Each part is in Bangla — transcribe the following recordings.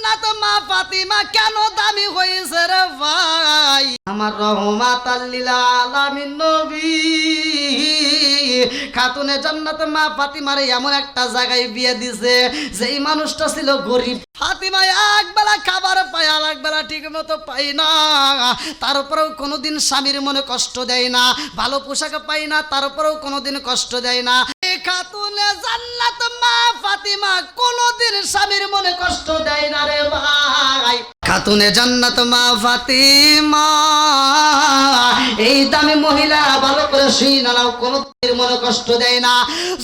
জান্নাত মা ফাতিমা কেন দামি হয়েছে রে ভাই? আমার রহমাতাল লিল আলামিন নবী খাতুনে জান্নাত মা ফাতিমারে এমন একটা জায়গায় বিয়ে দিছে যেই মানুষটা ছিল গরিব। ফাতিমা একবেলা খাবার পায় আর একবেলা ঠিক মতো পায় না, তারপরেও কোনোদিন স্বামীর মনে কষ্ট দেয় না। ভালো পোশাক পায় না, তারপরেও কোনোদিন কষ্ট দেয় না। খাতুনে জান্নাত মা ফাতিমা কোনোদিন স্বামীর মনে কষ্ট দেয় না রে ভাই। খাতুনে জান্নাত মা ফাতিমা এই দামি মহিলা ভালো করে শুনে নাও, কোনোদিন মনে কষ্ট দেয় না।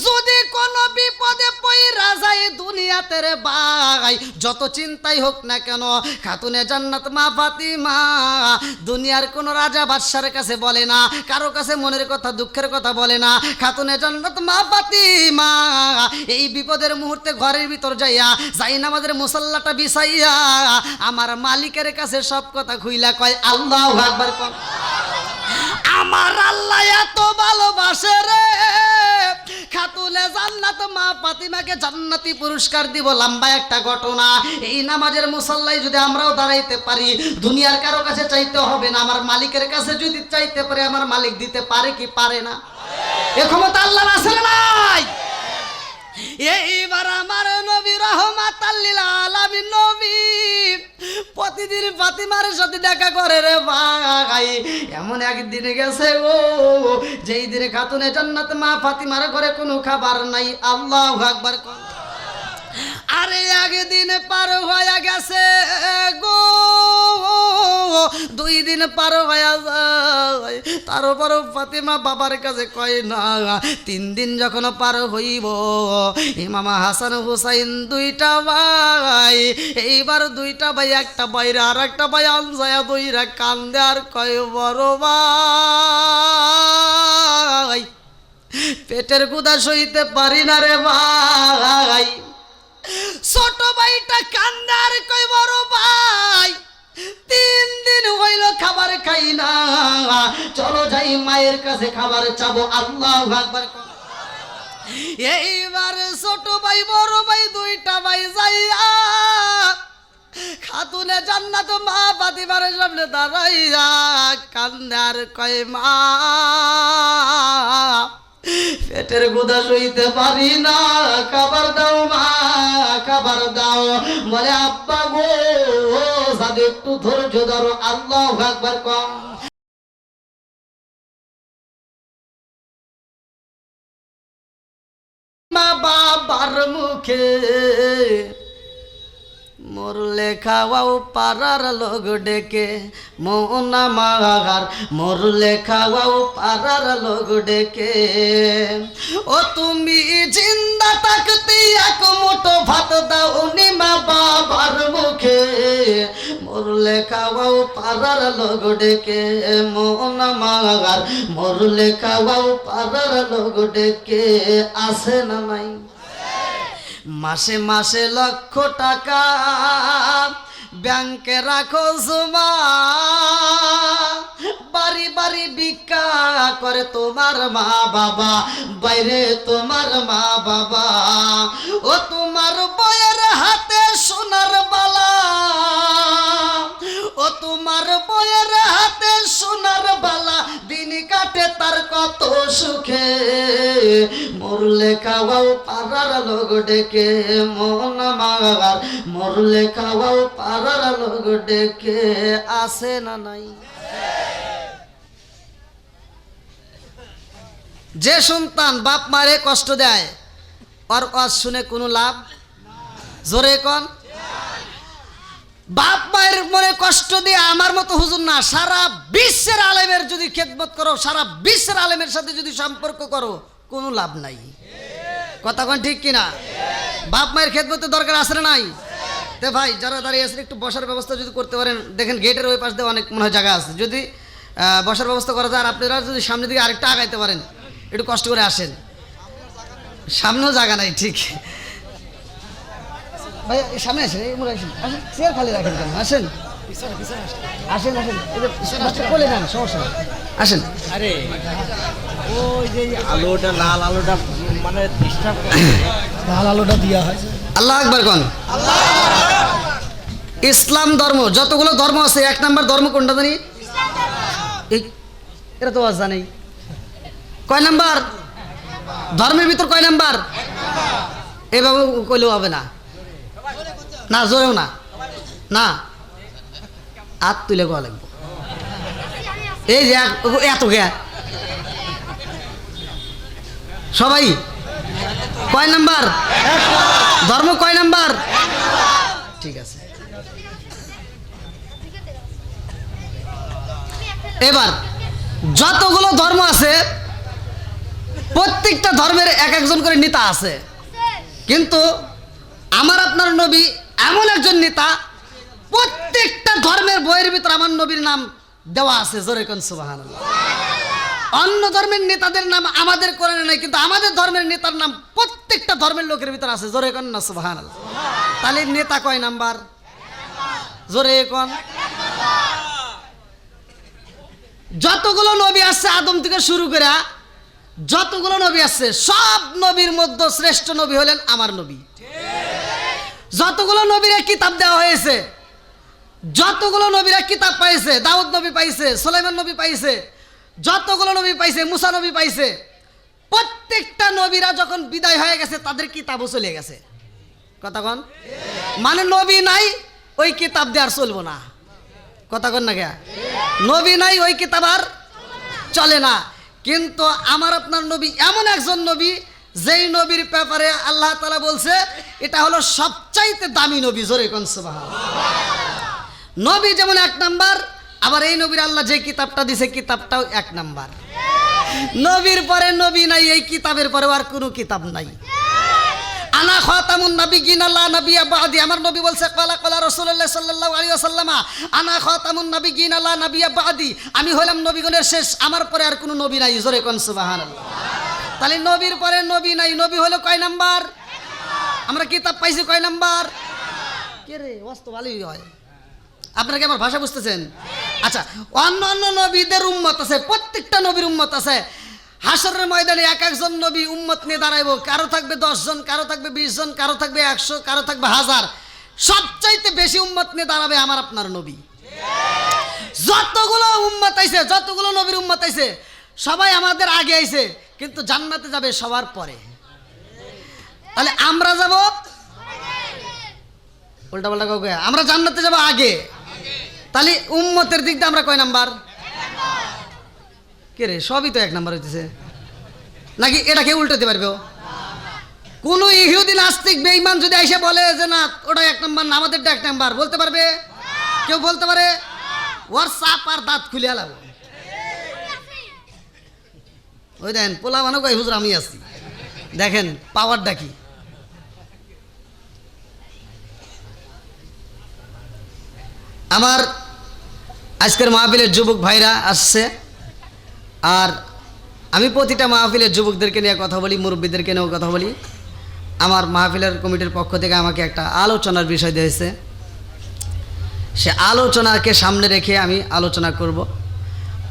যদি কোনো বিপদে পইরা যায় দুনিয়াতে রে ভাই, যত চিন্তাই হোক না কেন, খাতুনে জান্নাত মা ফাতিমা দুনিয়ার কোন রাজা বাদশার কাছে বলে না, কারো কাছে মনের কথা দুঃখের কথা বলে না। খাতুনে জান্নাত মা ফাতিমা এই বিপদের মুহূর্তে ঘরের ভিতর যাইয়া নামাজের মুসাল্লাটা বিছাইয়া আমার মালিকের কাছে সব কথা খুইলা কয় আল্লাহু আকবার। আমার আল্লাহ এত ভালোবাসে রে, খাতুনে জান্নাত মা ফাতিমাকে জান্নাতি পুরস্কার দিব। লম্বা একটা ঘটনা। এই নামাজের মুসাল্লায় যদি আমরাও দাঁড়াইতে পারি, দুনিয়ার কারো কাছে চাইতে হবে না, আমার মালিকের কাছে যদি চাইতে পারে আমার মালিক দিতে পারে কি পারে না? এ ক্ষমতা আল্লাহর আছে না নাই? এইবার আমার নবী রহমাতাল লিল আলামিন নবী প্রতিদিন ফাতিমার সাথে দেখা করে রে ভাই। এমন একদিন গেছে ও যেই দিনে খাতুনে জান্নাত মা ফাতিমার ঘরে কোনো খাবার নাই। আল্লাহু আকবার। আরে একদিন পার হয়ে গেছে গো, 2 দিন পার হয়ে যায়, তারপরও ফাতিমা বাবার কাছে কয় না। 3 দিন যখন পার হইব, ইমাম হাসান হুসাইন 2টা ভাই, এইবার 2টা ভাই, একটা বাইরে আর একটা ভাই আনসায়া 2রা কান্দে আর কয় বড় ভাই পেটের ক্ষুধা সইতে পারি না রে ভাই। ছোট ভাইটা কান্দে আর কয় বড় ভাই 3 দিন হইল খাবার খাই না, চলো যাই মায়ের কাছে খাবার চাবো। আল্লাহু আকবার। এইবার ছোট ভাই বড় ভাই 2টা ভাই যাইয়া খাতুনে জান্নাত মা ফাতিমার সামনে দাঁড়াইয়া কান্দে আর কয় মা পেটের ক্ষুধা সইতে পারি না, খাবার দাও মা, খাবার দাও। বলে আব্বা গো সাথে একটু ধৈর্য ধরো। আল্লাহু আকবার। কম মা বাবার মুখে মরলে খাওয়াও পাড়ার লোক ডেকে, মন আমার মরলে খাওয়াও পাড়ার লোক ডেকে। ও তুমি জিন্দা থাকতে এক মুঠো ভাত দাও নি মা বাবার মুখে, মরলে খাওয়াও পাড়ার লোক ডেকে, মন আমার মরলে খাওয়াও পাড়ার লোক ডেকে। আছে না নাই? মাসে মাসে লক্ষ টাকা ব্যাংকে রাখো জমা, বাড়ি বাড়ি ভিক্ষা করে তোমার মা বাবা, বাইরে তোমার মা বাবা। ও তোমার বউয়ের হাতে সোনার বালা, ও তোমার বউয়ের হাতে সোনার বালা, দিন কাটে তার কত সুখে, মরলে খাওয়াও পাড়ার লোক ডেকে, মন আমার মরলে খাওয়াও পাড়ার লোক ডেকে। আছে না নাই? যে সন্তান বাপ মারে কষ্ট দেয় আর ওয়াজ শুনে কোনো লাভ? জোরে কোন? বাপ মায়ের মনে কষ্ট দিয়ে আমার মতো হুজুর না, সারা বিশ্বের আলেমের যদি খেদমত করো, সারা বিশ্বের আলেমের সাথে যদি সম্পর্ক করো, কোনো লাভ নাই। কথা কোন ঠিক কিনা? বাপ মায়ের খেদমতের দরকার আছে না নাই? তে ভাই যারা দাঁড়িয়ে আছেন একটু বসার ব্যবস্থা যদি করতে পারেন, দেখেন গেটের ওই পাশ দিয়ে অনেক মনে হয় জায়গা আছে, যদি বসার ব্যবস্থা করা যায়। আর আপনারা যদি সামনের দিকে আরেকটা আগাইতে পারেন, একটু কষ্ট করে আসেন, সামনেও জায়গা নাই। ঠিক ভাই সামনে আসেন, আসেন, চেয়ার খালি রাখেন কেন? আসেন আসেন আসেন, বলে যান, সমস্যা নেই, আসেন। আরে ওই যে আলোটা, লাল আলোটা মানে ডিস্টার্ব করে, লাল আলোটা দেওয়া হয়। আল্লাহু আকবার কোন? ইসলাম ধর্ম, যতগুলো ধর্ম আছে 1 নাম্বার ধর্ম কোনটা জানি? এই এটা তো আজ জানি। কয় নাম্বার ধর্মের ভিতর? কয় নাম্বার? এভাবে কইলেও হবে না, না জোরেও না, না হাত তুলে কোয়া লাগবে। এই যে এত গে সবাই কয় নাম্বার ধর্ম? কয় নাম্বার? ঠিক আছে। এবার যতগুলো ধর্ম আছে প্রত্যেকটা ধর্মের এক একজন করে নেতা আছে, কিন্তু আমার আপনার নবী এমন একজন নেতা, প্রত্যেকটা ধর্মের বইয়ের ভিতর আমার নবীর নাম দেওয়া আছে। জোরে কোন সুবহানাল্লাহ। অন্য ধর্মের নেতাদের নাম আমাদের কোরআনে নাই, কিন্তু আমাদের ধর্মের নেতার নাম প্রত্যেকটা ধর্মের লোকের ভিতর আছে। জোরে কোন না সুবহানাল্লাহ। তাহলে নেতা কয় নাম্বার? জোরে কোন। যতগুলো নবী আসছে আদম থেকে শুরু করে যতগুলো নবী আসছে সব নবীর মধ্যে শ্রেষ্ঠ নবী হলেন আমার নবী। যতগুলো নবীরা কিতাব দেওয়া হয়েছে, যতগুলো নবীরা কিতাব পাইছে, দাউদ নবী পাইছে, সুলাইমান নবী পাইছে, যতগুলো নবী পাইছে, মুসা নবী পাইছে, প্রত্যেকটা নবীরা যখন বিদায় হয়ে গেছে তাদের কিতাবও চলে গেছে। কথা কন, মানে নবী নাই ওই কিতাব দিয়ে আর চলবো না। কথা কন না কে? নবী নাই ওই কিতাব আর চলে না। কিন্তু আমার আপনার নবী এমন একজন নবী, যেই নবীর ব্যাপারে আল্লাহ তাআলা বলছে এটা হলো সবচাইতে দামি নবী। জোরে কোন সুবহানাল্লাহ। নবী যেমন 1 নাম্বার, আবার এই নবীর আল্লাহ যে কিতাবটা দিছে কিতাবটাও 1 নাম্বার। নবীর পরে নবী নাই, এই কিতাবের পরে আর কোনো কিতাব নাই। আনা খাতামুন নাবিয়্যিন লা নাবিয়্যা বাদি। আমার নবী বলছে ক্বালা ক্বালা রাসূলুল্লাহ সাল্লাল্লাহু আলাইহি ওয়াসাল্লাম, আনা খাতামুন নাবিয়্যিন লা নাবিয়্যা বাদি। আমি হলাম নবীগণের শেষ, আমার পরে আর কোনো নবী নাই। জোরে কোন সুবহানাল্লাহ। তাহলে নবীর পরে নবী নাই, নবী হলো কয় নাম্বার? আমরা কিতাব পাইছি কয় নাম্বার? কে রে ওয়াজ ভালোই হয়। আপনারা কি আমার ভাষা বুঝতেছেন? আচ্ছা, অন্য নবীদের উম্মত আছে, প্রত্যেকটা নবীর উম্মত আছে। হাসরের ময়দানে এক একজন নবী উম্মত নিয়ে দাঁড়াইবো। কারো থাকবে 10 জন, কারো থাকবে 20 জন, কারো থাকবে 100, কারো থাকবে 1000। সবচাইতে বেশি উম্মত নিয়ে দাঁড়াবে আমার আপনার নবী। যতগুলো উম্মত আইছে, যতগুলো নবীর উম্মত আইছে, সবাই আমাদের আগে আইছে, কিন্তু জান্নাতে যাবে সবার পরে। তাহলে আমরা যাব উল্টা পাল্টা কাউকে, আমরা জান্নাতে যাব আগে। তাহলে উম্মতের দিক দিয়ে আমরা কয় নাম্বার? কে রে, সবই তো 1 নাম্বার হইতেছে নাকি? এটা কেউ উল্টাতে পারবে? কোন ইহুদি নাস্তিক বেঈমান যদি এসে বলে যে না ওটা 1 নাম্বার না, আমাদেরটা 1 নাম্বার, বলতে পারবে? কেউ বলতে পারে? ওর সাপ আর দাঁত খুলে আলাবো। ওই দেখেন পোলা মানো কই হুজুর আমি আছি, দেখেন পাওয়ারটা কি। আমার আজকের মাহফিলের যুবক ভাইরা আসছে, আর আমি প্রতিটা মাহফিলের যুবকদেরকে নিয়ে কথা বলি, মুরব্বীদেরকে নিয়েও কথা বলি। আমার মাহফিলের কমিটির পক্ষ থেকে আমাকে একটা আলোচনার বিষয় দিয়েছে, সে আলোচনাকে সামনে রেখে আমি আলোচনা করব।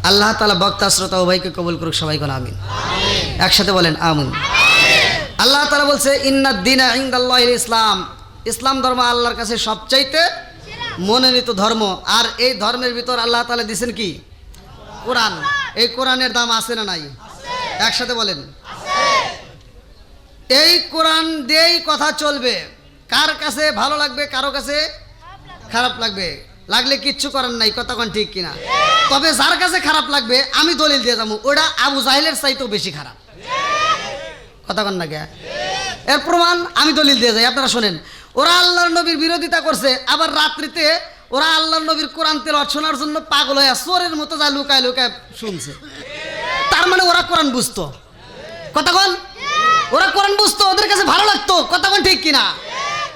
আল্লাহ তাআলা বক্তা শ্রোতা উভয়কে কবুল করুক, সবাই কোন আমিন। একসাথে বলেন আমিন। আল্লাহ তাআলা বলছে ইন্নাদ দীনা ইনদাল্লাহিল ইসলাম, ইসলাম ধর্ম আল্লাহর কাছে সবচাইতে মনোনীত ধর্ম। আর এই ধর্মের ভিতর আল্লাহ তাআলা দিয়েছেন কি? কোরআন। এই কোরআনের দাম আছে না নাই? একসাথে বলেন। এই কোরআন দিয়েই কথা চলবে। কার কাছে ভালো লাগবে, কারো কাছে খারাপ লাগবে, লাগলে কিচ্ছু করার নাই। কথা কোন ঠিক কিনা? তবে যার কাছে খারাপ লাগবে আমি দলিল দিয়ে যাবো, ওটা আবু জাহেলের চাইতেও বেশি খারাপ। কথা কোন না কে? এর প্রমাণ আমি দলিল দিয়ে যাই, আপনারা শোনেন। ওরা আল্লাহর নবীর বিরোধিতা করছে, আবার রাত্রিতে ওরা আল্লাহর নবীর কোরআন তেলাওয়াত শোনার জন্য পাগল হয়ে চোরের মতো যা লুকায় লুকায় শুনছে। তার মানে ওরা কোরআন বুঝতো। কথা কোন? ওরা কোরআন বুঝতো, ওদের কাছে ভালো লাগতো। কথা কোন ঠিক কিনা?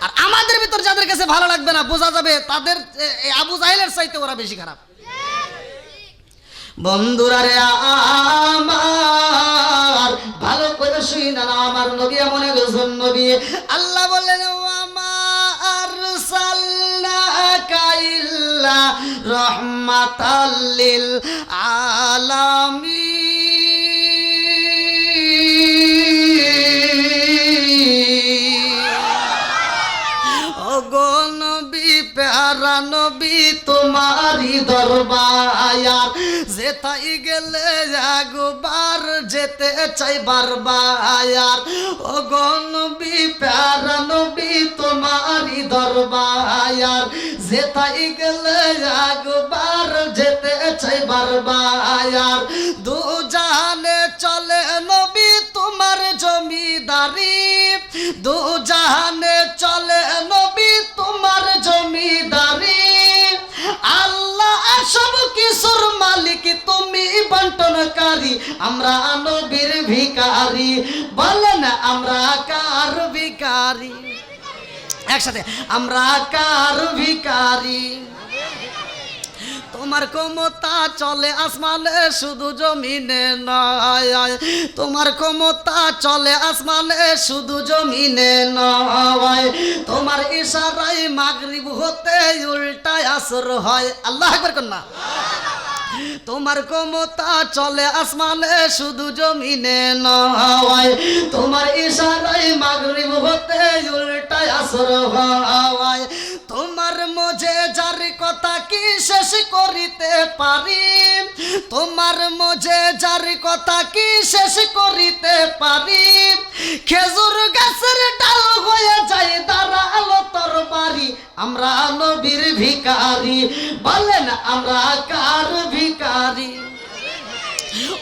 আর আমাদের ভিতর যাদের কাছে ভালো লাগবে না, বোঝা যাবে তাদের আবু জাহেলের চাইতে ওরা বেশি খারাপ। বন্ধুরা রে আমার ভালো করে শুই না, আমার নবী এমন একজন নবী, আল্লাহ বললেন ওয়ামা আরসালনাকা ইল্লা রাহমাতাল লিল আলামিন। ওগো নবী প্যার প্যারা নবী তোমারি দরবার যেথাই গেলে একবার যেতে চাই বারবার ও গো নবী প্যারা নবী তোমারি দরবার যেথাই গেলে একবার যেতে চাই বারবার দু জাহানে চলে নবী তোমার জমিদারি দু জাহানে চলে নবী তোমার জমিদারি আল্লাহ সব কিছুর মালিক তুমি বন্টনকারী আমরা নবীর ভিখারি বলেন আমরা কার ভিখারি একসাথে আমরা কার ভিখারি তোমার ক্ষমতা চলে আসমানে শুধু জমিনে নয় তোমার ক্ষমতা চলে আসমানে শুধু জমিনে নয় তোমার ইশারায় মাগরিব হতে উল্টায় আসর হয় আল্লাহু আকবার কন্যা তোমার ক্ষমতা চলে আসমানে শুধু জমিনে নয় তোমার ইশারায় মাগরিব হতে উল্টায় আসর হয় তোমার মজে যার কথা কি শেষ করিতে পারি তোমার মজে যার কথা কি শেষ করিতে পারি খেজুর গাছের ডাল হয়ে যায় দাঁড়ালো তরবারি আমরা নবীর ভিখারি বলেন আমরা কার ভিখারি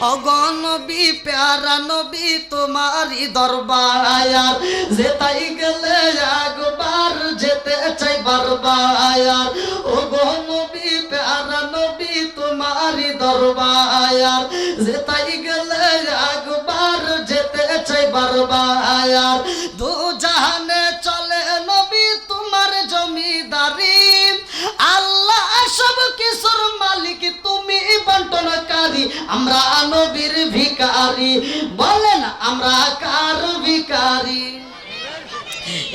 অগনবী প্যারা নবী তোমারি দরবার যেতাই গেলে একবার যেতে চাই বারবার অগনবী প্যারা নবী তোমারি দরবার যেতাই গেলে একবার যেতে চাই বারবার দু জাহানে চলে নবী তোমার জমিদারি আল্লাহ সব কিছুর মালিক তুমি বন্টনকারী আমরা নবীর ভিখারি বলেন আমরা কার ভিখারি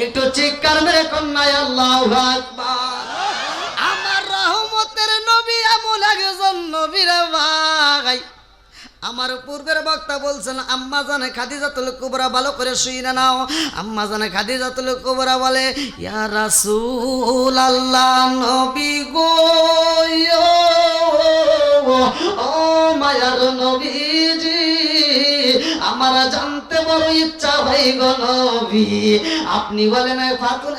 একটু চিৎকার মেরে কন্যায় আল্লাহু আকবার আমার রহমতের নবী এমন একজন নবী রে ভাই আমার পূর্বের বক্তা বলছেন আম্মা জানে খাদিজাতুল কুবরা ভালো করে শুনে নাও আম্মা জানে খাদিজাতুল কুবরা বলে ইয়া রাসূলুল্লাহ নবী গো ও মায়ার নবীজি আমার জানতে বড় ইচ্ছা হয় গো নবী আপনি বলেন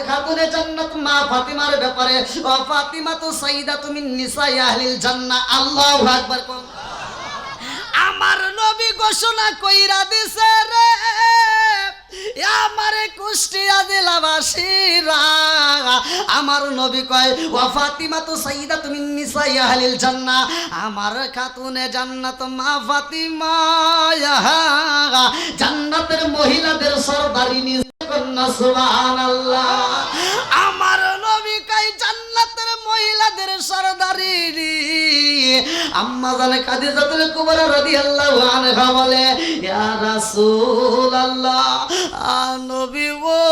খাতুনে জান্নাত মা ফাতিমার ব্যাপারে ও ফাতিমা তো সাইয়্যিদাতু মিন নিসাই আহলিল জান্নাহ আল্লাহু আকবার কোন আমার নবী ঘোষণা কইরা দিছে রে আমারে কুষ্টিয়া জেলাবাসীরা আমার নবী কয় ওয়া ফাতিমা তো সাইয়্যিদাতু মিন নিসাই আহলিল জান্নাহ আমার খাতুনে জান্নাত মা ফাতিমা জান্নাতের মহিলাদের সরদারিনী কন্যা সুবহানাল্লাহ আমার নবী কয় জান্নাতের মহিলাদের সরদারিনী আম্মা জানে খাদিজাতুল কুবরা রাদিয়াল্লাহু আনহা বলে ইয়া রাসূলুল্লাহ নবী গো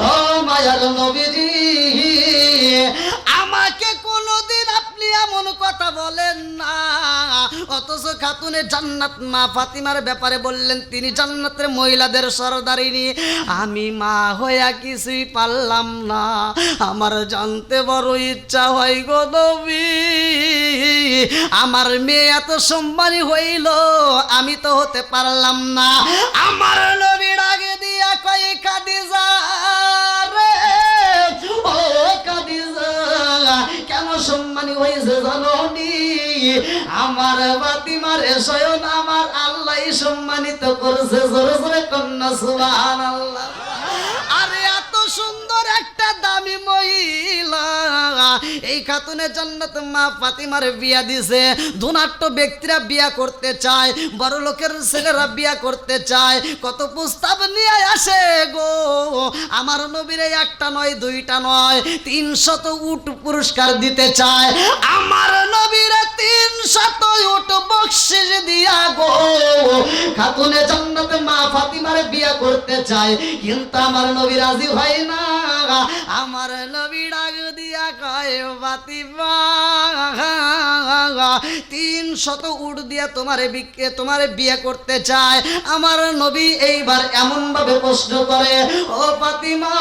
ও মায়ার নবীজি আমাকে কোনোদিন আপনি এমন কথা বলেন না অথচ খাতুনে জান্নাত মা ফাতিমার ব্যাপারে বললেন তিনি জান্নাতের মহিলাদের সরদারিনী আমি মা হইয়া কিছুই পারলাম না আমার জানতে বড় ইচ্ছা হয় গো নবী আমার মেয়ে এত সম্মানী হইল আমি তো হতে পারলাম না আমার নবীর আগে দিয়া কয় খাদিজা রে ও খাদিজা কেন সম্মানী হয়েছে জানো নি আমার ফাতিমারে স্বয়ং আমার আল্লাহ সম্মানিত করেছে জোরে জোরে কন্যা সুবহানাল্লাহ আরে এত সুন্দর একটা দামি মহিলা এই খাতুনে জান্নাত মা ফাতিমার বিয়া দিছে ধনাঢ্য ব্যক্তিরা বিয়া করতে চায় বড় লোকের ছেলেরা বিয়া করতে চায় কত প্রস্তাব নিয়ে আসে গো আমার নবীরে একটা নয় দুইটা নয় 300 উট পুরস্কার দিতে চায় আমার নবীরে 300 উট বকশিশ দিয়া গো খাতুনে জান্নাত মা ফাতিমা তোমার বিয়ে করতে চায়, কিন্তু আমার নবী রাজি হয় না। আমার নবী ডাক দিয়া কয় ফাতিমা 300 উট দিয়া তোমারে বিয়ে করতে চায়। আমার নবী এইবার এমন ভাবে প্রশ্ন করে, ও ফাতিমা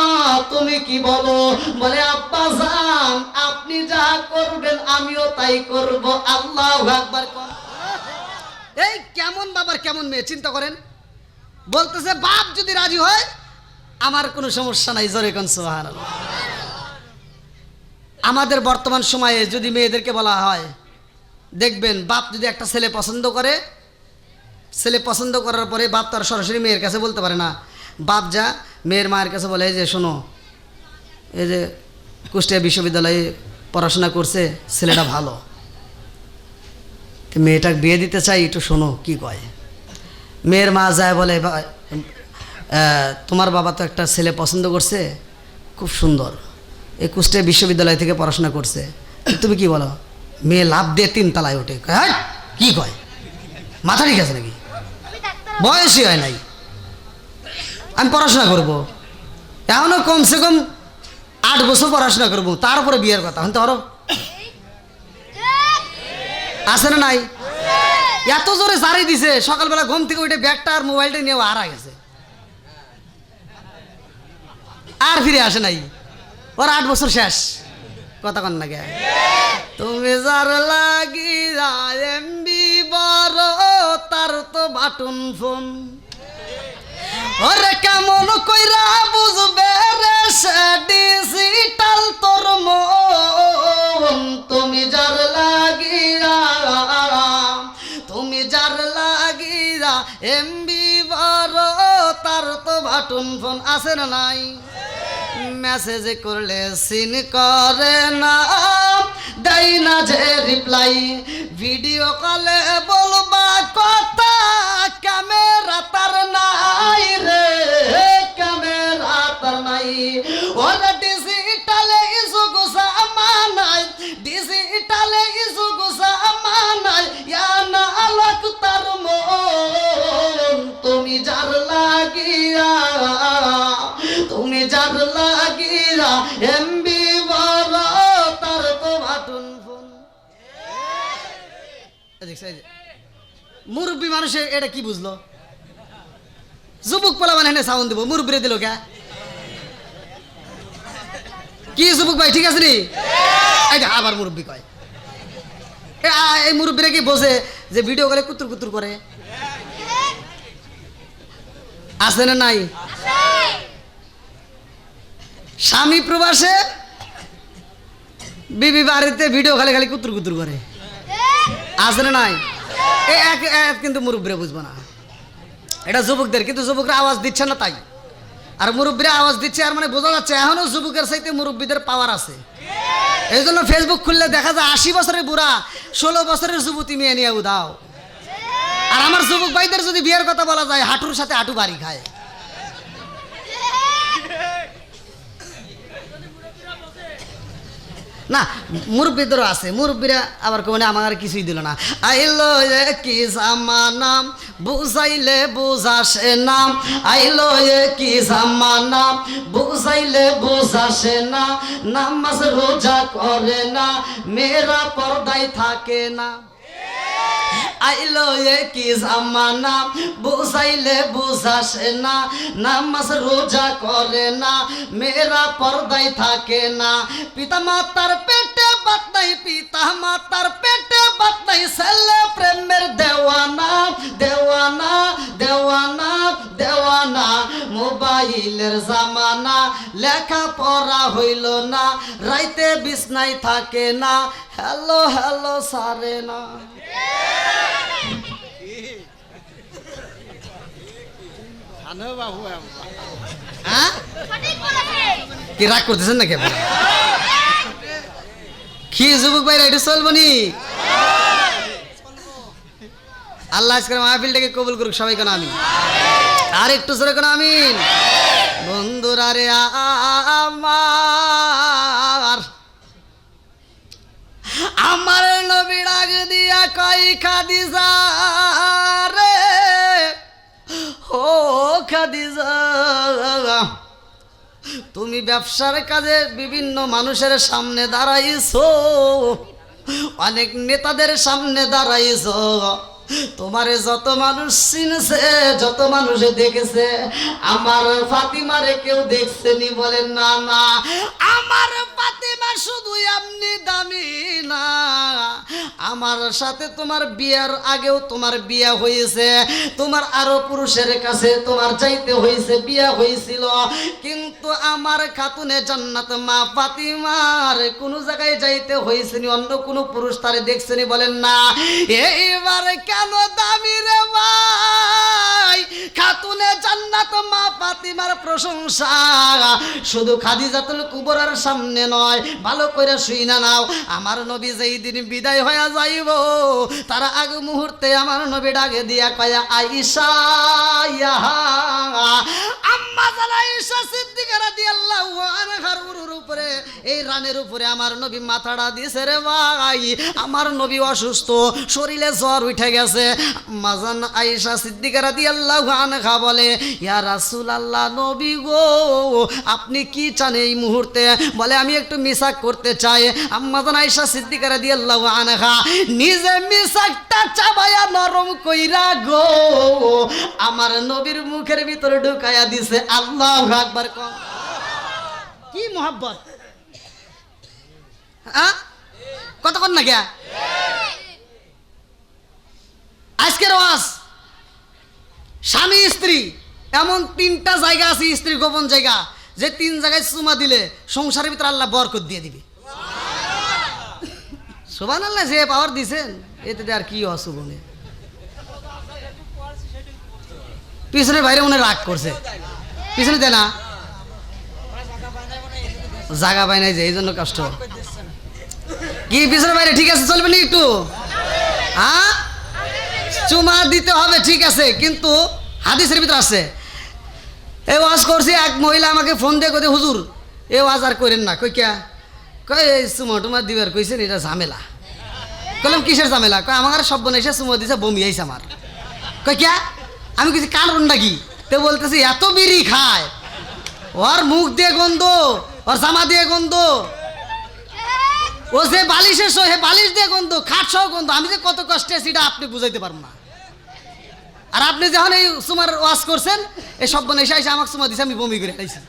তুমি কি বলো? বলে আব্বা জান আপনি যা করবেন আমিও তাই করব। আল্লাহু আকবার। এই কেমন বাবার কেমন মেয়ে চিন্তা করেন। বলতেছে বাপ যদি রাজি হয় আমার কোনো সমস্যা নাই, জোরে কোন সুবহানাল্লাহ। আমাদের বর্তমান সময়ে যদি মেয়েদেরকে বলা হয়, দেখবেন বাপ যদি একটা ছেলে পছন্দ করে, ছেলে পছন্দ করার পরে বাপ তার সরাসরি মেয়ের কাছে বলতে পারে না। বাপ যা মেয়ের মায়ের কাছে বলে, এই যে শোনো, এই যে কুষ্টিয়া বিশ্ববিদ্যালয়ে পড়াশোনা করছে, ছেলেটা ভালো, মেয়েটাকে বিয়ে দিতে চাই, একটু শোনো কি কয়। মেয়ের মা যায় বলে, তোমার বাবা তো একটা ছেলে পছন্দ করছে, খুব সুন্দর, এই কুষ্টিয়া বিশ্ববিদ্যালয় থেকে পড়াশোনা করছে, তুমি কি বলো? মেয়ে লাভ দিয়ে 3 তলায় ওঠে। হ্যাঁ কি কয়, মাথা ঠিক আছে নাকি? বয়সই হয় নাই, আমি পড়াশোনা করব, এখনও কমসে কম 8 বছর পড়াশোনা করবো, তারপরে বিয়ের কথা। হন তো আরো আছে না নাই? এত জোরে জারি দিছে, সকালবেলা ঘুম থেকে উঠে ব্যাগটা আর মোবাইলটা নিয়ে হারা গেছে, আর ফিরে আসে নাই। ওর 8 বছর শেষ। কথা কন না গে? তুমি যার লাগি এমবি বড়, তার তো বাটন ফোন। ওরে কেমন কইরা বুঝবে রে সে ডিজিটাল তোর মন। তুমি যার লাগিয়া, তুমি যার লাগিয়া এমবি বড়, তার তো বাটন ফোন। আছে না নাই? মেসেজ করলে সিন করে না, দেয় না যে রিপ্লাই, ভিডিও কলে বলবা কথা, ক্যামেরা তার নাই রে, ক্যামেরা তার নাই। ওরা ডিজিটালে যুগ জামানায়, ডিজিটালে যুগ জামানায়, ইয়া না আলাক তার মন। তুমি যার লাগিয়া, তুমি যার লাগিয়া এমবি বড়, তার তো বাটন ফোন। মুরব্বী মানুষে এটা কি বুঝলো? যুবক পোলা মানে সাউন্ড দিব, মুরব্বীরে দিল কে? কি যুবক ভাই ঠিক আছে নি? আবার মুরব্বী কয়, এই মুরব্বীরা কি বোঝে যে ভিডিও কলে কুতুর কুতুর করে? আছে না নাই? স্বামী প্রবাসে, বিবি বাড়িতে ভিডিও খালি খালি কুতুর কুতুর করে। আছে না নাই? কিন্তু মুরব্বীরা বুঝবো না, এটা যুবকদের, কিন্তু যুবকরা আওয়াজ দিচ্ছে না তাই। আর মুরব্বীরা আওয়াজ দিচ্ছে, আর মানে বোঝা যাচ্ছে এখনো যুবকের চাইতে মুরব্বীদের পাওয়ার আছে। এই জন্য ফেসবুক খুললে দেখা যায় 80 বছরের বুড়া 16 বছরের যুবতী মেয়ে নিয়ে উদাও। আর আমার যুবক ভাইদের যদি বিয়ের কথা বলা যায়, হাঁটুর সাথে হাঁটু বাড়ি খায়। না মুরব্বীদেরও আছে, মুরব্বীরা আবার কোনে আমার কিছুই দিল না। আইলো কি জামানা বুঝাইলে বুঝাসে না, আইলো কি জামানা বুঝাইলে বুঝাসে না, নামাজ রোজা করে না, মেয়েরা পর্দায় থাকে না। আইলো কি জামানা বুঝাইলে বুঝাসে না, নামাজ রোজা করে না, মেয়েরা পর্দায় থাকে না। পিতা মাতার পেটে বাত নাই, পিতা মাতার পেটে বাত নাই, ছেলে প্রেমের দেওয়ানা, দেওয়ানা, দেওয়ানা, দেওয়ানা। মোবাইলের জামানা, লেখা পড়া হইল না, রাইতে বিছনায় থাকে না, হ্যালো হ্যালো সারে না। কি রাগ করতেছেন না কেমন? কি যুবক ভাইরা এটা চলবো নি? আল্লাহ আজকের মাহফিলটাকে কবুল করুক সবাই, কেন আমিন। আর একটু জোরে কেন আমিন। বন্ধুরা রে আমার, আমার নবী ডাক দিয়া কই খাদিজা রে, ও খাদিজা, তুমি ব্যবসার কাজে বিভিন্ন মানুষের সামনে দাঁড়াইছো, অনেক নেতাদের সামনে দাঁড়াইছো, তোমারে যত মানুষ চিনছে, যত মানুষ দেখেছে, আমার ফাতিমারে কেউ দেখছেনি? বলেন না না। আমার ফাতিমা শুধু এমনি দামি না, আমার সাথে তোমার বিয়ার আগেও তোমার বিয়া হয়েছে, তোমার আরো পুরুষের কাছে তোমার যাইতে হয়েছে, বিয়া হয়েছিল, কিন্তু আমার খাতুনে জান্নাত মা ফাতিমার কোন জায়গায় যাইতে হয়েছেনি, অন্য কোন পুরুষ তারে দেখছেনি? বলেন না। এইবার কেন দামি রে ভাই? খাতুনে জান্নাত মা ফাতিমার প্রশংসা শুধু খাদিজাতুল কুবরার সামনে নয়, ভালো করে শুইনা নাও। আমার নবী যেই দিন বিদায় হয়ে যাইব, তার আগে মুহূর্তে আমার নবী ডাকে দিয়া কয়া, আয়েশা, আম্মা জান আয়েশা সিদ্দিকা রাদিয়াল্লাহু আনহার উপরে, এই রানের উপরে আমার নবী মাথাটা দিয়েছে রে ভাই। আমার নবী অসুস্থ, শরীরে জ্বর উঠে গেছে। আম্মা জান আয়েশা সিদ্দিকা রাদিয়াল্লাহু আনহা বলে, ইয়া রাসূলুল্লাহ, নবী গো, আপনি কি চান এই মুহূর্তে? বলে, আমি একটু মিসাক করতে চাই। আম্মা জান আয়েশা সিদ্দিকা রাদিয়াল্লাহু আনহা নিজে মিসাকটা চাবায়া নরম কইরা গো আমার নবীর মুখের ভিতরে ঢুকায়া দিছে। আল্লাহু আকবার। কি মোহাব্বত! কতক্ষণ না গিয়া আজকের ওয়াজ, স্বামী স্ত্রী এমন তিনটা জায়গা আছে, স্ত্রীর গোপন জায়গা, যে তিন জায়গায় চুমা দিলে সংসারের ভিতরে আল্লাহ বরকত দিয়ে দিবে। সুবহানাল্লাহ, যে পাওয়ার দিছেন এতে আর কি অশুভনে। পিছনে বাইরে মনে রাগ করছে, পিছনে দেয় না, জায়গা পায় নাই, যে এই জন্য কষ্ট। কি পিছনে বাইরে ঠিক আছে, চলবে না একটু? হ্যাঁ, চুমা দিতে হবে, ঠিক আছে, কিন্তু হাদিসের ভিতরে আছে। এই ওয়াজ করছি, এক মহিলা আমাকে ফোন দিয়ে কই, হুজুর এই ওয়াজ আর করেন না। কই কে? কই চুমা টুমা দিবার কইছেন, এটা ঝামেলা। কইলাম কিসের ঝামেলা? কই আমার সব এসে চুমা দিছে, বমি আইছে আমার। কই কে? আমি কিছু কারণ নাকি? তো বলতেছি এত বিড়ি খায়, ওর মুখ দিয়ে গন্ধ, ওর জামা দিয়ে গন্ধ, ও যে বালিশের সহে বালিশ দিয়ে গন্ধ, খাট সহ গন্ধ। আমি যে কত কষ্টে আছি এটা আপনি বুঝাইতে পারবো না। আর আপনি যখন এই চুমার ওয়াজ করছেন, এই সব এসে এসে আমাকে চুমা দিছে, আমি বমি করে খাইছি।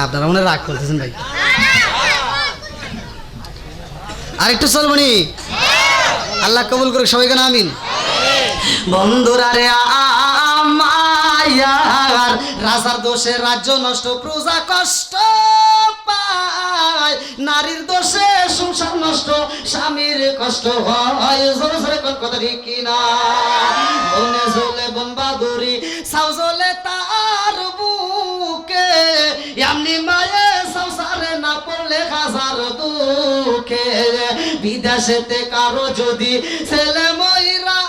আপনারা মনে রাগ করতেছেন ভাই, আর একটু চলবনি? আল্লাহ কবুল করুক সবাইকে, না আমিন। বন্ধুরা রে আমার, রাজার দোষে রাজ্য নষ্ট, প্রজা কষ্ট পায়, নারীর দোষে সংসার নষ্ট, স্বামীর কষ্ট হয়। জোরে জোরে কোন কথা ঠিক কিনা? বনে জ্বলে বন বাদুরি, সাউ জ্বলে তার বুকে, এমনি মায়ে সংসারে না পড়লে হাজার দুঃখে। বিদেশেতে কারো যদি ছেলে ময়রা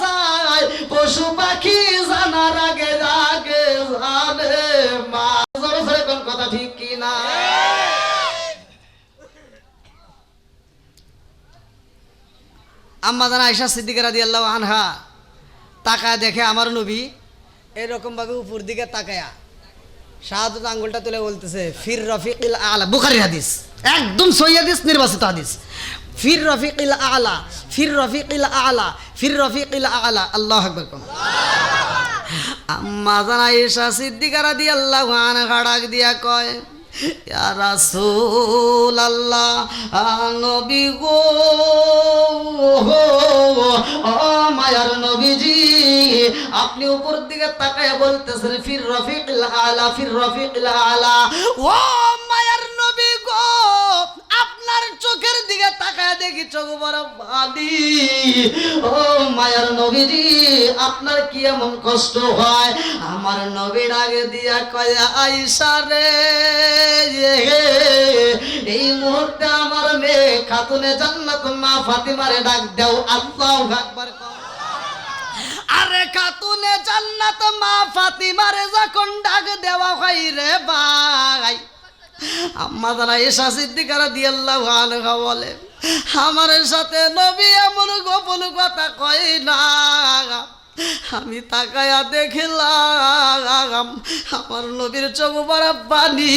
যায়, পশু পাখি জানার আগে আগে জানে মা। জোরে জোরে কোন কথা ঠিক কিনা? আম্মা জান আয়েশা সিদ্দিকা রাদিয়াল্লাহু আনহা তাকায় দেখে আমার নবী এরকম ভাবে উপর দিকে তাকায়া শাহাদাত আঙ্গুলটা তুলে বলতেছে, ফির রফিকিল আলা। বুখারীর হাদিস, একদম সহিহ হাদিস, নির্বাচিত হাদিস। ফির রফিকিল আলা, ফির রফিকিল আলা, ফির রফিকিল আলা। আল্লাহু আকবার। আম্মা জান আয়েশা সিদ্দিকা রাদিয়াল্লাহু আনহা ডাক দিয়া কয়, ইয়া রাসূলুল্লাহ, নবী গো, ও মায়ার নবীজি, আপনি উপর দিকে তাকায় বলতেছেন ফির রফিকিল আলা, ফির রফিকিল আলা। ও মায়ার নবী গো, আপনার চোখের দিকে তাকায় দেখি চোখ বড় ভালি। ও মায়ার নবীজি, আপনার কি এমন কষ্ট হয়? আমার নবীর আগে দিয়া কয়, আয়েশা রে, এই মুহূর্তে আমার মেয়ে খাতুনে জান্নাত মা ফাতিমারে ডাক দাও। আল্লাহু আকবার। আরে খাতুনে জান্নাত মা ফাতিমারে যখন ডাক দেওয়া হয় রে ভাই, আম্মা জানা ঈশা সিদ্দিকা রাদিয়াল্লাহু আনহা বলে আমার সাথে নবী এমন গোপন কথা কয় না। আমি তাকায়া দেখলাম আমার নবীর চোখ ভরা পানি,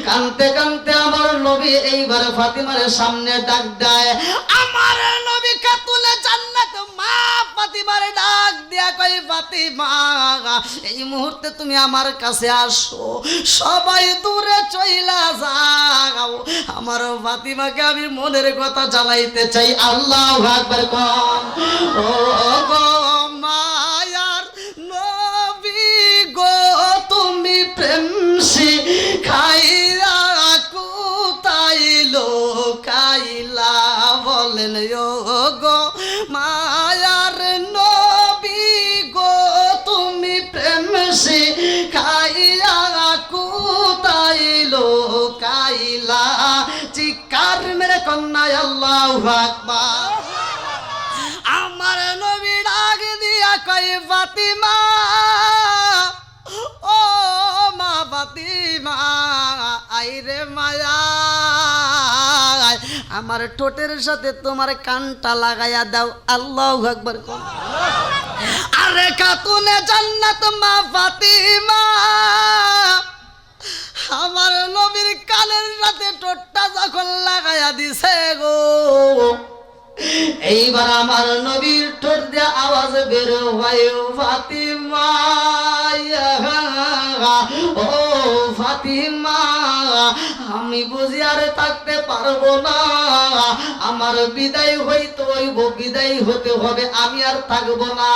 কানতে কানতে আমার নবী এইবার ফাতিমার সামনে ডাক দেয়। আমার নবী খাতুনে জান্নাত মা ফাতিমার ডাক দিয়া কই ফাতিমা এই মুহূর্তে তুমি আমার কাছে আসো, সবাই দূরে চইলা যাও। আমার ফাতিমাকে আমি মনের কথা জানাইতে চাই। আল্লাহু আকবার কম। ও গো মায়ার নবী গো তুমি প্রেম শিখাইয়া কোথায় লোকাইলা বলেন ও গো মায়ার নবী গো তুমি প্রেম শিখাইয়া কোথায় লোকাইলা। চিৎকার মেরে কন্যা আল্লাহু আকবার। আমার নবী ডাক দিয়া কই ফাতিমা ও মা ফাতিমা আইরে মায়া আমার ঠোঁটের সাথে তোমার কানটা লাগাইয়া দাও। আল্লাহু আকবার। আরে খাতুনে জান্নাত মা ফাতিমা আমার নবীর কানের সাথে ঠোঁটটা যখন লাগাইয়া দিছে গো, এইবার আমার নবীর ঠোঁট দিয়ে আওয়াজ বের হয় ফাতিমা ও ফাতিমা আমি বুঝি আর থাকতে পারবো না, আমার বিদায় হইতে হইব, বিদায় হতে হবে, আমি আর থাকবো না।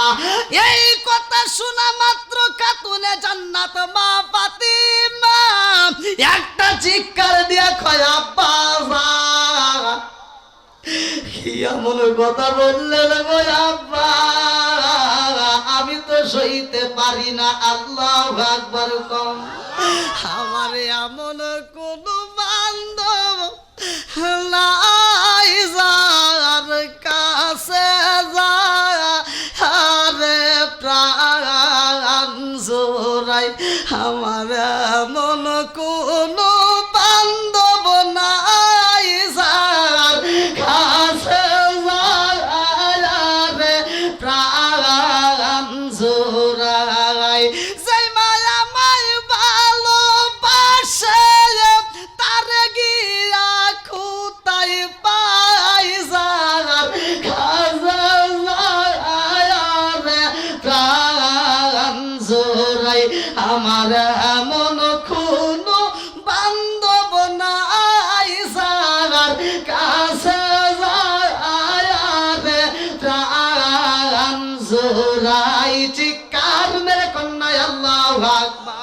এই কথা শোনা মাত্র খাতুনে জান্নাত মা ফাতিমা একটা চিৎকার দিয়া কয় আব্বা এমন কথা বললেন গো আব্বা আমি তো সইতে পারি না। আল্লাহু আকবার কম। আমার এমন কোন বান্ধব নাই যার কাছে আরে প্রাণ জোড়াই, আমার এমন কোন বান্ধব নাই যার কাছে আরে প্রাণ জোড়াই। যেই মায়া মাই ভালোবাসে তার গিয়া খুতাই পাই যার কাছে আরে প্রাণ জোড়াই। আমার এমন কোন বান্ধব নাই যার কাছে আরে প্রাণ জোড়াই। চিৎকার মেরে কন্যা আল্লাহু আকবার।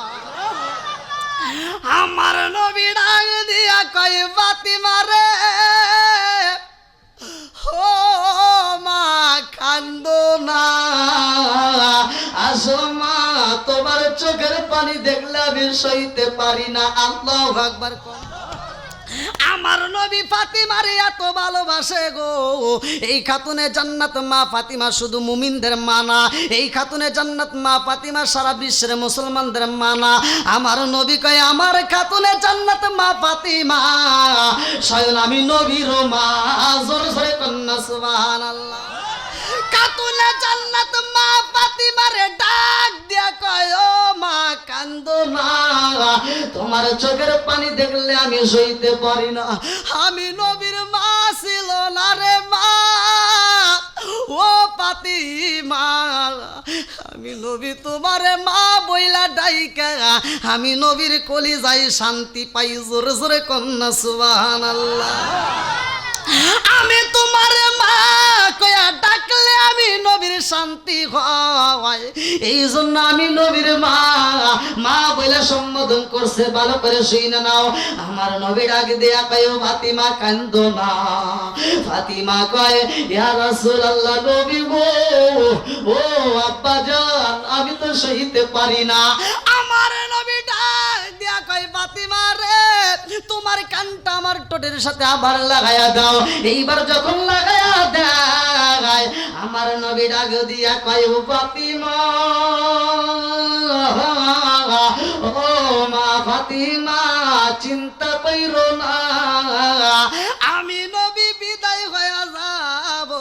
আমার নবী ডাক দিয়া কই ফাতিমা রে ও মা কান্দো না, আসো মা তোমার চোখের পানি দেখলে আমি সইতে পারি না। আল্লাহু আকবার। আমার নবী ফাতিমারে এত ভালোবাসে গো। এই খাতুনে জান্নাত মা ফাতিমা শুধু মুমিনদের মা না, এই খাতুনে জান্নাত মা ফাতিমা সারা বিশ্বের মুসলমানদের মা না। আমার নবী কয় আমার খাতুনে জান্নাত মা ফাতিমা স্বয়ং আমি নবীর মা। জোরে জোরে কন্যা সুবহানাল্লাহ। খাতুনে জান্নাত মা ফাতিমারে ডাক দিয়া কয় ও মা কান্দো না, তোমার চোখের পানি দেখলে আমি সইতে পারি না। আমি নবীর মা ছিল না রে মা ও ফাতিমা, আমি নবী তোমারে মা বইলা ডাইকা আমি নবীর কলিজায় শান্তি পাই। জোরে জোরে কন্যা সুবহানাল্লাহ। আমি তোমার মা কয়া ডাকলে আমি নবীর শান্তি হয়, এই জন্য আমি নবীর মা মা বলে সম্বোধন করছে। ভালো করে শুনে নাও। আমার নবী ডাক দেয়া কয় ফাতিমা কান্দো না। ফাতিমা কয় ইয়া রাসূলুল্লাহ নবী গো ও আব্বা জান আমি তো সইতে পারি না। আমার নবী ডাক দেয়া কয় ফাতিমা রে তোমার কানটা আমার ঠোঁটের সাথে আবার লাগায়া দাও। এইবার যখন লাগায়া দেয় আমার নবী ডাক দিয়া কয় ফাতিমা ও মা ফাতিমা ফাতিমা চিন্তা কইরো না, আমি নবী বিদায় হয়ে যাব।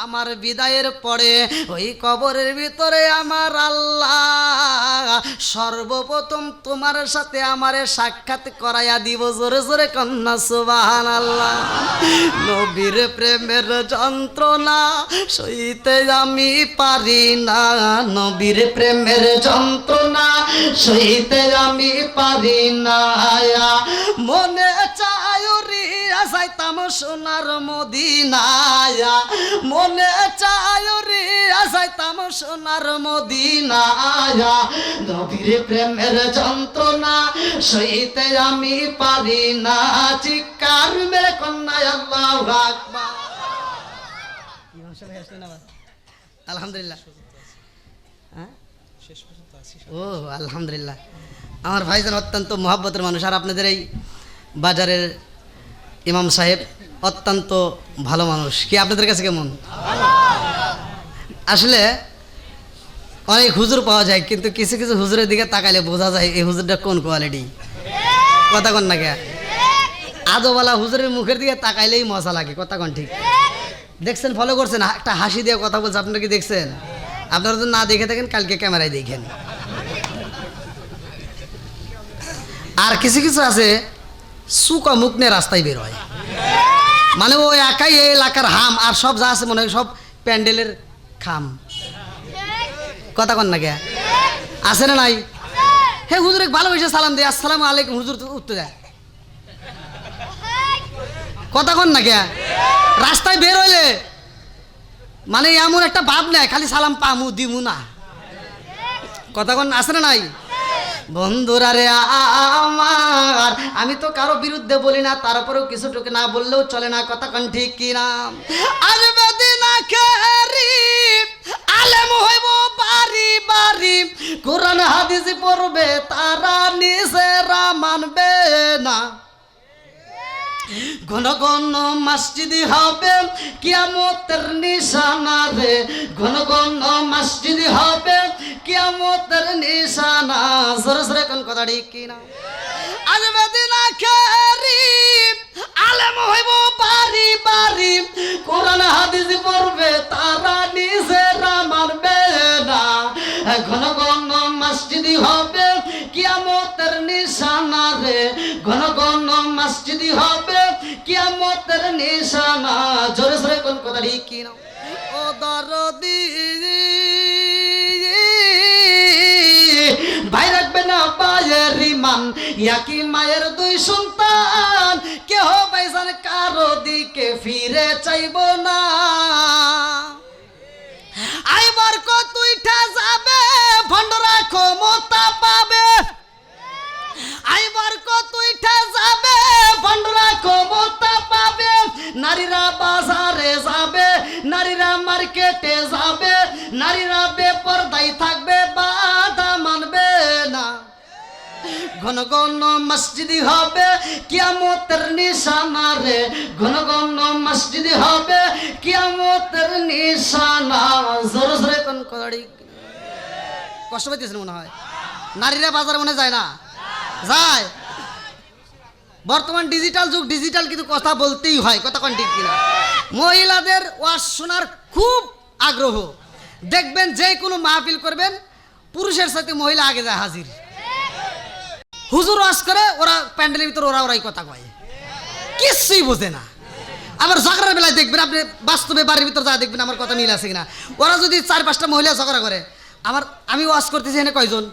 আমার বিদায়ের পরে ওই কবরের ভিতরে আমার আল্লাহ সর্বপ্রথম তোমার সাথে আমারে সাক্ষাৎ করাইয়া দিব। জোরে জোরে কন্যা সুবহানাল্লাহ। নবীর প্রেমের যন্ত্রণা সইতে আমি পারি না, নবীর প্রেমের যন্ত্রণা সইতে আমি পারি না। মনে চায় রে যাইতাম সোনার মদিনায়, মনে চায় রে যাইতাম সোনার মদিনায়। নবীর প্রেমের যন্ত্রণা সইতে আমি পারি না। চিৎকার মেরে কন্যা আল্লাহু আকবার। আলহামদুলিল্লাহ। ও আলহামদুলিল্লাহ। আমার ভাইজান অত্যন্ত মহব্বতের মানুষ, আর আপনাদের এই বাজারের ইমাম সাহেব অত্যন্ত ভালো মানুষ। কি আপনাদের কাছে কেমন? আসলে অনেক হুজুর পাওয়া যায়, কিন্তু কিছু কিছু হুজুরের দিকে তাকাইলে বোঝা যায় এই হুজুরটা কোন কোয়ালিটি। কথা কন না কে? আদোওয়ালা হুজুরের মুখের দিকে তাকাইলেই মজা লাগে। কথা কন ঠিক? দেখছেন, ফলো করছেন, একটা হাসি দিয়ে কথা বলছে, আপনারা কি দেখছেন? আপনারা যদি না দেখে থাকেন কালকে ক্যামেরায় দেখেন। আর কিছু কিছু আছে সুকা মুখ নিয়ে রাস্তায় বের হয়, মানে ও একাই এই এলাকার হাম, আর সব যা আছে মনে হয় সব প্যান্ডেলের খাম। কথা কন না কে? আছে না নাই? হে হুজুর ভালোবেসে সালাম দেয়, আসসালামু আলাইকুম, হুজুর উঠতে যায়। কথা কন না কে? রাস্তায় বের হইলে মানে এমন একটা ভাব নেয় খালি সালাম পামু দিমু না। কথা কন আছে না নাই? বন্ধুরা রে আমার, আমি তো কারো বিরুদ্ধে বলি না, তারপরেও কিছুটুকু না বললেও চলে না। কথা কন ঠিক কিনা? আসবে দিন আখেরি আলেম হইব বাড়ি বাড়ি, কোরআন হাদিস পড়বে তারা নিজেরা মানবে না। ঘন ঘন মসজিদ হবে কিয়ামতের নিশানা রে, ঘন ঘন মসজিদ হবে কিয়ামতের নিশানা। জোরে জোরে কোন কথা ঠিক কিনা? আসবে দিন আখেরি আলেম হইব বাড়ি বাড়ি, কোরআন হাদিস পড়বে তারা নিজেরা মানবে না। ঘন ঘন মসজিদ হবে কিয়ামতের নিশানা রে, ঘন ঘন মসজিদ হবে কিয়ামতের নিশানা। জোরে জোরে কোন কথা ঠিক কিনা? ও দরদি ভাই রাখবে না পায়ের ইমান, একই মায়ের দুই সন্তান, কেহ ভাইজান কারো দিকে ফিরে চাইব না। আইবার কত উঠা যাবে ভণ্ডরা ক্ষমতা পাবে, আইবার কত উঠা যাবে ভণ্ডরা ক্ষমতা পাবে। নারীরা বাজারে যাবে, নারীরা মার্কেটে যাবে, নারীরা বেপরদাই থাকবে, বাধা মানবে না। ঘন ঘন মসজিদ হবে কিয়ামতের নিশানা রে, ঘন ঘন মসজিদ হবে কিয়ামতের নিশানা। জোরে জোরে কোন কড়ি কষ্ট পাইতেছেন মনে হয়? নারীরা বাজারে মনে যায় না? যায়। বর্তমান ডিজিটাল যুগ, ডিজিটাল কিন্তু কথা বলতেই হয়। কথা কোন ঠিক কিনা? মহিলাদের ওয়াজ শোনার খুব আগ্রহ। দেখবেন যে কোনো মাহফিল করবেন পুরুষের সাথে মহিলা আগে যায় হাজির। হুজুর ওয়াজ করে, ওরা প্যান্ডেলের ভিতর ওরাই কথা কয়, কিছুই বোঝে না। আবার ঝগড়ার বেলায় দেখবেন আপনি বাস্তবে বাড়ির ভিতর যা দেখবেন আমার কথা মিল আছে কিনা। ওরা যদি 4-5টা মহিলা ঝগড়া করে, আমি ওয়াজ করতেছি এখানে কয়জন?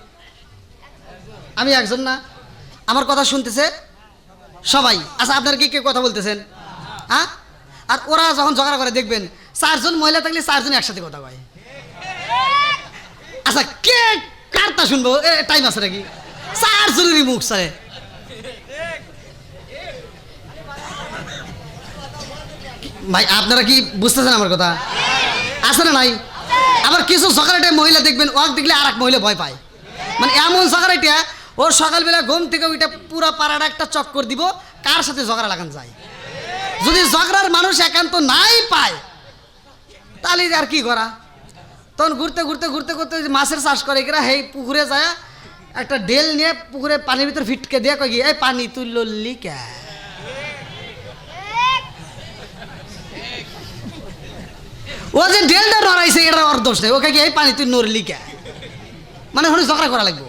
আমি একজন না? আমার কথা শুনতেছে সবাই। আচ্ছা আপনার কি কে কথা বলতেছেন? হ্যাঁ? আর ওরা যখন ঝগড়া করে দেখবেন 4জন মহিলা থাকলে 4জন একসাথে কথা কয়। আচ্ছা কে কারটা শুনবো? টাইম আছে নাকি? 4জনেরই মুখ সারে। ভাই আপনারা কি বুঝতেছেন আমার কথা? আছে না নাই? আবার কিছু ঝগড়াটে মহিলা দেখবেন, ওয়াক দেখলে আর এক মহিলা ভয় পায়। মানে এমন ঝগড়াটা, ওর সকালবেলা ঘুম থেকে ওইটা পুরা পাড়াটা একটা চক্কর দিব কার সাথে ঝগড়া লাগান যায়। যদি ঝগড়ার মানুষ একান্ত নাই পায় তাহলে আর কি করা? তখন ঘুরতে ঘুরতে ঘুরতে ঘুরতে মাছের চাষ করে এরা, সেই পুকুরে যায় একটা ডেল নিয়ে পুকুরে পানির ভিতর ফিটকে দিয়ে কই এই পানি তুই লল্লি কে? ও যে ডেলটা নড়াইছে এটা ওর দোষ নেই, ওকে কি এই পানি তুই নড়লি কে? মানে হলে ঝগড়া করা লাগবো।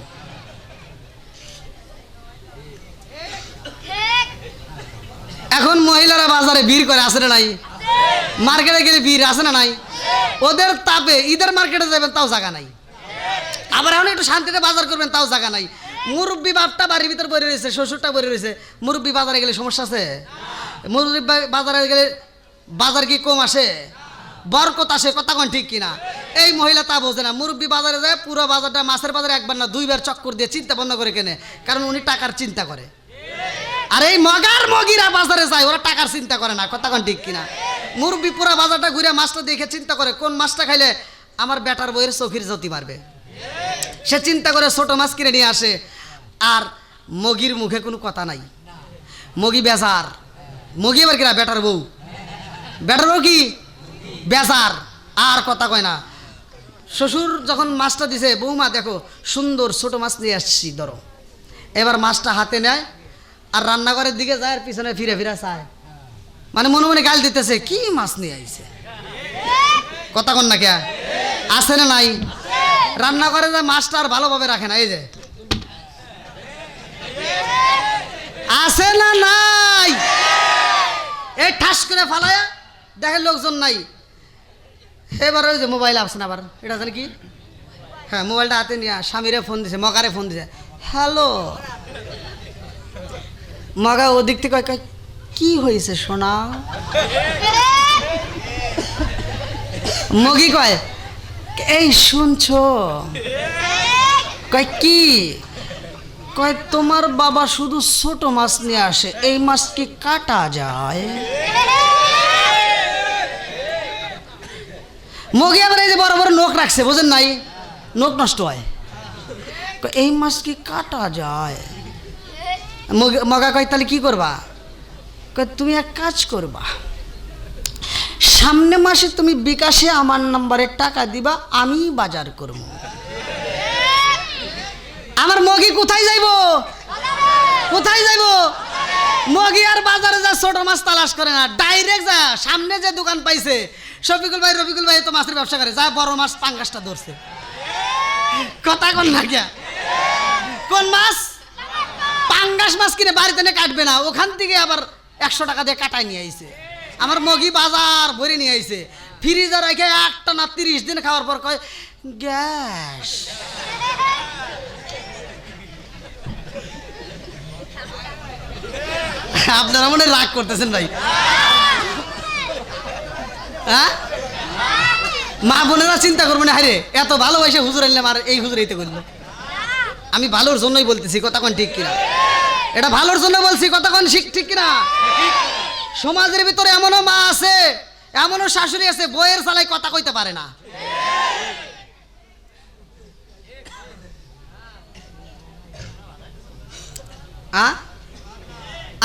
এখন মহিলারা বাজারে ভিড় করে, আসে না নাই? মার্কেটে গেলে ভিড় আসে না নাই? ওদের তাপে ঈদের মার্কেটে যাবেন তাও জায়গা নাই, আবার এখন একটু শান্তিতে বাজার করবেন তাও জায়গা নাই। মুরব্বী বাপটা বাড়ির ভিতর বসে রয়েছে, শ্বশুরটা বসে রয়েছে। মুরব্বী বাজারে গেলে সমস্যা আছে? মুরব্বী বাজারে গেলে বাজার কি কম আসে? বরকত আসে, কথা কোন ঠিক কিনা? এই মহিলা তা বোঝে না। মুরব্বী বাজারে যায়, পুরো বাজারটা মাছের বাজারে একবার না দুইবার চক্কর দিয়ে চিন্তা বন্ধ করে কেনে, কারণ উনি টাকার চিন্তা করে। আর এই মগিরা বাজারে যায়, ওরা টাকার চিন্তা করে না, কথা কোন ঠিক কিনা? মুরব্বী পুরো বাজারটা ঘুরে মাছটা দেখে চিন্তা করে কোন মাছটা খাইলে আমার বেটার বইয়ের চোখের জ্যোতি মারবে। সে চিন্তা করে ছোট মাছ কিনে নিয়ে আসে। আর মগির মুখে কোনো কথা নাই, মগি বেজার। মগি এবার কিনা বেটার বউ, বেটার বউ কি বেজার, আর কথা কয় না। শ্বশুর যখন মাছটা দিছে, বৌমা দেখো সুন্দর ছোট মাছ নিয়ে আসছি, ধরো। এবার মাছটা হাতে নেয় আর রান্নাঘরের দিকে যায়, আর পিছনে ফিরে ফিরে চায়, মানে মনে মনে গাল দিতেছে কি মাছ নিয়ে আইছে, কথা কন না কে? আছে না নাই? রান্না করে যে মাছটা আর ভালোভাবে রাখে না, এই যে আছে না নাই? এই ঠাস করে ফালায়া দেখে লোকজন নাই। এবার ওই যে মোবাইল আসছে না, আবার এটা জানি কি, হ্যাঁ মোবাইলটা হাতে নিয়ে স্বামীরে ফোন দিছে, মগারে ফোন দিছে, হ্যালো। মগা ওদিক থেকে কয় কি হয়েছে সোনা? মগি কয় এই শুনছো? কয় কি? কয় তোমার বাবা শুধু ছোট মাছ নিয়ে আসে, এই মাছ কি কাটা যায়? মগি আবার এই যে বড় বড় নখ রাখছে, বোঝেন নাই? নখ নষ্ট হয়। এই মাছ কি কাটা যায়? মগা কয় তাহলে কি করবা? কয় তুমি এক কাজ করবা, সামনে মাসে তুমি বিকাশে আমার নম্বরে টাকা দিবা, আমি বাজার করব। আমার মগি কোথায় যাইব? কোথায় যাইব? মগি আর বাজারে যা ছোট মাছ তালাশ করে না, ডাইরেক্ট যা সামনে যে দোকান পাইছে, রফিকুল ভাই তো মাছের ব্যবসা করে, যা বড় মাছ পাঙ্গাসটা ধরছে। কথা কোন না কে? কোন মাছ? পাঙ্গাস মাছ কিনে বাড়িতে এনে কাটবে না, ওখান থেকে আবার 100 টাকা দিয়ে কাটাই নিয়ে আইছে। আমার মগি বাজার ভরে নিয়ে আইছে, ফ্রিজে রেখে একটা না 30 দিন খাওয়ার পর কয় গ্যাস। আপনারা মনে রাগ করতেছেন ভাই? হ্যাঁ, মা বোনেরা চিন্তা করবেন, হারে এত ভালোবাসে হুজুর আনলাম আর এই হুজুর এইতে করলো। আমি ভালোর জন্যই বলতেছি, কথা কোন ঠিক কিনা? এটা ভালোর জন্য বলছি, কথা কোন ঠিক কিনা? সমাজের ভিতরে এমনও মা আছে, এমনও শাশুড়ি আছে, বইয়ের চালাই কথা কইতে পারে না।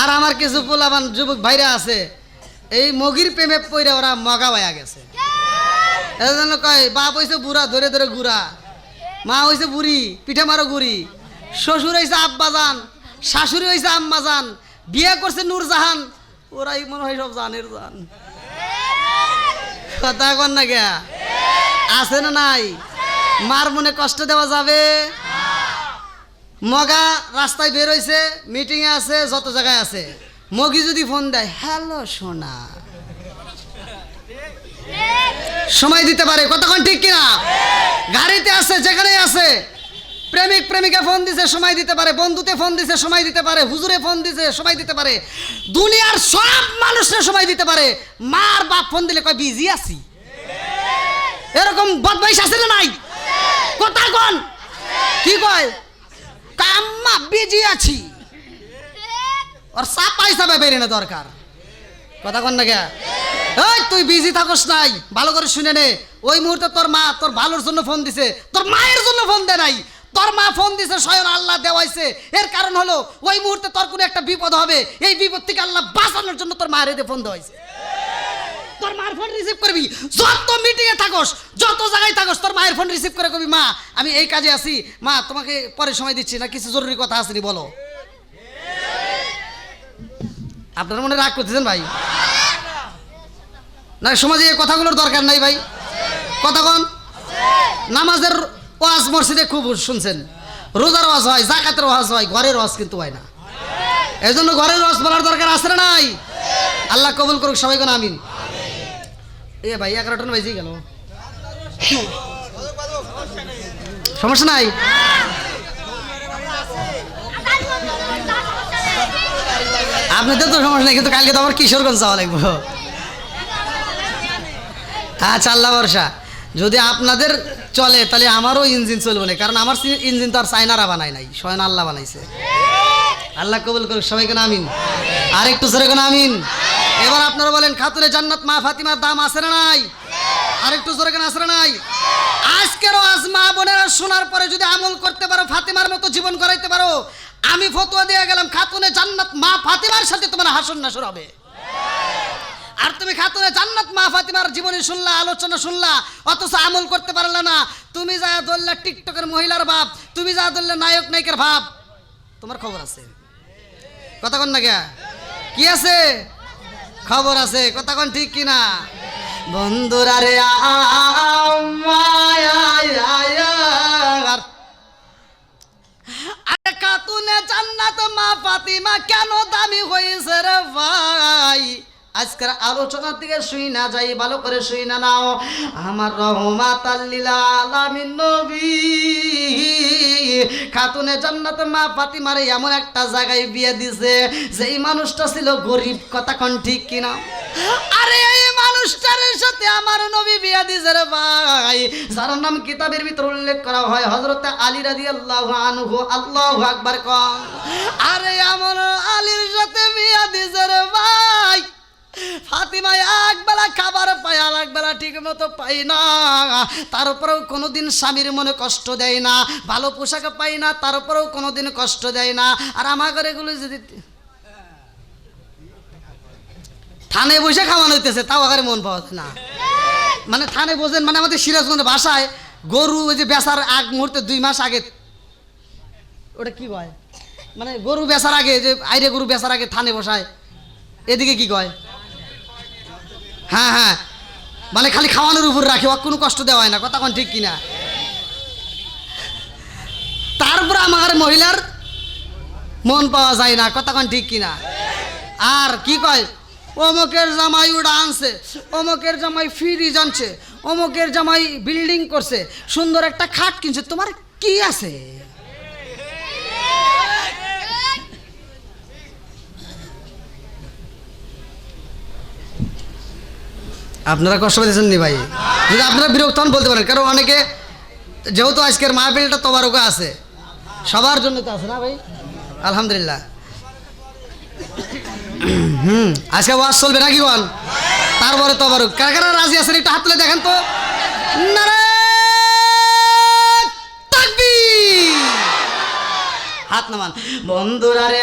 আর আমার কিছু পোলাবান যুবক ভাইরা আছে, এই মগির প্রেমে পইরা ওরা মগা হইয়া গেছে। এজন্য কয় বাপ হইছে বুড়া ধরে ধরে গুড়া, মা হইছে বুড়ি পিঠে মারো গুড়ি, শ্বশুর হইছে আব্বাজান, শাশুড়ি হইছে আম্মাজান, বিয়ে করছে নূরজাহান, ওরাই মনে হয় সব জানের জান। কথা কন না কে? আছে না নাই? মার মনে কষ্ট দেওয়া যাবে? মগা রাস্তায় বের হইছে, মিটিংয়ে আছে, যত জায়গায় আছে, মগি যদি ফোন দেয়, হ্যালো সোনা, সময় দিতে পারে, কতক্ষণ ঠিক কিনা? গাড়িতে আছে, যেখানে আছে, প্রেমিক প্রেমিকা ফোন দিছে সময় দিতে পারে, বন্ধুতে ফোন দিছে সময় দিতে পারে, হুজুরে ফোন দিছে সময় দিতে পারে, দুনিয়ার সব মানুষের সময় দিতে পারে। মার বাপ ফোন দিলে কয় বিজি আছি। এরকম বদমাইশ আছে না নাই? কথা কোন? কি কয়? আম্মা বিজি আছি, ওর চাপাই চাপা বেরিয়ে না দরকার। কথা কোন না কে? এই তুই বিজি থাকস নাই, ভালো করে শুনে নে, ওই মুহূর্তে তোর মা তোর ভালোর জন্য ফোন দিছে, তোর মায়ের জন্য ফোন দেয় নাই। তোর মা ফোন দিছে স্বয়ং আল্লাহ দেওয়াইছে, এর কারণ হলো ওই মুহূর্তে তোর কোনো একটা বিপদ হবে, এই বিপদ থেকে আল্লাহ বাঁচানোর জন্য তোর মায়ের এতে ফোন দেওয়াইছে। তোর মায়ের ফোন রিসিভ করবি, যত মিটিংয়ে থাকস, যত জায়গায় থাকস, তোর মায়ের ফোন রিসিভ করে কবি, মা আমি এই কাজে আছি, মা তোমাকে পরে সময় দিচ্ছি, না কিছু জরুরি কথা আসেনি বলো। আপনার মনে রাগ করতেছেন ভাই? না সমাজে এই কথাগুলোর দরকার নাই ভাই। কথা কন, নামাজের ওয়াজ মসজিদে খুব শুনছেন, রোজার ওয়াজ হয়, জাকাতের ওয়াজ হয়, ঘরের ওয়াজ কিন্তু হয় না। এই জন্য ঘরের ওয়াজ বলার দরকার আছে না নাই? আল্লাহ কবুল করুক, সবাই কোন আমিন। এ ভাই 11টা বাজে গেল, সমস্যা নাই। আপনাদের তো সমস্যা নেই, কিন্তু কালকে তো আমার কিশোরগঞ্জ যাওয়া লাগবে। আচ্ছা আল্লাহ ভরসা, যদি আপনাদের চলে তাহলে আমারও ইঞ্জিন চলবে না, কারণ আমার ইঞ্জিন তো আর চায়নারা বানায় নাই, স্বয়ং আল্লাহ বানাইছে। আল্লাহ কবুল করুক, সবাই কেন আমিন। আর একটু জোরে কেন আমিন। এবার আপনারা বলেন, খাতুনে জান্নাত মা ফাতিমার দাম আছে না নাই? আর একটু জোরে কেন আছে না নাই? আজকেরও আজ মা বোনেরা শোনার পরে যদি আমল করতে পারো, ফাতিমার মতো জীবন করাইতে পারো, আমি ফতোয়া দিয়ে গেলাম, খাতুনে জান্নাত মা ফাতিমার সাথে তোমার হাসর নাসর হবে। আর তুমি খাতুনে জান্নাত মা ফাতিমার জীবনী শুনলা, আলোচনা শুনলা, অথচ আমল করতে পারলে না। তুমি যা ধরলে টিকটকের মহিলার ভাব, তুমি যা ধরলে নায়ক নায়িকার ভাব, তোমার খবর আছে? কথা কন না কে? কি আছে? খবর আছে। কথা কন ঠিক কিনা? বন্ধুরা রে আরে খাতুনে জান্নাত মা ফাতিমা কেন দামি হয়েছে রে ভাই? আজকের আলোচনার দিকে শুই না যাই, ভালো করে শুই না নাও। আমার রহমাতাল লিল আলামিন নবী খাতুনে জান্নাত মা ফাতিমারে এমন একটা জায়গায় বিয়ে দিছে যেই মানুষটা ছিল গরিব। কথা কোন ঠিক কিনা? আরে এই মানুষটার সাথে আমার নবী বিয়ে দিছে রে ভাই, যার নাম কিতাবের ভিতর উল্লেখ করা হয় হযরত আলী রাদিয়াল্লাহু আনহু। আল্লাহু আকবার কোন। আরে এমন আলীর সাথে বিয়ে দিছে রে ভাই, ফাতিমা একবেলা খাবার পায়, আর একবেলা ঠিক মতো পাই না, তারপরেও কোনোদিন স্বামীর মনে কষ্ট দেয় না। ভালো পোশাক পাই না, তারপরেও কোনোদিন কষ্ট দেয় না। আর আমার ঘরে এগুলো যদি থানে বসে খাওয়ানো হইতেছে, তাও আগে মন পাওয়া যায় না। মানে থানে বোঝেন, মানে আমাদের সিরাজগঞ্জের ভাষায় গরু ওই যে বেচার আগ মুহূর্তে 2 মাস আগে, ওটা কি কয়, মানে গরু বেচার আগে, যে আইরে গরু বেচার আগে থানে বসায়, এদিকে কি কয়? হ্যাঁ হ্যাঁ, মানে খালি খাওয়ানোর উপর রাখে, ও কোনো কষ্ট দেওয়া হয় না। কথা কোন ঠিক কিনা? তারপর আমার মহিলার মন পাওয়া যায় না। কথা কোন ঠিক কিনা? আর কি কয়, অমুকের জামাই ওটা আনছে, অমুকের জামাই ফ্রিজ আনছে, অমুকের জামাই বিল্ডিং করছে, সুন্দর একটা খাট কিনছে, তোমার কি আছে? আপনারা কষ্ট পেয়েছেন নি ভাই? যদি আপনারা বিরক্ত হন বলতে পারেন, কারণ অনেকে যেহেতু আজকের মাহফিলটা তবারুকা আছে, সবার জন্য তো আছে না ভাই? আলহামদুলিল্লাহ। আজকে ওয়াজ চলবে নাকি বল? তারপরে তবারুক। কারা কারা রাজি আছেন একটু হাত তুলে দেখেন তো। নারে তাকবীর, হাত নামান। বন্ধুরা রে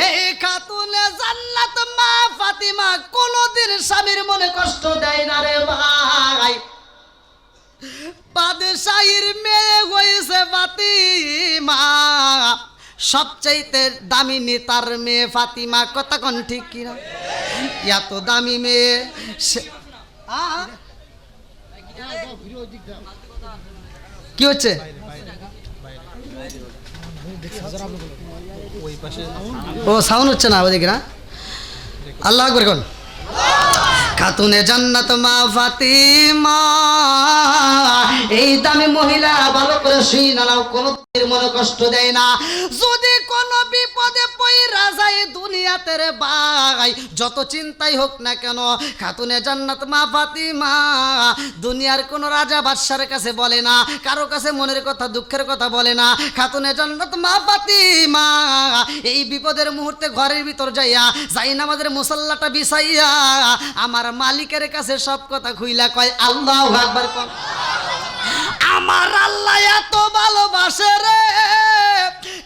এই খাতুনে জান্নাত মা ফাতিমা কোনদিন স্বামীর মনে কষ্ট দেয় না রে ভাই। বাদশাহীর মেয়ে হয়েছে ফাতিমা, সবচাইতে দামি নেতার মেয়ে ফাতিমা। কথা কোন ঠিক কিনা? এত দামি মেয়ে কি হচ্ছে? ও সাউন্ড হচ্ছে না ওদিকে না? আল্লাহু আকবার কোন। খাতুনে জান্নাত মা ফাতিমা এই দামি মহিলা, ভালো করে শুই না নাও, কোনো মনে কষ্ট দেয় না। যদি কোনো বিপদে পইরা যায় দুনিয়াতে রে ভাই, যত চিন্তাই হোক না কেন, খাতুনে জান্নাত মা ফাতিমা দুনিয়ার কোনো রাজা বাদশার কাছে বলে না, কারো কাছে মনের কথা দুঃখের কথা বলে না। খাতুনে জান্নাত মা ফাতিমা এই বিপদের মুহূর্তে ঘরের ভিতর যাইয়া যাই নামাজের মুসাল্লাটা বিছাইয়া আমার মালিকের কাছে সব কথা খুইলা কয় আল্লাহু আকবার কর। আমার আল্লাহ এত ভালোবাসে রে,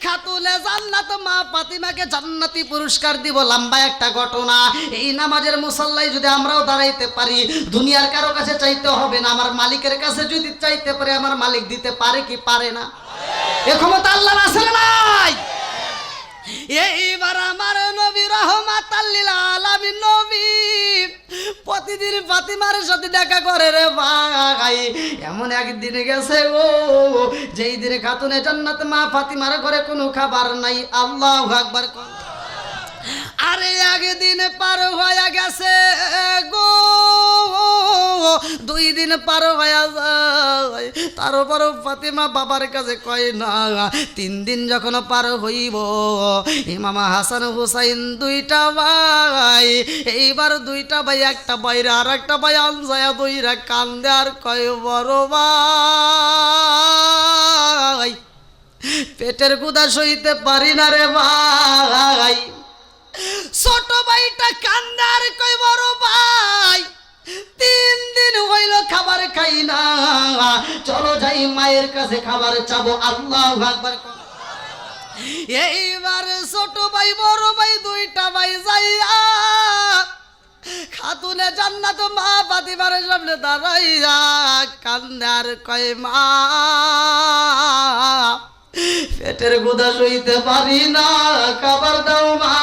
খাতুনে জান্নাত মা ফাতিমাকে জান্নাতি পুরস্কার দিব। লম্বা একটা ঘটনা। এই নামাজের মুসাল্লায় যদি আমরাও দাঁড়াইতে পারি, দুনিয়ার কারো কাছে চাইতে হবে না, আমার মালিকের কাছে যদি চাইতে পারে, আমার মালিক দিতে পারে কি পারে না? এ ক্ষমতা আল্লাহর আছে না নাই? এইবার আমার নবী রহমাতাল লিল আলামিন নবী প্রতিদিন ফাতিমার সাথে দেখা করে রে ভাই। এমন একদিন গেছে ও, যেই দিনে খাতুনে জান্নাত মা ফাতিমার ঘরে কোনো খাবার নাই। আল্লাহু আকবার। আরে একদিন পার হয়ে গেছে গো, 2 দিন পার হয়ে যায়, তারপরও ফাতিমা বাবার কাছে কয় না। 3 দিন যখন পার হইব, ইমাম হাসান হুসাইন 2টা ভাই, এইবার 2টা ভাই, একটা বাইরে আর একটা ভাই আনসায়া 2রা কান্দে আর কয় বড় ভাই, পেটের ক্ষুধা সইতে পারি না রে ভাই। ছোট ভাইটা কান্দার কই বড় ভাই, 3 দিন হইল খাবার খাই না, চলো যাই মায়ের কাছে খাবার চাবো। আল্লাহু আকবার। এইবার ছোট ভাই বড় ভাই 2টা ভাই যাইয়া খাতুনে জান্নাত মা ফাতিমার সামনে দাঁড়াইয়া কান্দার কয় মা, পেটের ক্ষুধা সইতে পারি না, খাবার দাও মা,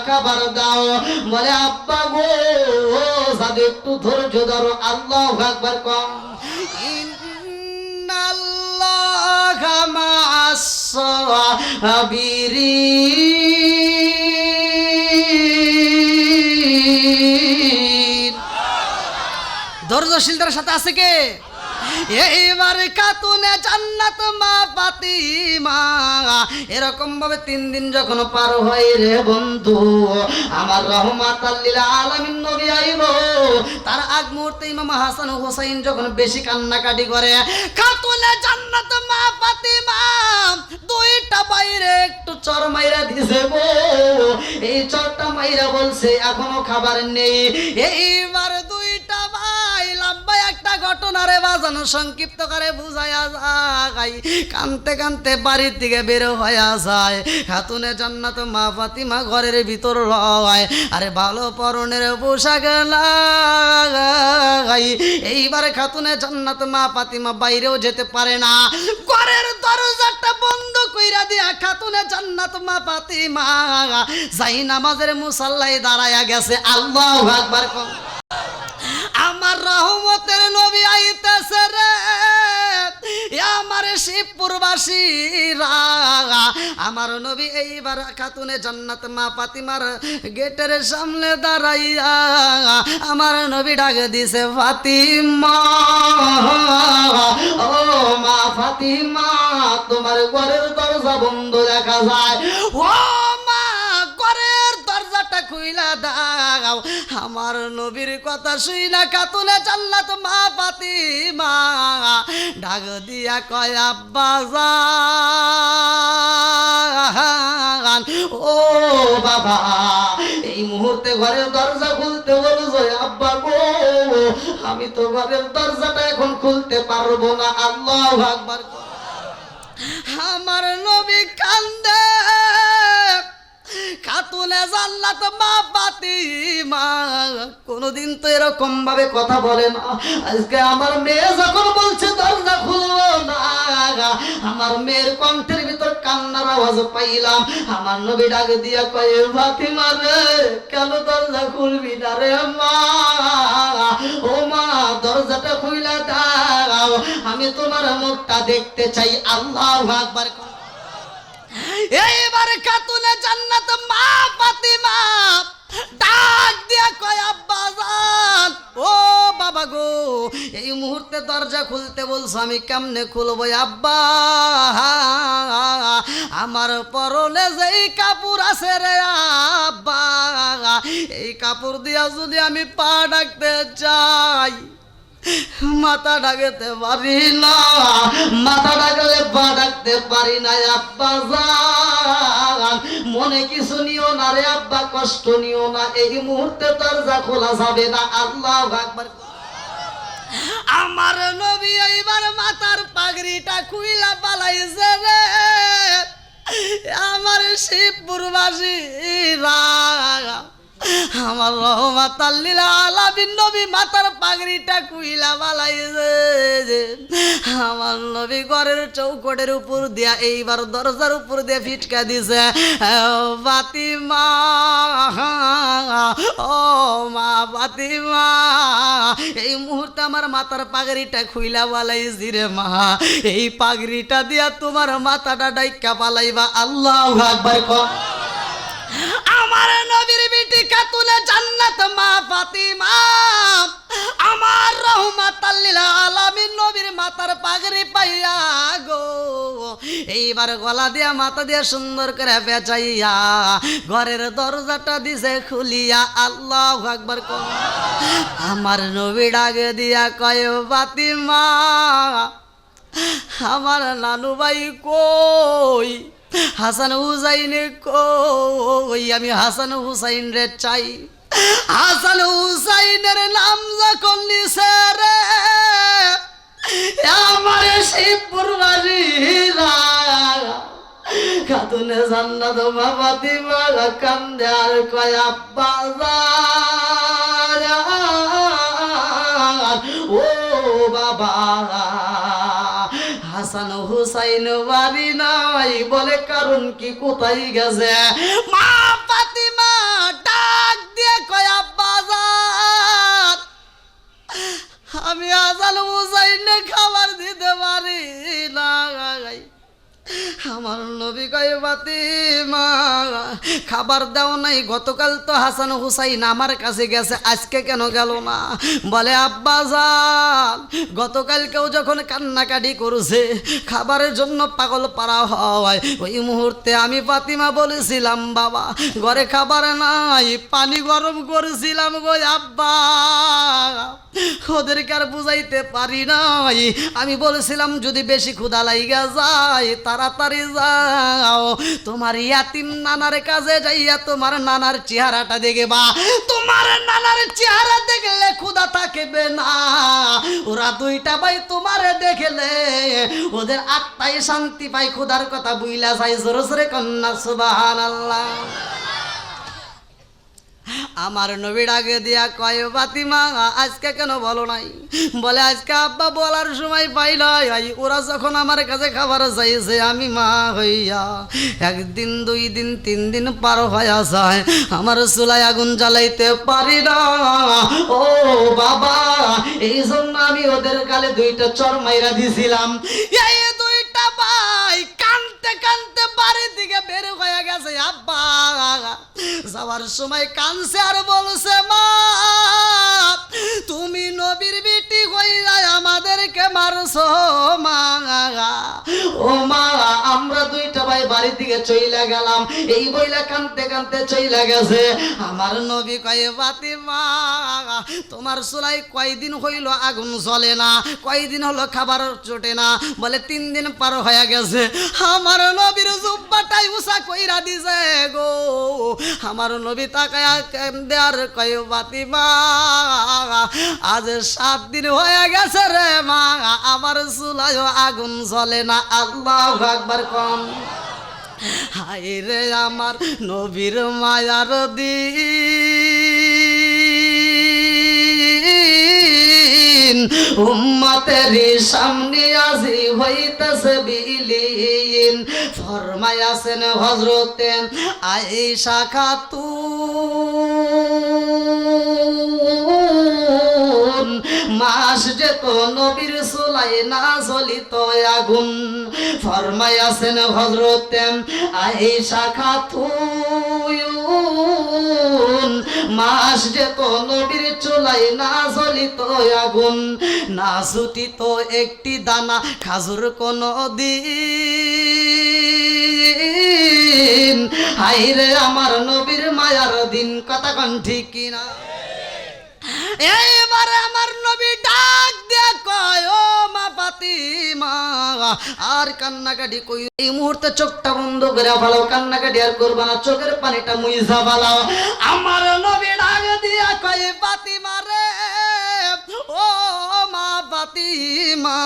খাবার দাও। বলে আব্বা গো, সাথে একটু ধৈর্য ধরো। আল্লাহু আকবার। কম ইন্নাল্লাহা মা'আস সাবিরিন। ধৈর্যশীলদের সাথে আছে কে? এইবার খাতুনে জান্নাত মা ফাতিমা এরকম ভাবে 3 দিন যখন পার হয় রে বন্ধু, আমার রহমাতাল লিল আলামিন নবী আইব, তার আগ মুহূর্তে ইমাম হাসান ও হুসাইন যখন বেশি কান্নাকাটি করে, খাতুনে জান্নাত মা ফাতিমা 2টা বাইরে একটু চর মাইরা দিছে গো। এই চরটা মাইরা বলছে এখনো খাবার নেই। এইবার 2টা ভাই লম্বা একটা ঘটনা রে বাজানো সংক্ষিপ্ত করে বুঝায়া যায়, কানতে কানতে বাড়ির দিকে বের হয়ে যায়। খাতুনে জান্নাত মা ফাতিমা ঘরের ভিতর রয়, আরে ভালো পরনের পোশাক লাগাই। এইবার খাতুনে জান্নাত মা ফাতিমা বাইরেও যেতে পারে না, ঘরের দরজাটা বন্ধ কইরা দিয়া খাতুনে জান্নাত মা ফাতিমা যাই নামাজের মুসাল্লায় দাঁড়ায়া গেছে। আল্লাহু আকবার। আমার রহমতের নবী আইতেছে রে, আমার শিবপুরবাসীরা, আমার নবী এইবার খাতুনে জান্নাত মা ফাতিমার গেটের সামনে দাঁড়াইয়া আমার নবী ডাক দিছে ফাতিমা, ও মা ফাতিমা, তোমার ঘরের দরজা বন্ধ দেখা যায়, ও মা ঘরের দরজাটা খুইলা দাও। আমার নবীর কথা শুই না খাতুনে জান্নাত মা ফাতিমা ডাক দিয়া কয় আব্বা জান, ও বাবা, এই মুহূর্তে ঘরের দরজা খুলতে বলছো আব্বা গো, আমি তো ঘরের দরজাটা এখন খুলতে পারবো না। আল্লাহু আকবার। আমার নবী কান্দে, খাতুনে জান্নাত মা ফাতিমা কোনদিন তো এরকম ভাবে কথা বলে না। আজকে আমার মেয়ে যখন বলছে দরজা খুলবো না, আমার মেয়ের কণ্ঠের ভিতর কান্নার আওয়াজ পাইলাম। আমার নবী ডাক দিয়া কয় ফাতিমা রে, কেন দরজা খুলবি না রে মা, ও মা দরজাটা খুইলা দাও, আমি তোমার মুখটা দেখতে চাই। আল্লাহু আকবার। এইবার খাতুনে জান্নাত মা ফাতিমা ডাক দিয়া কয় আব্বা জান, ও বাবা গো, এই মুহূর্তে দরজা খুলতে বলছো, আমি কেমনে খুলবো আব্বা, আমার পরনে যেই কাপড় আছে রে আব্বা, এই কাপড় দিয়া যদি আমি পা ডাকতে চাই মাথা ডাকতে পারি না, মাথা ডাকলে পা ডাকতে পারি না। আব্বা জান, মনে কিছু নিও না রে আব্বা, কষ্ট নিও না, এই মুহূর্তে দরজা খোলা যাবে না। আল্লাহু আকবার। আমার নবী এইবার মাথার পাগড়িটা খুইলা পালাইছে রে, আমার শিবপুরবাসীরা আমার রহমাতাল লিল আলামিন নবী মাথার পাগড়িটা কুইলা বালাইছে আমার নবী ঘরের চৌকটের উপর দিয়া এইবার দরজার উপর দিয়ে ফিটকা দিছে ফাতিমা ও মা ফাতিমা এই মুহূর্তে আমার মাথার পাগড়িটা খুইলা বালাইছি রে মা এই পাগড়িটা দিয়া তোমার মাথাটা ডাইকা পালাইবা আল্লাহু আকবার কও আমার নবীর বিটি খাতুনে জান্নাত মা ফাতিমা আমার রহমাতাল লিল আলামিন নবীর মাথার পাগড়ি পাইয়া গো এইবার গলা দিয়া মাথা দিয়া সুন্দর করে পেঁচাইয়া ঘরের দরজাটা দিছে খুলিয়া আল্লাহু আকবার কও আমার নবী ডাকে দিয়া কয় ফাতিমা আমার নানু ভাই কই হাসান হুসাইন কই আমি হাসান হুসাইন রে চাই হাসান হুসাইনের নাম যখন নিছে রে আমার শিবপুরবাসীরা খাতুনে জান্নাত মা ফাতিমা কান্দে আর কয় আব্বা ও বাবা হাসান হুসাইন বাড়ি নাই বলে কারণ কি কোথায় গেছে মা ফাতিমা ডাক দিয়ে কয় আব্বা জান আমি হাসান হুসাইনে খাবার দিতে পারি না আমার নবী কয় ফাতিমা খাবার দাও নাই গতকাল তো হাসান হুসাইন আমার কাছে গেছে আজকে কেন গেল না বলে আব্বা জান গতকালকেও যখন কান্নাকাটি করছে খাবারের জন্য পাগল পারা হয় ওই মুহূর্তে আমি ফাতিমা বলেছিলাম বাবা ঘরে খাবার নাই পানি গরম করেছিলাম গো আব্বা ওদেরকে আর বুঝাইতে পারি নাই আমি বলেছিলাম যদি বেশি ক্ষুধা লাইগা যায় তাড়াতাড়ি যাও তোমার ইয়াতিম নানার কাছে যাইয়া তোমার নানার চেহারাটা দেখবা তোমার নানার চেহারা দেখলে ক্ষুধা থাকবে না ওরা দুইটা ভাই তোমারে দেখলে ওদের আত্মায় শান্তি পায় ক্ষুধার কথা বুইলা যায় জোরে জোরে কন্যা সুবহানাল্লাহ আমার নবী ডাকে দিয়া কয় ফাতিমা আজকে কেন বলো নাই বলে আজকে আব্বা বলার সময় পাই নাই ওরা যখন আমার কাছে খাবার চাইছে আমি মা হইয়া একদিন দুই দিন তিন দিন পার হয়ে যায় আমার চুলায় আগুন জ্বালাইতে পারি না ও বাবা এই জন্য আমি ওদের গালে দুইটা চর মাইরা দিছিলাম এই দুইটা ভাই কানতে কানতে বাড়ির দিকে বের হয়ে গেছে আব্বা যাওয়ার সময় কানছে আর বলছে মা তুমি নবীর বিটি হইয়া আমাদেরকে মারছো মা ও মা আমরা দুইটা ভাই বাড়ির দিকে চইলা গেলাম এই বইলা কানতে কানতে চইলা গেছে আমার নবী কয় ফাতিমা তোমার চুলায় কয়দিন হইল আগুন জ্বলে না কয়দিন হলো খাবার জোটে না বলে 3 দিন পার হয়ে গেছে আমার নবীর জুব্বাটাই উষা কইরা দিছে গো আমার নবী তাকায়া কান্দে আর কয় ফাতিমা আজ 7 দিন হয়ে গেছে রে মা আমার চুলায় আগুন জ্বলে না আল্লাহু আকবার কম হায় রে আমার নবীর মায়ার দিন উম্মতের সামনে আজি হইতাছে বিলীন ফরমায়াছেন হযরতে আয়েশা খাতুন মাস যেত নবীর চুলায় না জ্বলিত আগুন ফরমায়াছেন হযরতে আয়েশা খাতুন মাস যেত নবীর চুলায় না জ্বলিত আগুন না ছুটিত একটি দানা খাজুর কোনো দিন হাইরে আমার নবীর মায়ার দিন কথা কোন ঠিক কিনা এইবারে আমার নবী ডাক দিয়া কয় ও মা ফাতিমা আর কান্নাকাটি কই এই মুহূর্তে চোখটা বন্ধ করে ভালো কান্নাকাটি আর করবা না চোখের পানিটা মুইজা ভালো আমার নবী ডাক দিয়া কয় ফাতিমা রে ও মা ফাতিমা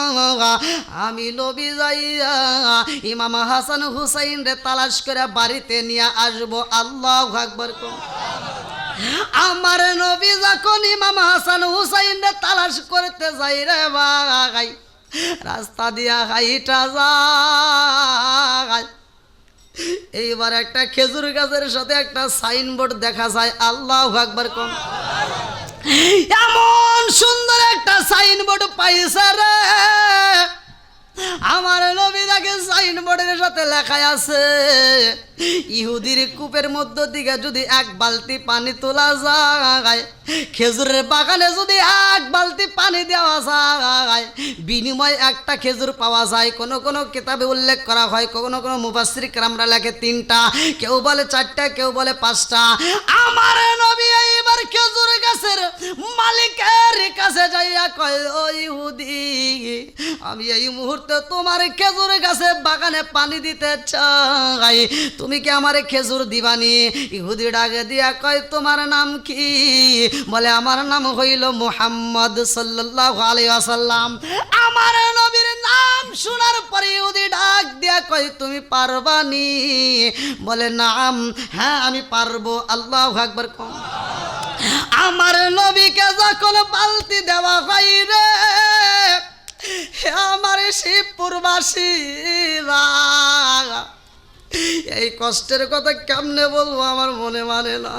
আমি নবী যাইয়া ইমাম হাসান হুসাইন রে তালাশ করে বাড়িতে নিয়ে আসবো। আল্লাহু আকবার। আমার নবী যখন ইমাম হাসান হুসাইন রে তালাশ করতে যাই রে ভাই, রাস্তা দিয়া হাইটা যায়, এইবার একটা খেজুর গাছের সাথে একটা সাইনবোর্ড দেখা যায়। আল্লাহু আকবার। কোন এমন সুন্দর একটা সাইনবোর্ড পাইছে রে, আমার নবী দেখে সাইনবোর্ডের সাথে লেখা আছে ইহুদির কূপের মধ্য থেকে যদি এক বালতি পানি তোলা যায়, খেজুরের বাগানে যদি এক বালতি পানি দেওয়া যায়, বিনিময় একটা খেজুর পাওয়া যায়। কোন কোন কিতাবে উল্লেখ করা হয়, কোন কোন মুফাসসির কেরামরা লেখে 3টা, কেউ বলে 4টা, কেউ বলে 5টা। আমার নবী এইবার খেজুর গাছের মালিকের কাছে যাইয়া কয়, ও ইহুদি, আমি এই মুহূর্তে তোমার খেজুর গাছে বাগানে পানি দিতে চাই, তুমি কি আমারে খেজুর দিবানি? ইহুদি ডাকে দিয়া কয়, তোমার নাম কি? বলে, আমার নাম হইল মুহাম্মদ সাল্লাল্লাহু আলাইহি ওয়াসাল্লাম। আমার নবীর নাম শোনার পরে ইহুদি ডাক দিয়া কয়, তুমি পারবানি? বলে, নাম, হ্যাঁ আমি পারবো। আল্লাহু আকবার। আমার নবীকে যখন বালতি দেওয়া হয় রে, আমার শিবপুরবাসীরা, এই কষ্টের কথা কেমনে বলবো আমার মনে মানে না।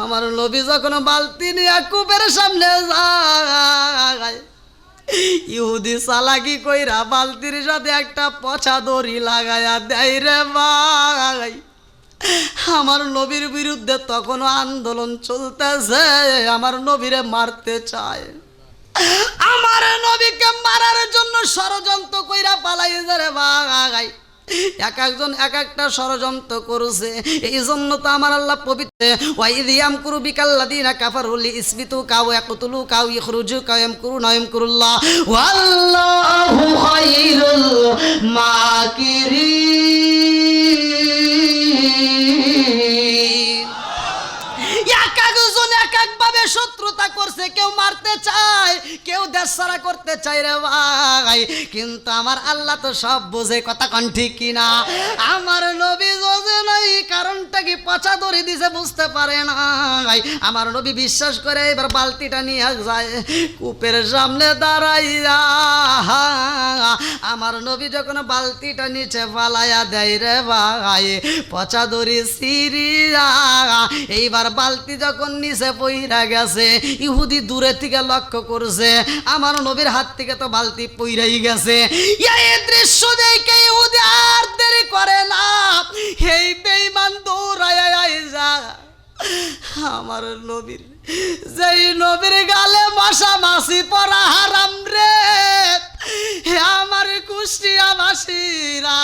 আমার নবী যখন বালতি নিয়ে কূপের সামনে যায়, ইহুদি চালাকি কইরা বালতির সাথে একটা পচা দড়ি লাগায়া দেয় রে ভাই। আমার নবীর বিরুদ্ধে তখনও আন্দোলন চলতেছে, আমার নবীরে মারতে চায়, আমার নবীকে মারার জন্য ষড়যন্ত্র কইরা পালাইছে রে ভাই। এক একজন এক একটা ষড়যন্ত্র করছে। এই জন্য তো আমার আল্লাহ পবিত্র, ওয়াইদিয়াম কুরু বিকাল্লাদিনা কাফারু লিইসবিতু কাও ইয়াকতুলু কাও ইখরুজু কাও ইয়ামকুরুনা ইয়ামকুরুল্লাহ ওয়াল্লাহু খায়রুল মাকিরিন। এক একজন এক একভাবে শত্রুতা করছে, কেউ মারতে চায়, কেউ দেশ ছাড়া করতে চায় রে ভাই, কিন্তু আমার আল্লাহ তো সব বোঝে। কথা কন ঠিক কিনা? আমার নবী বোঝে নাই, কারণটা কি পচা দড়ি দিছে বুঝতে পারে না। আমার নবী বিশ্বাস করে এবার বালতিটা নিয়ে যায় কূপের সামনে দাঁড়াইয়া। আমার নবী যখন বালতিটা নিচে ফালাইয়া দেয় রে ভাই, পচা দড়ি সিরিয়া, এইবার বালতি যখন নিচে পইরা গেছে, ইহুদি দূরে থেকে লক্ষ্য করছে আমার নবীর হাত থেকে তো বালতি পইরাই গেছে। এই দৃশ্য দেখে ইহুদি আর দেরি করে না, এই বেঈমান দৌড়ায় আইসা আমার নবীর, যেই নবীর গালে মশা মাছি পরা হারাম রে, আমার কুষ্টিয়াবাসীরা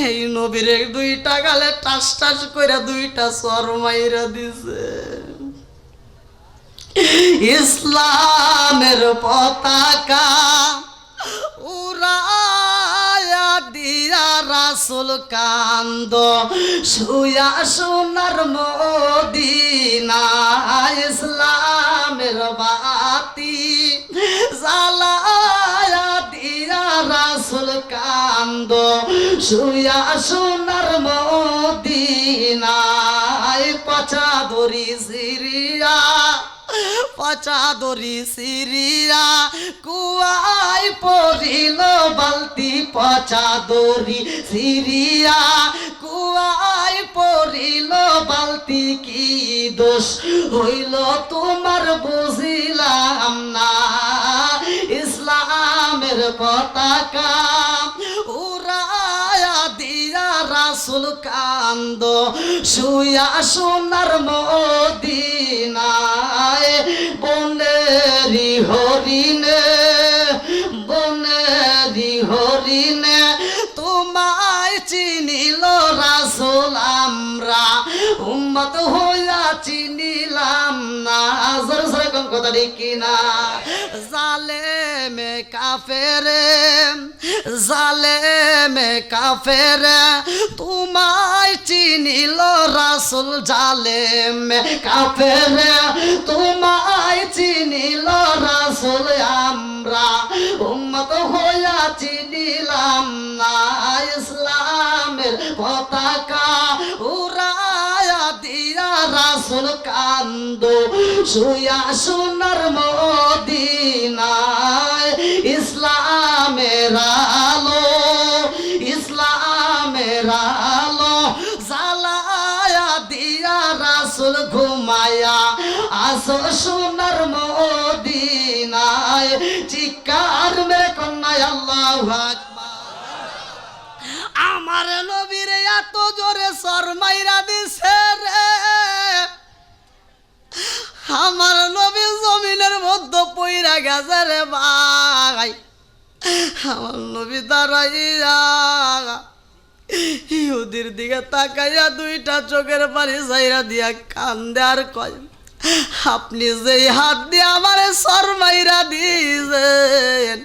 এই নবীর 2টা গালে টাস টাস করে 2টা চর মাইরা দিছে। ইসলামের পতাকা উড়ায়া দিয়া রাসূল কান্দ শুয়া সোনার মদিনা, ইসলামের বাতি জ্বালায়া দিয়া রাসূল কান্দ শুয়া সোনার মদিনা, পচা দড়ি সিরিয়া, পচা দড়ি সিরিয়া, কুয়ায় পড়িল বালতি, পচা দড়ি সিরিয়া, কুয়ায় পড়িল বালতি, কি দোষ হইল তোমার বুঝিলাম না। ইসলামের পতাকা উড়ায়া দিয়া রাসূল কান্দ শুয়া সোনার মদিনায়, বনেরি হরিণে, বনেরি হরিণে তোমায় চিনিল রাসূল, আমরা উম্মত হইয়া চিনিলাম না। জোরে জোরে কোন কথা ঠিক কিনা? জালেমে কাফেরে, জালেমে কাফেরে তোমায় চিনিল রাসূল, জালেমে কাফেরে তোমায় চিনিল রাসূল, রাসূল আমরা উম্মত হইয়া চিনিলাম না ইসলামের পতাকা উড়ায়া দিয়া রাসূল কান্দো শুয়া সোনার মদিনায় ইসলামের আলো ইসলামের আলো জ্বালায়া দিয়া রাসূল ঘুমায়া আসো সোনার মদিনায় চিৎকার মেরে কন্যায় আল্লাহু আকবার। আমার নবীর এত জোরে শরমাইরা দিছে রে, আমার নবী জমিনের মধ্যে পইরা গেছে রে ভাই। আমার নবী দাঁড়াইয়া ইহুদির দিকে তাকাইয়া দুইটা চোখের পানি চাইরা দিয়া কান্দে আর কয়, আপনি যেই হাত দিয়ে আমার শরমাইরা দিয়েছেন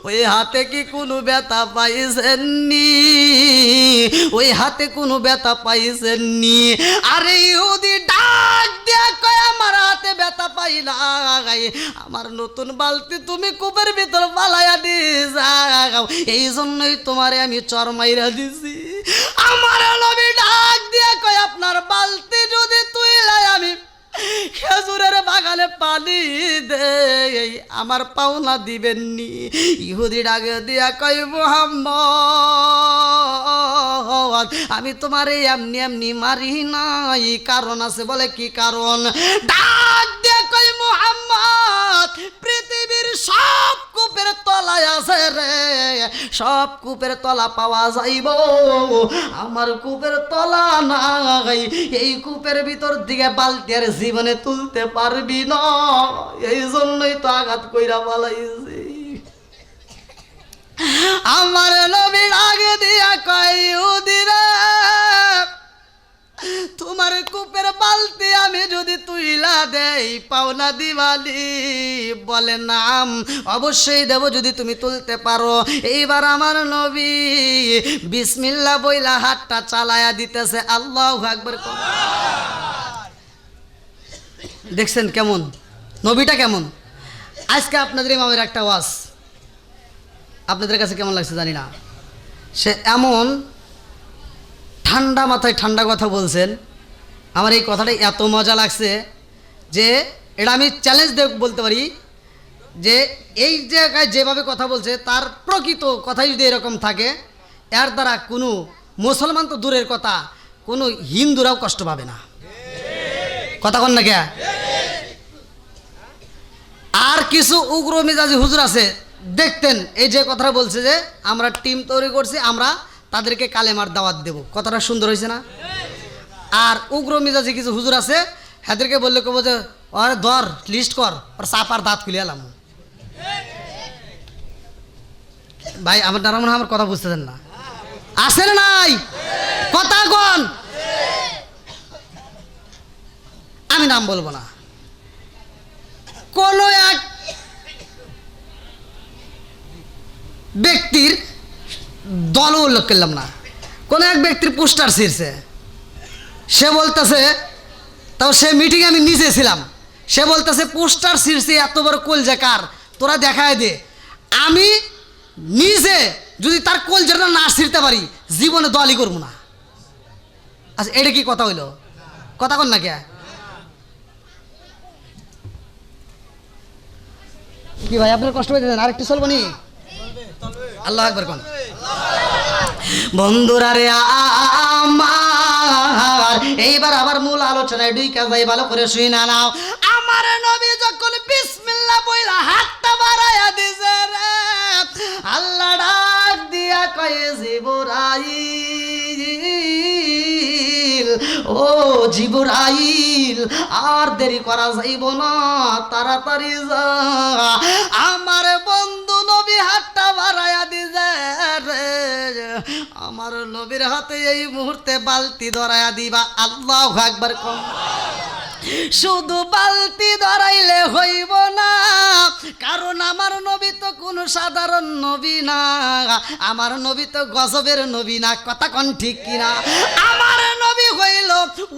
ওই হাতে কি কোনো ব্যথা পাইছেননি? ওই হাতে কোনো ব্যথা পাইছেননি? আরে ইহুদি ডাক দিয়া কয়, আমার হাতে ব্যথা পাই নাই, আমার নতুন বালতি তুমি কূপের ভিতর পালাইয়া দিযাও, এই জন্যই তোমারে আমি চরমাইরা দিছি। আমার নবী ডাক দিয়া কয়, আপনার বালতি যদি তুইলাই আমি খেজুরের বাগানে পানি দে আমার পাওনা দিবেননি? ইহুদি ডাকে দিয়া কয়, মুহাম্মদ আমি তোমারে এমনি এমনি মারি নাই, কারণ আছে। বলে কি কারণ? ডাক দিয়া কয়, মুহাম্মদ পৃথিবীর সব কূপের তলায় আছে রে, সব কূপের তলা পাওয়া যাইব, আমার কূপের তলা নাই, এই কূপের ভিতর দিকে বালতি আর জীবনে তুলতে পারবি না, এই জন্যই তো আঘাত কইরা পালাইছি। আমার নবীর আগে দিয়া কয়, ইহুদিরা তোমার কূপের বালতি আমি যদি তুইলা দেই পাওনা দিবালি? বলে নাম, অবশ্যই দেব যদি তুমি তুলতে পারো। এইবার আমার নবী বিসমিল্লাহ বইলা হাতটা চালায়া দিতেছে। আল্লাহু আকবার। দেখছেন কেমন নবীটা কেমন? আজকে আপনাদের ইমামের একটা ওয়াজ আপনাদের কাছে কেমন লাগছে জানি না, সে এমন ঠান্ডা মাথায় ঠান্ডা কথা বলছেন, আমার এই কথাটা এত মজা লাগছে যে এটা আমি চ্যালেঞ্জ দিয়ে বলতে পারি যে এই জায়গায় যেভাবে কথা বলছে তার প্রকৃত কথাই যদি এরকম থাকে, এর দ্বারা কোনো মুসলমান তো দূরের কথা, কোনো হিন্দুরাও কষ্ট পাবে না। কথা কন না কে? আর কিছু উগ্র মেজাজি হুজুর আছে, দেখতেন এই যে কথাটা বলছে যে আমরা টিম তৈরি করছি, আমরা তাদেরকে কালেমার দাওয়াত দেব। কথাটা সুন্দর হয়েছে না? আর উগ্র মেজাজি কিছু হুজুর আছে, হেদেরকে বললে কব যে ওর ধর লিস্ট কর, ওর চাপার দাঁত খুলে এলাম। ভাই আপনারা মনে হয় আমার কথা বুঝতেছেন না, আসেন নাই কথা কন। আমি নাম বলবো না, কোন এক ব্যক্তির দল উল্লেখ করলাম না, কোন এক ব্যক্তির পোস্টার ছিঁড়ছে, সে বলতেছে, তাও সে মিটিংয়ে আমি নিজে ছিলাম, সে বলতেছে পোস্টার ছিঁড়ছে এত বড় কলজাকার তোরা দেখায় দে। আমি নিজে যদি তার কলজাটা না ছিঁড়তে পারি জীবনে দলই করবো না। আচ্ছা এটা কি কথা হইল? কথা কন না কে? কি ভাই আপনার কষ্ট পেয়েছেন? আরেকটু চলবো নি? আল্লাহ আকবার কোন। বন্ধুরা রে আমার এইবার আবার মূল আলোচনায় ঢুইকা যাই, ভালো করে শুই না নাও। আমার নবী যখন বিসমিল্লাহ বইলা হাতটা বাড়ায়া দিছে রে, আল্লাহ ডাক দিয়া কয়, জিবরাইল ও জিবরাইল আর দেরি করা যাইব না, তাড়াতাড়ি যা। আমার বন্ধু নবী হাতটা বাড়ায়া দিছে রে, আমার নবীর হাতে এই মুহূর্তে বালতি ধরায়া দিবা। আল্লাহু আকবার কোন। শুধু বালতি ধরাইলে হইব না, কারণ আমার নবী তো কোনো সাধারণ নবী না, আমার নবী তো গজবের নবী না। কথা কোন ঠিক কিনা? আমার নবী হইল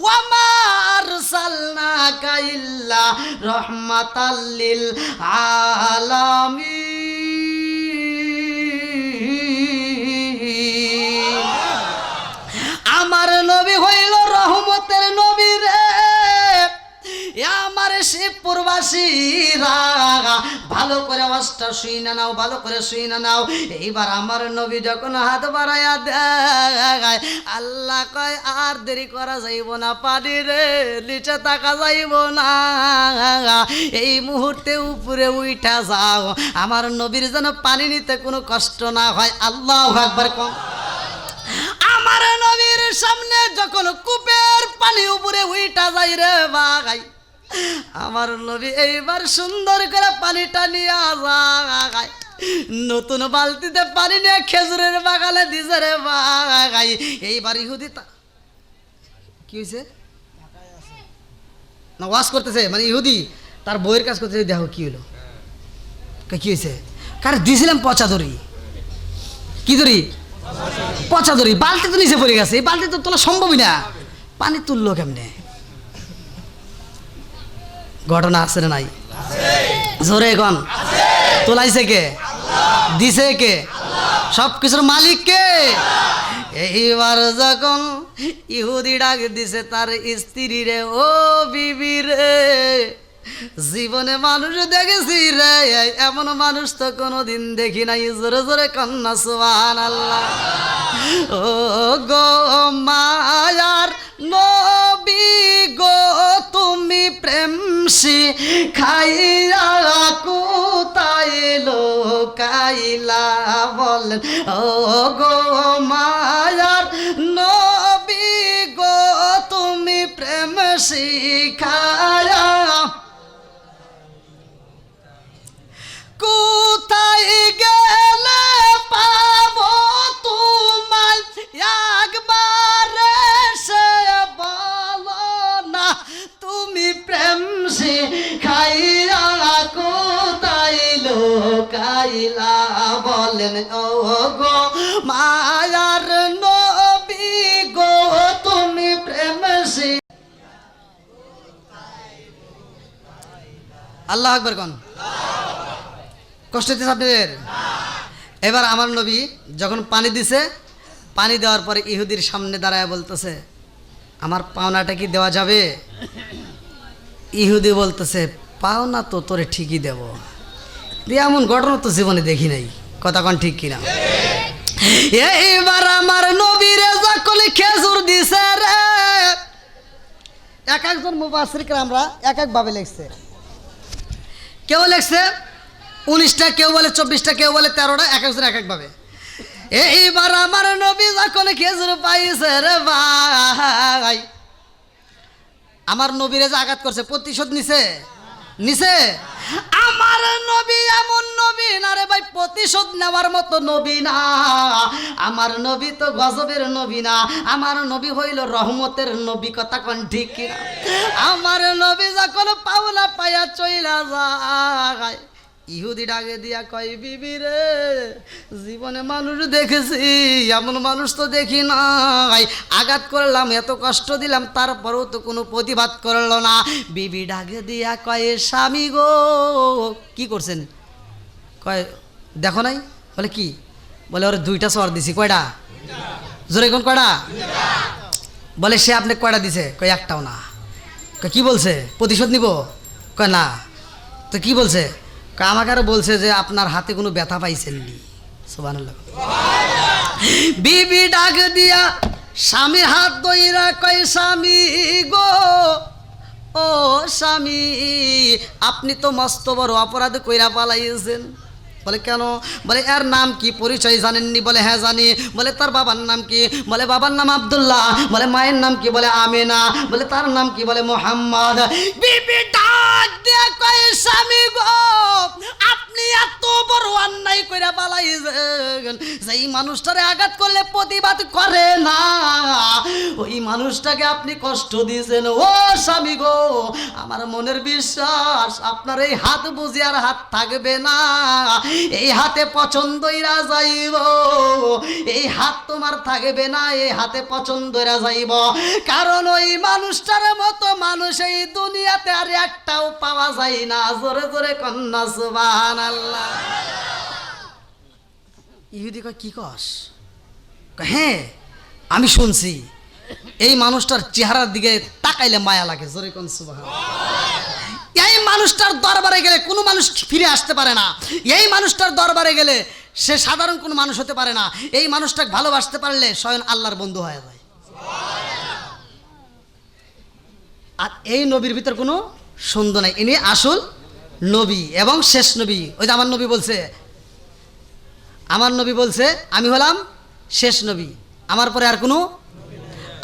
ওয়ামা আরসালনাকা ইল্লা রাসূলুল্লাহ রাহমাতাল লিল আলামিন। আমার নবী হইল রহমতের নবী রে, আমার শিবপুরবাসীরা ভালো করে অবস্থা শুই না নাও, ভালো করে শুই না নাও। এইবার আমার নবী যখন হাত বাড়াইয়া দেয়, আল্লাহ কয় আর দেরি করা যাইব না, পানি রে নিচে তাকা যাইব না, এই মুহূর্তে উপরে উঠা যাও, আমার নবীর যেন পানি নিতে কোনো কষ্ট না হয়। আল্লাহু আকবার কম। আমার নবীর সামনে যখন কূপের পানি উপরে উঠা যায় রে ভাই, আমার নবী এইবার সুন্দর করে পানিটা নিয়ে যায়, নতুন বালতিতে পানি নিয়ে খেজুরের বাগানে দিছে রে ভাই। এইবার ইহুদি কি হয়েছে না ওয়াশ করতেছে, মানে ইহুদি তার বইয়ের কাজ করতেছে, দেখো কি হলো, কি হয়েছে, কারে দিয়েছিলাম পচা দড়ি, কি দড়ি, পচা দড়ি, বালতি তো নিচে পড়ে গেছে, এই বালতি তো তোলা সম্ভবই না, পানি তুললো কেমনে? ঘটনা আছে না নাই? জোরে এখন তোলাইছে কে? দিছে কে? সব কিছুর মালিক কে? এইবার যখন ইহুদি ডাক দিছে তার স্ত্রী রে, ও বিবি রে, জীবনে মানুষ দেখেছি রে, এমন মানুষ তো কোনোদিন দেখি নাই, জোরে জোরে কন্যা সুবহানাল্লাহ। ও গো মায়ার নবী গো, তুমি প্রেম শিখাইয়া কোথায় লোকাইলা বলেন, ও গো মায়ার নবী গো, তুমি প্রেম শিখাইয়া কোথায় গেলে পাবো তোমায়, একবার সে বলো না, তুমি প্রেম শিখাইয়া কোথায় লোকাইলা বলেন, ও গো মায়ার নবী গো, তুমি প্রেম আল্লাহু আকবার কোন। কষ্ট হচ্ছে আপনাদের? এবার আমার নবী যখন পানি দিছে, পানি দেওয়ার পরে ইহুদির সামনে দাঁড়ায় বলতেছে, আমার পাওনাটা কি দেওয়া যাবে? ইহুদি বলতেছে, পাওনা তো তোরে ঠিকই দেব, এমন ঘটনা তো জীবনে দেখি নাই, কথা কোন ঠিক কিনা? এইবার আমার নবীরে যখন খেজুর দিছে রে, এক একজন মুফাসসির আমরা এক এক ভাবে লিখছে, কেউ লিখছে 19টা, কেউ বলে 24টা, কেউ বলে 13টা, এক একজন এক এক ভাবে। এইবার আমার নবী যখন খেজুর পাইছে রে ভাই, আমার নবীরে যে আঘাত করছে প্রতিশোধ নিছে, নিছে। আমার নবী এমন নবী না রে ভাই, প্রতিশোধ নেওয়ার মতো নবী না, আমার নবী তো গজবের নবী না, আমার নবী হইল রহমতের নবী, কথা কোন ঠিক কিনা? আমার নবী যখন পাওনা পায়া চইলা যায়, ইহুদি ডাকে দিয়া কয়, বিবি রে, জীবনে মানুষ দেখেছি, এমন মানুষ তো দেখি নাই, আঘাত করলাম, এত কষ্ট দিলাম, তারপরেও তো কোনো প্রতিবাদ করলো না। বিবি ডাকে দিয়া কয়, স্বামী গো, কি করছেন? কয় দেখো নাই। বলে কি? বলে ওরে 2টা চর দিছি। কয়টা? জোরে কোন কয়টা? বলে সে আপনি কয়টা দিছে? কয় একটাও না। কয় কি বলছে? প্রতিশোধ নিব? কয় না। তো কি বলছে? আমাকে আরো বলছে যে আপনার হাতে কোনো ব্যথা পাইছেননি। সুবহানাল্লাহ। বিবি ডাক দিয়া স্বামীর হাত ধইরা কয়, স্বামী গো, ও স্বামী, আপনি তো মস্ত বড় অপরাধ কইরা পালাইছেন। বলে কেন? বলে এর নাম কি, পরিচয় জানেননি? বলে হ্যাঁ জানি। বলে তার বাবার নাম কি? বলে বাবার নাম আব্দুল্লাহ। বলে মায়ের নাম কি? বলে আমিনা। বলে তার নাম কি? বলে মোহাম্মদ। বিবি ডাক দিয়া কয়, স্বামী গো, আপনি এত বড় অন্যায় কইরা পালাইছেন, যেই মানুষটারে আঘাত করলে প্রতিবাদ করে না, ওই মানুষটাকে আপনি কষ্ট দিয়েছেন। ও স্বামী গো, আমার মনের বিশ্বাস আপনার এই হাত বুঝি আর হাত থাকবে না, এই হাতে পছন্দইরা যাইব, এই হাত তোমার থাকবে না, এই হাতে পছন্দইরা যাইব। কারণ ওই মানুষটার মতো মতো মানুষ এই দুনিয়াতে আর একটাও পাওয়া যায় না। জোরে জোরে কন্যা সুবহানাল্লাহ। ইহুদি কয় কি কস? হ্যাঁ আমি শুনছি, এই মানুষটার চেহারার দিকে তাকাইলে মায়া লাগে। জোরে কোন সুবহানাল্লাহ। এই মানুষটার দরবারে গেলে কোনো মানুষ ফিরে আসতে পারে না। এই মানুষটার দরবারে গেলে সে সাধারণ কোনো মানুষ হতে পারে না। এই মানুষটাকে ভালোবাসতে পারলে স্বয়ং আল্লাহর বন্ধু হয়ে যায়। আর এই নবীর ভিতর কোনো সন্দেহ নাই, ইনি আসল নবী এবং শেষ নবী। ওই যে আমার নবী বলছে আমি হলাম শেষ নবী, আমার পরে আর কোনো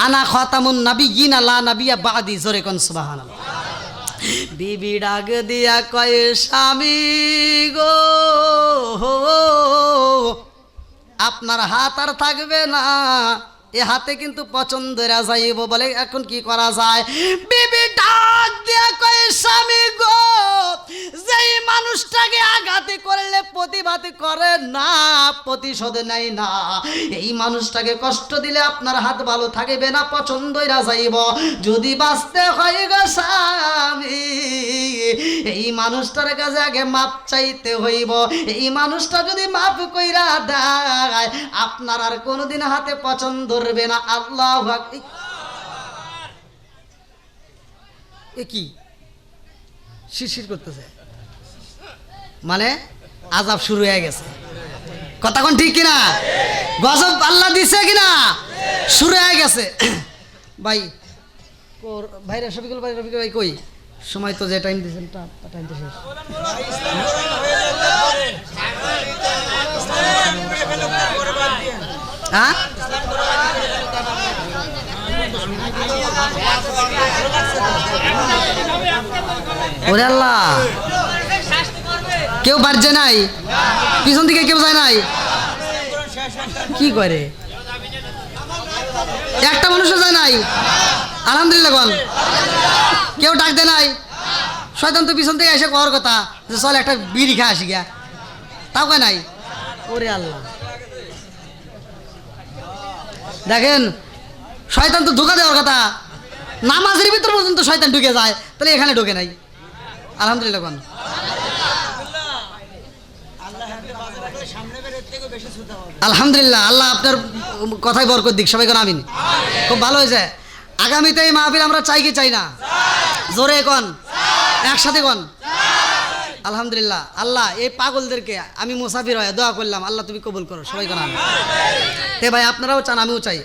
আনা খাতামুন নাবিয়্যিন লা নাবিয়্যা বাদি। জোরে কোন সুবহানাল্লাহ। বিবি ডাক দিয়া কয় স্বামী গো, আপনার হাত আর থাকবে না, এ হাতে কিন্তু পছন্দের যাইব। বলে এখন কি করা যায়? বিবি ডাক দিয়া কয় স্বামী গো, যেই মানুষটাকে আঘাতে করলে প্রতিবাদ করে না, প্রতিশোধ নেয় না, এই মানুষটাকে কষ্ট দিলে আপনার হাত ভালো থাকবে না, পছন্দই যাইব। যদি বাঁচতে হয় গো স্বামী, এই মানুষটার কাছে আগে মাপ চাইতে হইব। এই মানুষটা যদি মাপ কইরা দেয়, আপনার আর কোনোদিন হাতে পছন্দ ধরবে না। আল্লাহু আকবার। এ কি শিরশির করতেছে? মানে আযাব শুরু হয়ে গেছে। কথা কোন ঠিক কিনা? গজব আল্লাহ দিছে কিনা? শুরু হয়ে গেছে। ভাই ভাইরা শফিকুল ভাই, রফিকুল ভাই কই? সময় তো যে টাইম দিয়েছেন টাইম তো শেষ। হ্যাঁ ওরে আল্লাহ, কেউ বাড়ছে নাই, পিছন দিকে কেউ যায় নাই, কি করে? একটা মানুষও যায় নাই। আলহামদুলিল্লাহ বল। কেউ ডাক দে নাই। শয়তান তো পিছন থেকে এসে করার কথা যে চল একটা বিড়ি খা আসি গিয়া, তাও কয় নাই। ওরে আল্লাহ, দেখেন শয়তান তো ধোকা দেওয়ার কথা, নামাজের ভিতর পর্যন্ত শয়তান ঢুকে যায়, তাহলে এখানে ঢুকে নাই। আলহামদুলিল্লাহ বল। আলহামদুলিল্লাহ, আল্লাহ আপনার কথাই বরকত দিক। সবাই কোন আমিন। খুব ভালো হয়েছে। আগামীতে এই মাহফিল আমরা চাই কি চাই না? জোরে কোন, একসাথে কোন। আলহামদুলিল্লাহ। আল্লাহ এই পাগলদেরকে আমি মুসাফির হয়ে দোয়া করলাম, আল্লাহ তুমি কবুল করো। সবাই কোন আমিন। তে ভাই আপনারাও চান, আমিও চাই।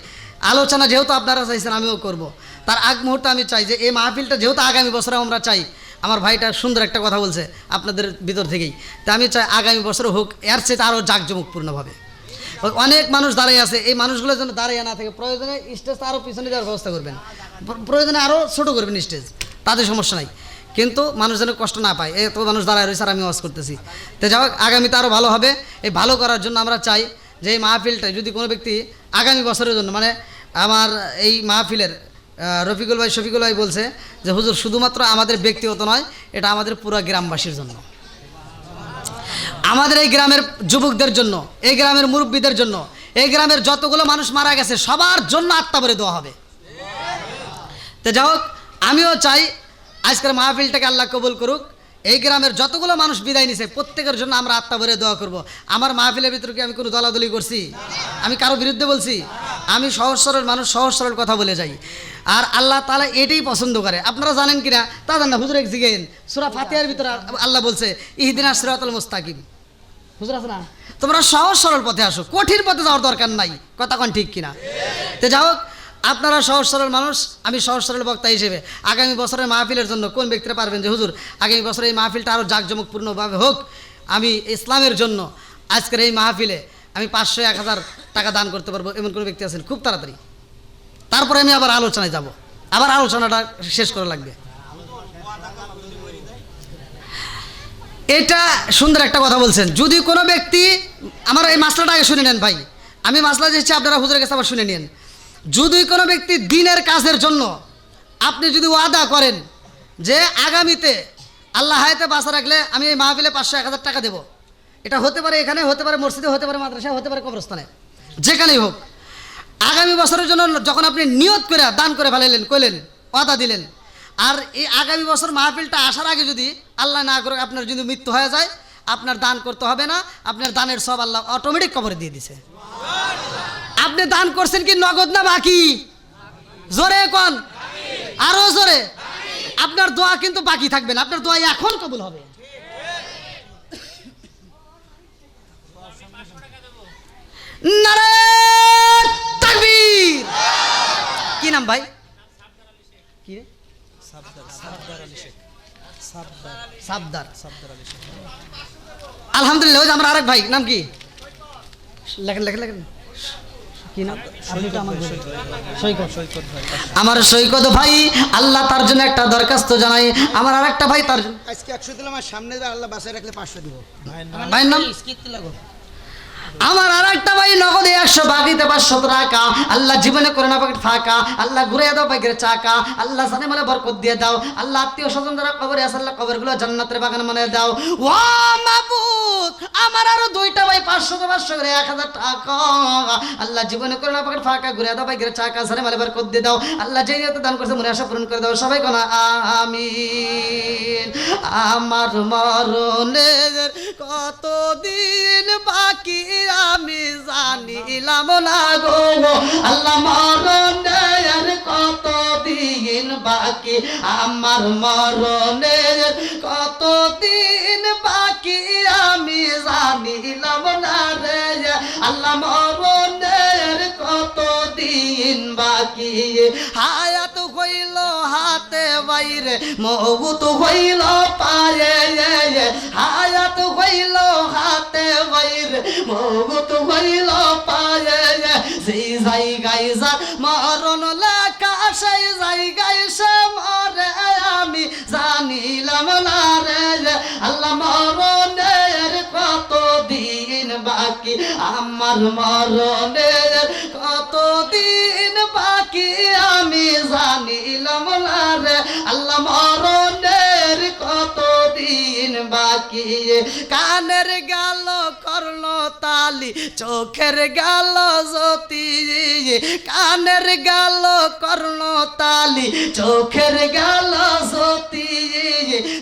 আলোচনা যেহেতু আপনারা চাইছেন আমিও করব। তার আগ মুহূর্তে আমি চাই যে এই মাহফিলটা যেহেতু আগামী বছরে আমরা চাই, আমার ভাইটা সুন্দর একটা কথা বলছে আপনাদের ভিতর থেকেই, তা আমি চাই আগামী বছর হোক এর চেয়ে আরও জাঁকজমকপূর্ণভাবে। অনেক মানুষ দাঁড়িয়ে আছে, এই মানুষগুলোর জন্য দাঁড়িয়ে না থেকে প্রয়োজনে স্টেজ আরও পিছনে যাওয়ার ব্যবস্থা করবেন, প্রয়োজনে আরও ছোটো করবেন স্টেজ, তাদের সমস্যা নাই, কিন্তু মানুষ যেন কষ্ট না পায়। এত মানুষ দাঁড়ায় রয়েছে আর আমি ওয়াজ করতেছি। তো যাই হোক, আগামীতে আরও ভালো হবে। এই ভালো করার জন্য আমরা চাই যে এই মাহফিলটায় যদি কোনো ব্যক্তি আগামী বছরের জন্য, মানে আমার এই মাহফিলের রফিকুল ভাই, শফিকুল ভাই বলছে যে হুজুর শুধুমাত্র আমাদের ব্যক্তিগত নয়, এটা আমাদের পুরো গ্রামবাসীর জন্য, আমাদের এই গ্রামের যুবকদের জন্য, এই গ্রামের মুরব্বীদের জন্য, এই গ্রামের যতগুলো মানুষ মারা গেছে সবার জন্য আত্মা ভরে দেওয়া হবে। তো যাই হোক, আমিও চাই আজকের মাহফিলটাকে আল্লাহ কবুল করুক। এই গ্রামের যতগুলো মানুষ বিদায় নিছে প্রত্যেকের জন্য আমরা আত্মা ভরে দোয়া করব। আমার মাহফিলের ভিতরে কি আমি কোনো দলাদলি করছি? আমি কারো বিরুদ্ধে বলছি? আমি সহজ সরল মানুষ, সহজ সরল কথা বলে যাই। আর আল্লাহ তাআলা এটাই পছন্দ করে। আপনারা জানেন কিনা তা জানেন না, হুজুর এক জিগেন সূরা ফাতিহার ভিতরে আল্লাহ বলছে ইহদিনাস সিরাতাল মুস্তাকিম। হুজুর আছে না, তোমরা সহজ সরল পথে আসো, কঠিন পথে যাওয়ার দরকার নাই। কথা কোন ঠিক কিনা? তো যাই হোক, আপনারা সহজ সরল মানুষ, আমি সহজ সরল বক্তা হিসেবে আগামী বছরের মাহফিলের জন্য কোন ব্যক্তিরা পারবেন যে হুজুর আগামী বছরে এই মাহফিলটা আরও জাঁকজমকপূর্ণভাবে হোক, আমি ইসলামের জন্য আজকের এই মাহফিলে আমি 500-1000 টাকা দান করতে পারবো, এমন কোনো ব্যক্তি আছেন? খুব তাড়াতাড়ি। তারপরে আমি আবার আলোচনায় যাব, আবার আলোচনাটা শেষ করা লাগবে। এটা সুন্দর একটা কথা বলছেন। যদি কোনো ব্যক্তি, আমার এই মাসলাটা আগে শুনে নেন ভাই, আমি মাসলা দিচ্ছি, আপনারা হুজুরের কাছে আবার শুনে নিন। যদি কোনো ব্যক্তি দিনের কাজের জন্য আপনি যদি ওয়াদা করেন যে আগামীতে আল্লাহ হায়াতে বাঁচা রাখলে আমি এই মাহফিলে 500-1000 টাকা দেবো, এটা হতে পারে এখানে, হতে পারে মসজিদে, হতে পারে মাদ্রাসায়, হতে পারে কবরস্থানে, যেখানেই হোক, আগামী বছরের জন্য যখন আপনি নিয়ত করে দান করে ফেলাইলেন, কইলেন, ওয়াদা দিলেন, আর এই আগামী বছর মাহফিলটা আসার আগে যদি আল্লাহ না করে আপনার যদি মৃত্যু হয়ে যায়, আপনার দান করতে হবে না, আপনার দানের সব আল্লাহ অটোমেটিক কবরে দিয়ে দিছে। আপনি দান করছেন কি নগদ না বাকি? জোরে কোন, আরো জোরে। আপনার দোয়া কিন্তু বাকি থাকবে না, আপনার দোয়া এখন কবুল হবে। নারে তাকবীর। কি নাম ভাই? কি রে? সাবদার। আলহামদুলিল্লাহ। ওই যে আমার আরেক ভাই, নাম কি? লেখেন লেখেন লেখেন। কি নাম? আমার সৈকত ভাই, আল্লাহ তার জন্য একটা দরখাস্ত জানাই। আমার আরেকটা ভাই, তার আজকে 100 দিলাম, আর সামনে আল্লাহ বাসায় রাখলে 500 দিব। ভাইয়ের নাম? আমার আর একটা ভাই নগদে 100, বাকিতে 500 টাকা। আল্লাহ জীবনে করে না পকেট ফাঁকা, আল্লাহ ঘুরে দাও বাইকের চাকা, আল্লাহ জানে মানে বরকত দিয়ে দাও, আল্লাহ আত্মীয় স্বজন যারা কবরে আছে আল্লাহ কবরগুলো জান্নাতের বাগান বানিয়ে দাও। ও মাবুদ, আমার আরো 2টা ভাই 500 করে 1000 টাকা। আল্লাহ জীবনে করে না পকেট ফাঁকা, ঘুরে দাও বাইকের চাকা, জানে মানে বরকত দিয়ে দাও। আল্লাহ যে নিয়তে দান করছে মনে আশা পূরণ করে দাও। সবাই কোনা আমিন। আমার মরণের কতদিন বাকি আমি জানিলাম না গো, আল্লাহ মরণের কতদিন বাকি, আমার মরণের কতদিন বাকি আমি জানিলাম না রে, আল্লাহ মরণের কতদিন বাকি। হায়াত হইল হাতে বাইরে, মৌত হইল পায়ে, হায়াত হইল হাতে বাইরে, মৌত হইল পায়ে। সেই জায়গায় যা মরণ লেখা, সেই জায়গায় সে মরে আমি জানিলাম না রে, আল্লাহ মরণের কতদিন বাকি, আমার মরণের কতদিন বাকি আমি জানিলাম না রে, আল্লাহ মরণের কতদিন বাকি। কানের গেল কর্ণ তালি, চোখের গেল জ্যোতি, কানের গেল কর্ণ তালি, চোখের গেল জ্যোতি,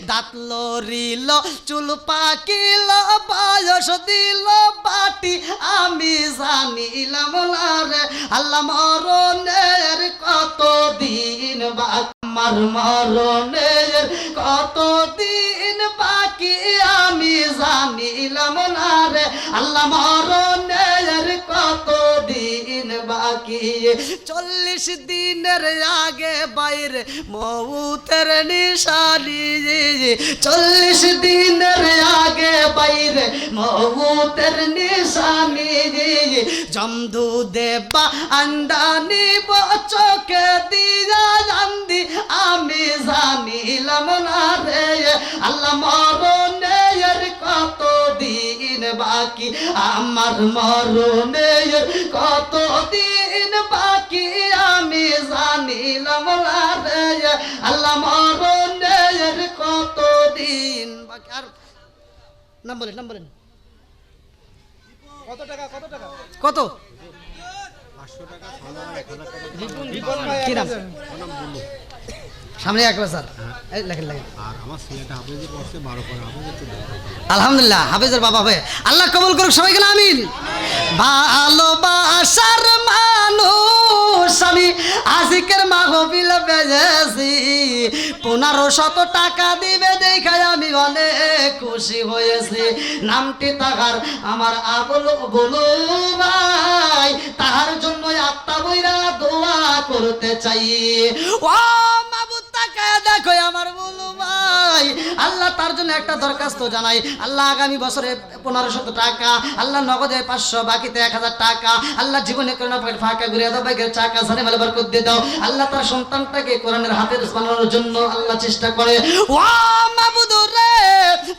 দাঁত লড়িল চুল পাকিল বয়স দিল বাটি আমি জানিলাম না রে, আল্লাহ মরণের কতদিন বাকি, আমার মরণের কতদিন বাকি আমি জানিলাম না রে, আল্লাহ মরণের কতদিন বাকি। 40 দিনের আগে বাইরে মৌতের নিশানি, 40 দিনের আগে বাইরে মৌতের নিশানি, জমদু দেবা আন্দানি চোখে দিয়া জান্দি আমি জানিলাম না রে, আল্লাহ মরণের কতদিন বাকি, আমার মরণের কতদিন বাকি আমি জানিলাম না রে, আল্লাহ মরণের কতদিন বাকি। আর নাম বলেন, নাম বলেন। কত টাকা? কত টাকা? কত? 500 টাকা। কি নাম? সামনে 1 বছর। এই লেখেন লেখেন। আর আমার ছেলেটা হাফেজে পড়ছে 12 পড়া, হাফেজে তো আলহামদুলিল্লাহ, হাফেজের বাবা হবে, আল্লাহ কবুল করুক। সবাইকে আমিন। ভালোবাসার মানুষ আমি আশিকের মাহফিল বেজেছি, 1500 টাকা দিবে দেখায় আমি অনেক খুশি হয়েছি। নামটি তাহার আমার আবুল বলু ভাই, তাহার জন্য আত্মা বইরা দোয়া করতে চাই। ও মাবুদ তাকায় দেখো আমার বলু ভাই, আল্লাহ তার জন্য একটা দরখাস্ত জানাই। আল্লাহ আগামী বছরে 1500 টাকা, আল্লাহ নগদে 500, বাকিতে 1000 টাকা, আল্লাহ জীবনে করোনা পকেট ফাঁকা ঘুরে দাও বাইকের চাকা, জানে মালে বরকত দিয়ে দাও। আল্লাহ তার সন্তানটাকে কোরআনের হাফেজ বানানোর জন্য আল্লাহ চেষ্টা করে। ও মাবুদ রে,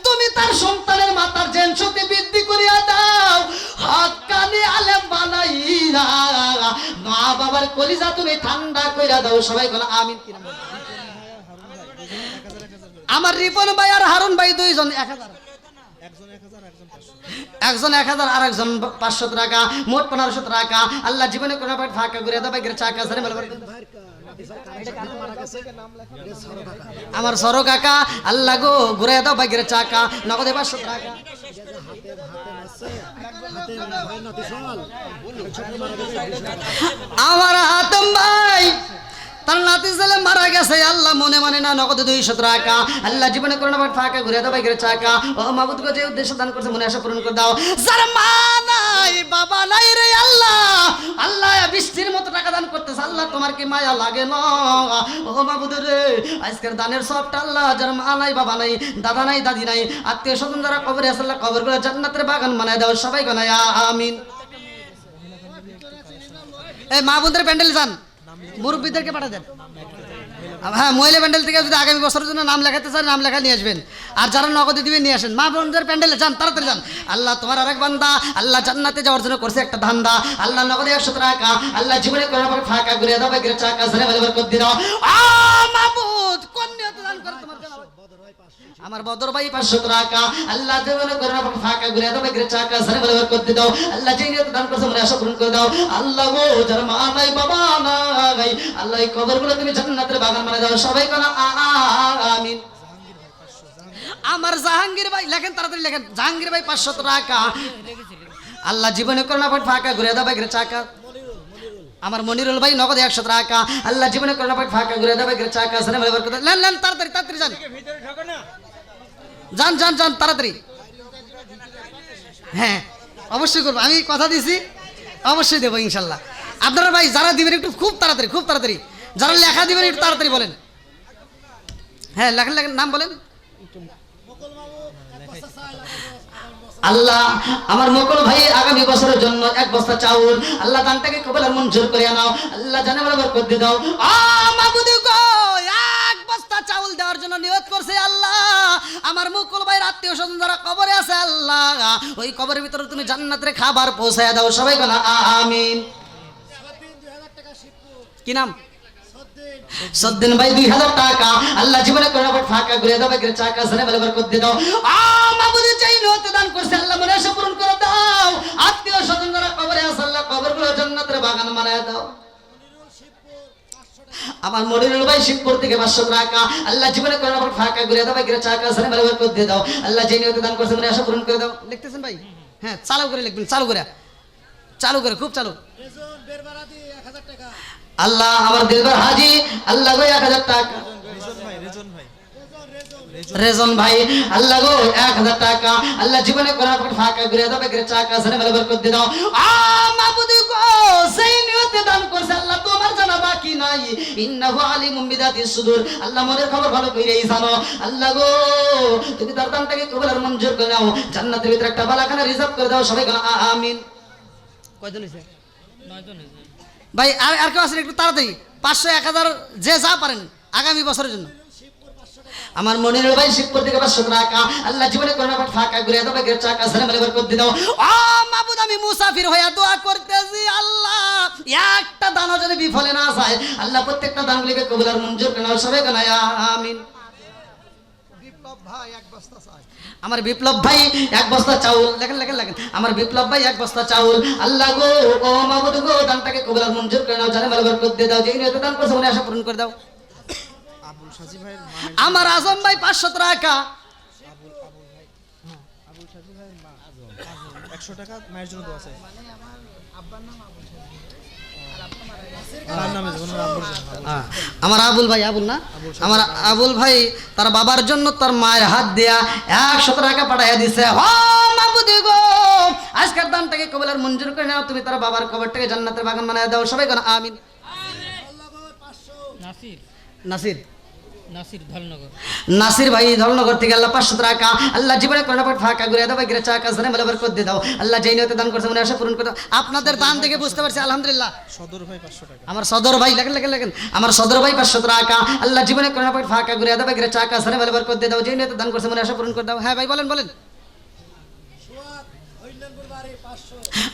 তুমি তার সন্তানের মাতার জেনসতি বৃদ্ধি করিয়া দাও, হক্কানি আলেম বানাইয়া মা বাবার কলিজা তুমি ঠান্ডা কইরা দাও। সবাই বলে আমিন। কি নাম? আমার রিপন ভাই আর হারুন ভাই 2 জন 1000, একজন 1000 আর একজন 500 টাকা, মোট 1500 টাকা। আল্লাহ জীবনে কোরআন পাক ফাঁকা করে দাও বাইকের চাকা, জানে মালে বরকত। আমার সরো কাকা আল্লাহ গো ঘুরে দাও বাইকের চাকা নগদে 500 টাকা আমার হাতম ভাই তার নাতি ছেলে মারা গেছে আল্লাহ মনে মানে না নগদে 200 টাকা আল্লাহ জীবনে করোনা বাট ফাঁকা ঘুরে দাও বাইকের চাকা ও মাবুদ গো যে উদ্দেশ্য দান করছে মনে আশা পূরণ করে দাও যার মা নাই বাবা নাই রে আল্লাহ আল্লাহ বৃষ্টির মতো টাকা দান করতেছে আল্লাহ তোমার কি মায়া লাগে না ও মাবুদ রে আজকের দানের সবটা আল্লাহ যার মা নাই বাবা নাই দাদা নাই দাদি নাই আত্মীয় স্বজন যারা কবরে আছে আল্লাহ কবরগুলো জান্নাতের বাগান বানায় দাও সবাই বানায় আমিন এই মা বোনদের প্যান্ডেল যান মুরব্বীদেরকে পাঠা দেন হ্যাঁ মহিলা প্যান্ডেল থেকে যদি আগামী বছরের জন্য নাম লেখাতে চান নাম লেখা নিয়ে আসবেন আর যারা নগদে দিবেন নিয়ে আসেন মা বোনদের প্যান্ডেলে যান তাড়াতাড়ি যান আল্লাহ তোমার আরেক বান্দা আল্লাহ জান্নাতে যাওয়ার জন্য করছে একটা ধান্দা আল্লাহ নগদে 100 টাকা আল্লাহ জীবনে করার পর ফাঁকা ঘুরে দাও বাইকের চাকা ছেড়ে বলে করতে দাও মাবুদ কোন নিয়তে দান করে তোমার জানা আমার বদর ভাই 500 টাকা আল্লাহ জীবনে করার পর ফাঁকা ঘুরে দাও বাইকের চাকা ছেড়ে বলে করতে দাও আল্লাহ যে নিয়তে দান করছে মনে আশা পূরণ করে দাও আল্লাহ গো যার মা নাই বাবা নাই আল্লাহ এই কবরগুলো তুমি জান্নাতের বাগান বানায় দাও সবাই কোনা আমিন আমার জাহাঙ্গীর ভাই লেখেন তাড়াতাড়ি লেখেন জাহাঙ্গীর ভাই 500 টাকা আল্লাহ জীবনে করোনা পর ফাঁকা ঘুরে দাও বাইকের চাকা আমার মনিরুল ভাই নগদ 100 টাকা আল্লাহ জীবনে করোনা পর ফাঁকা ঘুরে দাও বাইকের চাকা সরে বলে বরকত লেন লেন তাড়াতাড়ি তাড়াতাড়ি যান যান যান যান তাড়াতাড়ি হ্যাঁ অবশ্যই করবো আমি কথা দিছি অবশ্যই দেবো ইনশাল্লাহ আপনারা ভাই যারা দিবেন একটু খুব তাড়াতাড়ি যারা লেখা দিবেন একটু তাড়াতাড়ি বলেন হ্যাঁ লেখেন লেখেন নাম বলেন আল্লাহ আমার মকল ভাই আগামী বছরের জন্য 1 বস্তা চাউল আল্লাহ দানটাকে কবুল আর মঞ্জুর করে নাও আল্লাহ জানে বলে বরকত দিয়ে দাও মাবুদ গো 1 বস্তা চাউল দেওয়ার জন্য নিয়ত করছে আল্লাহ আমার মকল ভাইয়ের আত্মীয় স্বজন যারা কবরে আছে আল্লাহ ওই কবরের ভিতরে তুমি জান্নাতের খাবার পৌঁছায় দাও সবাই বলা আমিন কি নাম সদ্দিন ভাই 2000 টাকা আল্লাহ জীবনে করার পর ফাঁকা ঘুরে দাও বাইকের চাকা ছেড়ে বলে বরকত দিয়ে দাও মাবুদ চাই নিয়ত দান করছে আল্লাহ মনে আশা পূরণ করে দাও আত্মীয় স্বজন যারা কবরে আছে আল্লাহ কবরগুলো জান্নাতের বাগান বানায় দাও আমার মনিরুল ভাই শিবপুর থেকে 500 টাকা আল্লাহ জীবনে করার পর ফাঁকা ঘুরে দাও বাইকের চাকা ছেড়ে বলে বরকত দিয়ে দাও আল্লাহ যে নিয়ত দান করছে মনে আশা পূরণ করে দাও লিখতেছেন ভাই হ্যাঁ চালু করে লিখবেন চালু করে খুব চালু আল্লাহ আমার দিলবার হাজি আল্লাহ গো 1000 টাকা রেজন ভাই আল্লাহ গো 1000 টাকা আল্লাহ জীবনে করার পর ফাঁকা ঘুরে দাও বাইকের চাকা ছেড়ে বলে বরকত দিয়ে দাও মাবুদ গো সেই নিয়তে দান করছে আল্লাহ তোমার জানা বাকি নাই ইন্নাহু আলিমুম বিদাতিস সুদূর আল্লাহ মনের খবর ভালো কইরেই জানো আল্লাহ গো তুমি তার দানটাকে কবুল আর মঞ্জুর করে নাও জান্নাতের ভিতরে একটা বালাখানা রিজার্ভ করে দাও সবাই বলা আমিন কয়জন হইছে 9 জন হইছে ভাই আর কেউ আছেন একটু তাড়াতাড়ি 500 1000 যে যা পারেন আগামী বছরের জন্য আমার মনিরুল ভাই শিবপুর থেকে 500 টাকা আল্লাহ জীবনে করোনা পর ফাঁকা ঘুরে দাও বাইকের চাকা ছেড়ে বলে বরকত দিয়ে দাও মাবুদ আমি মুসাফির হয়ে দোয়া করতেছি আল্লাহ একটা দানও যদি বিফলে না যায় আল্লাহ প্রত্যেকটা দানগুলিকে কবুল আর মঞ্জুর করে নাও সবাই বলা আমিন বিপ্লব ভাই 1 বস্তা চাই আমার বিপ্লব ভাই 1 বস্তা চাউল লেখেন আমার বিপ্লব ভাই 1 বস্তা চাউল আল্লাহ গো ও মাবুদ গো দানটাকে কবুল আর মঞ্জুর করে নাও জানে বরকত দিয়ে দাও যেই নিয়তে দান করছে মনে আশা পূরণ করে দাও আবুল সাজি ভাই আমার আজম ভাই 500 টাকা আবুল সাজি ভাই মা আজম 100 টাকা মায়ের জন্য দোয়া চাই মানে আমার আব্বার নাম আবুল সাজি আর আপনার নামে আমার আবুল ভাই আবুল না আমার আবুল ভাই তার বাবার জন্য তার মায়ের হাত দেয়া 100 টাকা পাঠাইয়া দিছে মাবুদ গো আজকের দানটাকে কবুল আর মঞ্জুর করে নাও তুমি তার বাবার কবরটাকে জান্নাতের বাগান বানায় দাও সবাই কোন আমিন নাসির ভাই ধলনগর থেকে আল্লাহ 500 টাকা আল্লাহ জীবনে করোনা পর ফাঁকা ঘুরে দাও বাইকের চাকা ছেড়ে বলে বরকত দিয়ে দাও আল্লাহ যেই নিয়তে দান করছে মনে আশা পূরণ করে দাও আপনাদের দান দেখে বুঝতে পারছি আলহামদুলিল্লাহ সদর ভাই 500 টাকা আমার সদর ভাই লেখেন আমার সদর ভাই 500 টাকা আল্লাহ জীবনে করোনা পর ফাঁকা ঘুরে দাও বাইকের চাকা ছেড়ে বলে বরকত দিয়ে দাও যেই নিয়তে দান করছে মনে আশা পূরণ করে দাও হ্যাঁ ভাই বলেন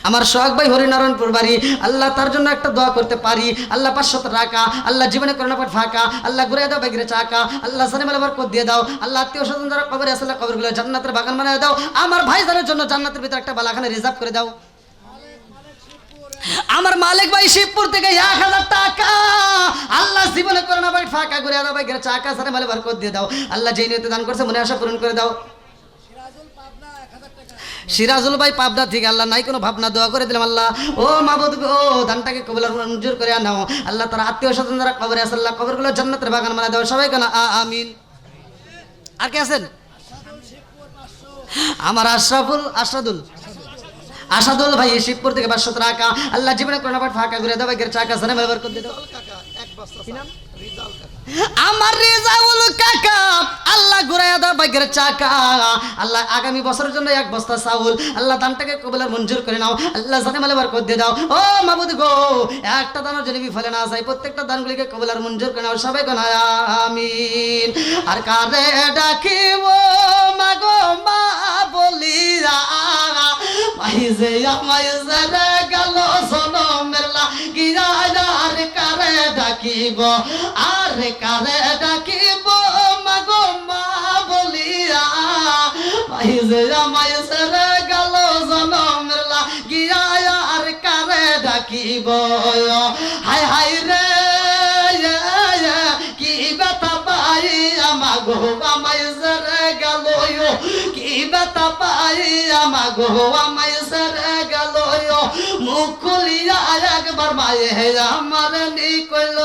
আমার সোহাগ ভাই হরিনারায়ণপুর বাড়ি আল্লাহ তার জন্য একটা দোয়া করতে পারি আল্লাহ 500 টাকা আল্লাহ জীবনে করোনা পর ফাঁকা আল্লাহ ঘুরে দাও বাইকের চাকা আল্লাহ সানে মেলা বরকত দিয়ে দাও আল্লাহ আত্মীয় স্বজন যারা কবরে আছে আল্লাহ কবরগুলো জান্নাতের বাগান বানায় দাও আমার ভাইজানের জন্য জান্নাতের ভিতরে একটা বালাখানা রিজার্ভ করে দাও আমার মালিক ভাই শিবপুর থেকে 1000 টাকা আল্লাহ জীবনে করে না ভাই ফাঁকা করে দাও ভাই চাকা সারে মালে বরকত দিয়ে দাও আল্লাহ যেই নিয়তে দান করছে মনে আশা পূরণ করে দাও সিরাজুল ভাই পাবনা থেকে আল্লাহ নাই কোনো ভাবনা দোয়া করে দিলাম আল্লাহ ও মাবুদ গো দানটাকে কবুল আর মঞ্জুর করে নাও আল্লাহ তার আত্মীয় স্বজন যারা কবরে আছে আল্লাহ কবরগুলো জান্নাতের বাগান বানায় দাও সবাই কেন আমিন আর কে আছেন আমার আসাদুল ভাই শিবপুর থেকে 500 টাকা আল্লাহ জীবনে করোনা পাঠ ফাঁকা করে দাও ভাই চাকা সানে ব্যবহার করে দাও আমার রিজাউল কাকা আল্লাহ ঘুরাইয়া দাও ভাগ্যের চাকা আল্লাহ আগামী বছরের জন্য 1 বস্তা চাউল আল্লাহ দানটাকে কবুল আর মঞ্জুর করে নাও আল্লাহ জানে মালে বরকত দিয়ে দাও ও মাবুদ গো একটা দানের জন্য বিফলে না যায় প্রত্যেকটা দানগুলিকে কবুল আর মঞ্জুর করে নাও সবাই কোন আমিন আর কারে ডাকিব মাগো মা বলিরা ভাই যে আমায় জারে গেল জনমের লাগিয়া আর কারে ডাকিব আর কারে ডাকিব মাগো মা বলিয়া ভাই যে আমায় জারে গেল জনমের লাগিয়া আর কারে ডাকিব হায় হায় রে কি ব্যথা পাই আমাগো আমায় জারে গেল কি ব্যথা পাই আমাগো আমায় জারে গেল মুখ খুলিয়া একবার মায়ে আমার নি কইল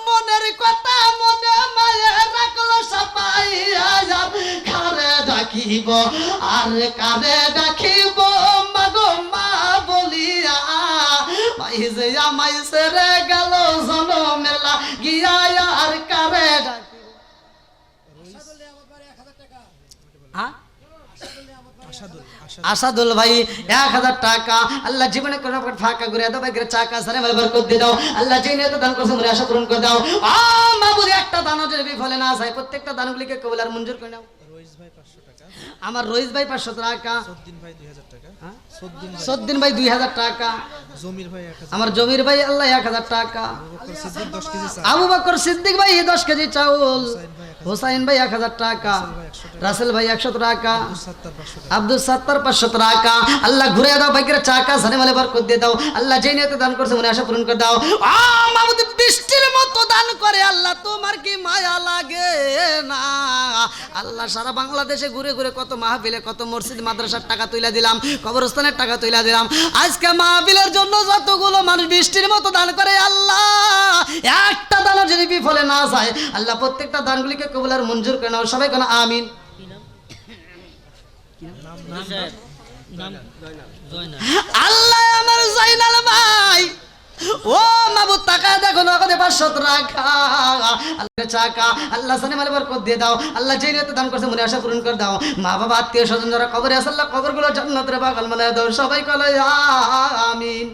মনের কথা মনে মায়ে রাখলো সাপাইয়া কারে ডাকিব আর কারে ডাকিব মাগো মা বলিয়া ভাই যে আমায় ছেড়ে গেল জনমের লাগিয়া আর কারে ডাকিব আসাদুল ভাই 1000 টাকা আল্লাহ জীবনে করোনা ফাঁকা করে দাও ভাই চাকা সারে মালে বরকত দিয়ে দাও আল্লাহ যেই নিয়তে দান করছে মনে আশা পূরণ করে দাও মাবুদ একটা দানও যদি বিফলে না যায় প্রত্যেকটা দানগুলিকে কবুল আর মঞ্জুর করে নাও রইস ভাই 500 টাকা আমার রইস ভাই 500 টাকা সদ্দিন ভাই 2000 টাকা সদ্দিন ভাই 2000 টাকা জমির ভাই 1000 আমার জমির ভাই আল্লাহ 1000 টাকা আবু বকর সিদ্দিক ভাই 10 কেজি চাউল হুসাইন ভাই 1000 টাকা রাসেল ভাই 100 টাকা আব্দুল সাত্তার 500 টাকা আল্লাহ ঘুরে দাও ভাগ্যের চাকা সানে মালে বরকত দিয়ে দাও আল্লাহ যেই নিয়তে দান করছে মনে আশা পূরণ করে দাও মাবুদ বৃষ্টির মতো দান করে আল্লাহ তোমার কি মায়া লাগে না আল্লাহ সারা বাংলাদেশে ঘুরে ঘুরে কত মাহফিলে কত মসজিদ মাদ্রাসার টাকা তুইলা দিলাম কবরস্থানের টাকা তুইলা দিলাম আজকে মাহফিলের জন্য যতগুলো মানুষ বৃষ্টির মতো দান করে আল্লাহ একটা দানও যদি বিফলে না যায় আল্লাহ প্রত্যেকটা দানগুলিকে কবুল আর মঞ্জুর করে নাও সবাই কোন আমিন আল্লাহ আমার জাইনাল ভাই ও মাবুদ টাকা দেখো নগদে 500 টাকা আল্লাহ চাকা আল্লাহ সানে মালে বরকত দিয়ে দাও আল্লাহ যেই নিয়তে দান করছে মনে আশা পূরণ করে দাও মা বাবা আত্মীয় স্বজন যারা কবরে আছে আল্লাহ কবরগুলো জান্নাতের বাগান বানায় দাও সবাই বলে আমিন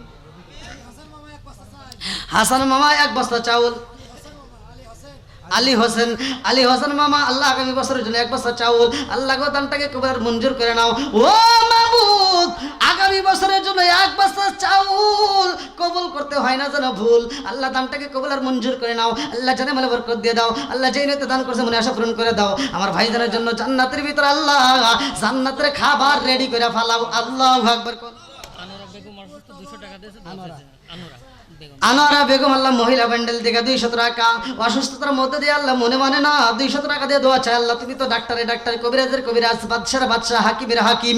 হাসান মামা 1 বস্তা চাউল আলী হোসেন মামা আল্লাহ আগামী বছরের জন্য 1 বস্তা চাউল আল্লাহ গো দানটাকে কবুল মঞ্জুর করে নাও ও মাবুদ আগামী বছরের জন্য 1 বস্তা চাউল কবুল করতে হয় না যেন ভুল আল্লাহ দানটাকে কবুল আর মঞ্জুর করে নাও আল্লাহ জানে মালে বরকত দিয়ে দাও আল্লাহ যেই নিয়তে দান করছে মনে আশা পূরণ করে দাও আমার ভাইজানের জন্য জান্নাতের ভিতর আল্লাহ জান্নাতের খাবার রেডি করে ফেলাও আল্লাহু আকবার আনোরা বেগম 200 টাকা দিয়েছে আনোয়ারা বেগম আল্লাহ মহিলা ব্যান্ডেল থেকে 200 টাকা অসুস্থতার মধ্যে দিয়ে আল্লাহ মনে মানে না 200 টাকা দিয়ে দোয়া চাই আল্লাহ তুমি তো ডাক্তার কবিরাজের কবিরাজ বাদশার বাদশা হাকিমের হাকিম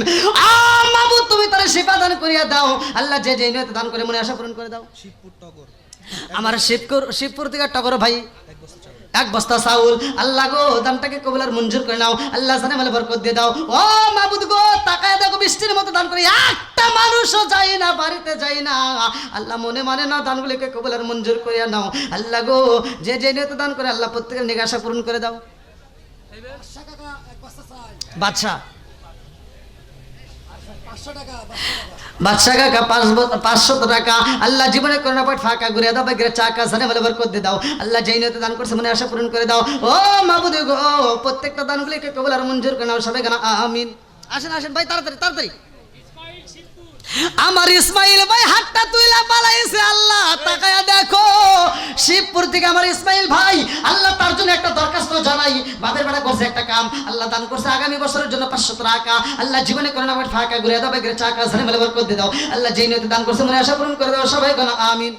মাবুদ তুমি তার শিফা দান করিয়া দাও আল্লাহ যে যে নিয়তে দান করে মনে আশা পূরণ করে দাও শিবপুর টগর আমার শিবপুর থেকে টগর ভাই 1 বস্তা চাউল আল্লাহ গো দানটাকে কবুল আর মঞ্জুর করে নাও আল্লাহ জানে মালে বরকত দিয়ে দাও ও মাবুদ গো তাকায় দেখো বৃষ্টির মতো দান করে একটা মানুষও যায় না বাড়িতে যায় না আল্লাহ মনে মানে না দানগুলিকে কবুল আর মঞ্জুর করে নাও আল্লাহ গো যে যে নিয়তে দান করে আল্লাহ প্রত্যেকের নেক আশা পূরণ করে দাও বাদশা বাদশা কাকা 500 টাকা আল্লাহ জীবনে করোনা পাঠ ফাঁকা ঘুরে দাও ভাগ্যের চাকা সানে মালে বরকত দিয়ে দাও আল্লাহ যেই নিয়তে দান করছে মনে আশা পূরণ করে দাও ও মাবুদ গো প্রত্যেকটা দানগুলিকে কবুল আর মঞ্জুর করে নাও সবাই গানা আমিন আসেন ভাই তাড়াতাড়ি আমার ইসমাইল ভাই হাতটা তুইলা পালাইছে আল্লাহ তাকায়া দেখো শিবপুর থেকে আমার ইসমাইল ভাই আল্লাহ তার জন্য একটা দরখাস্ত জানাই বাপের বেটা করছে একটা কাম আল্লাহ দান করছে আগামী বছরের জন্য 500 টাকা আল্লাহ জীবনে করে না ফাঁকা ঘুরে দাও বেগের চাকা ঝাড়ে মেলে বরকত দিয়ে দাও আল্লাহ যেই নিয়তে দান করছে মনে আশা পূরণ করে দাও সবাই কোন আমিন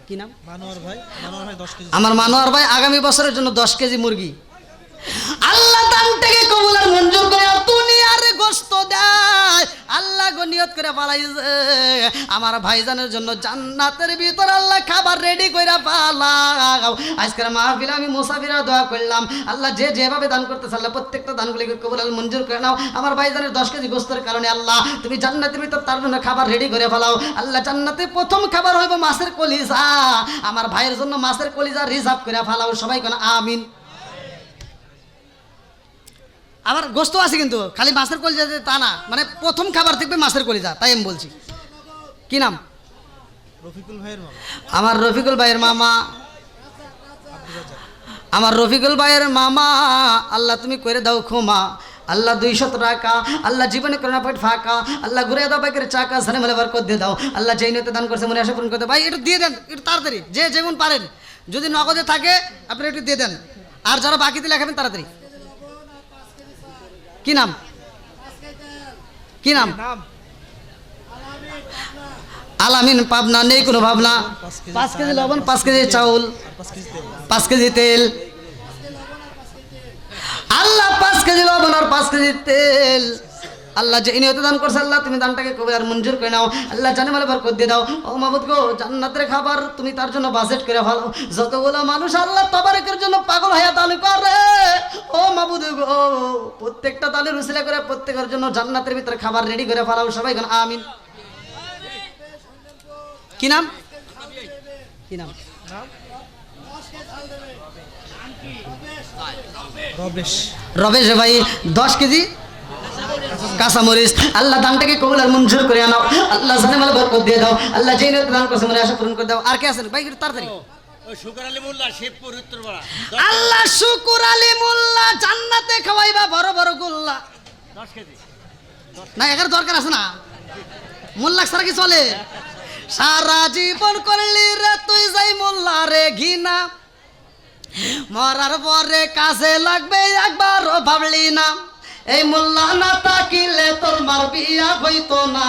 কি নাম মানোয়ার ভাই 10 কেজি আমার মানোয়ার ভাই আগামী বছরের জন্য 10 কেজি মুরগি আল্লাহ দানটাকে কবুল আর মঞ্জুর করে দুনিয়ার গোশত দেয় আল্লাহ গো নিয়ত করে পালাইছে আমার ভাইজানের জন্য জান্নাতের ভিতর আল্লাহ খাবার রেডি কইরা পালাও আজকের মাহফিলে আমি মুসাফিরা দোয়া করলাম আল্লাহ যে যেভাবে দান করতেছে আল্লাহ প্রত্যেকটা দানগুলিকে কবুল আর মঞ্জুর করে নাও আমার ভাইজানের 10 কেজি গোশতের কারণে আল্লাহ তুমি জান্নাতের ভিতর তার জন্য খাবার রেডি করে ফেলাও আল্লাহ জান্নাতে প্রথম খাবার হইব মাছের কলিজা আমার ভাইয়ের জন্য মাছের কলিজা রিজার্ভ করে ফেলাও সবাই কোন আমিন আবার গোস্ত আছে কিন্তু খালি মাছের কলিজা তা না মানে প্রথম খাবার থাকবে মাছের কলিজা তাই আমি বলছি কি নাম রফিকুল ভাইয়ের মামা আমার রফিকুল ভাইয়ের মামা আমার রফিকুল ভাইয়ের মামা আল্লাহ তুমি করে দাও ক্ষমা আল্লাহ 200 টাকা আল্লাহ জীবনে করোনা পেট ফাঁকা আল্লাহ ঘুরে দাও বাইকের চাকা ঝানে মেলে বরকত দিয়ে দাও আল্লাহ যেই নিয়তে দান করছে মনে আশা পূরণ করতে ভাই একটু দিয়ে দেন একটু তাড়াতাড়ি যে যেমন পারেন যদি নগদে থাকে আপনি একটু দিয়ে দেন আর যারা বাকিতে লেখাবেন তাড়াতাড়ি কি নাম কি নাম আলামিন পাবনা নেই কোনো ভাবনা 5 কেজি লবণ 5 কেজি চাউল 5 কেজি তেল আল্লাহ 5 কেজি লবণ আর 5 কেজি তেল আল্লাহ যে নিয়ত দান করছে আল্লাহ তুমি দানটাকে কবুল আর মঞ্জুর করে নাও আল্লাহ জানে মালে বরকত দিয়ে দাও ও মাবুদ গো জান্নাতের খাবার তুমি তার জন্য বাজেট করে ফেলো যতগুলো মানুষ আল্লাহ তবারকের জন্য পাগল হয়ে দান করে ও মাবুদ গো প্রত্যেকটা দানের উসিলা করে প্রত্যেকের জন্য জান্নাতের ভিতরে খাবার রেডি করে ফেলাও সবাই কোন আমিন কি নাম কি নাম রবেশ ভাই 10 কেজি কাঁচামরিচ আল্লাহ দানটাকে কবুল আর মঞ্জুর করে আনাও আল্লাহ জানে মালে বরকত দিয়ে দাও আল্লাহ যেই নিয়ত দান করছে মনে আশা পূরণ করে দাও আর কে আছেন ভাই একটু তাড়াতাড়ি ওই শুকর আলী মোল্লা শিবপুর উত্তরপাড়া আল্লাহ শুকুর আলী মোল্লা জান্নাতে খাওয়াইবা বড় বড় গোল্লা 10 কেজি না এখানে দরকার আছে না মোল্লা ছাড়া কি চলে সারা জীবন করলি রে তুই যাই মোল্লা রে ঘিনা মরার পরে কাজে লাগবে একবারও ভাবলি না এই মোল্লা না তাকিলে তোর মার বিয়া হইতো না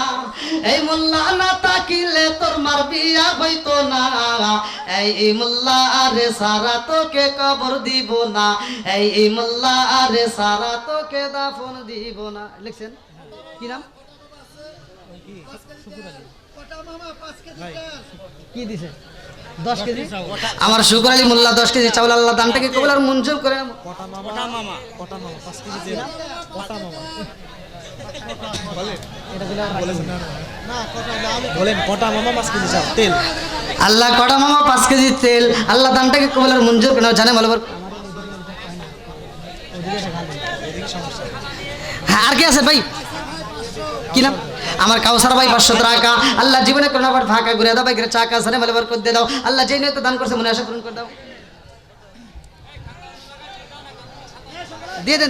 এই মোল্লা না তাকিলে তোর মার বিয়া হইতো না এই মোল্লা আরে সারা তোকে কবর দিব না এই মোল্লা আরে সারা তোকে দাফন দিব না লিখছেন কি নাম কি দিছে 10 কেজি আমার শুকর আলী মোল্লা 10 কেজি চাউল আল্লাহ দানটাকে কবুল আর মঞ্জুর করে কটা মামা 5 কেজি তেল কটা মামা বলেন কটা মামা 5 কেজি চাল তেল আল্লাহ কটা মামা 5 কেজি তেল আল্লাহ দানটাকে কবুল আর মঞ্জুর করে জানে মালে হ্যাঁ আর কি আছে ভাই কি নাম আমার কাউসার ভাই 500 টাকা আল্লাহ জীবনে করোনা পর ফাঁকা ঘুরে দাও বাইকের চাকা ঝানে মেলে বরকত দিয়ে দাও আল্লাহ যেই নিয়তে দান করছে মনে আশা পূরণ করে দাও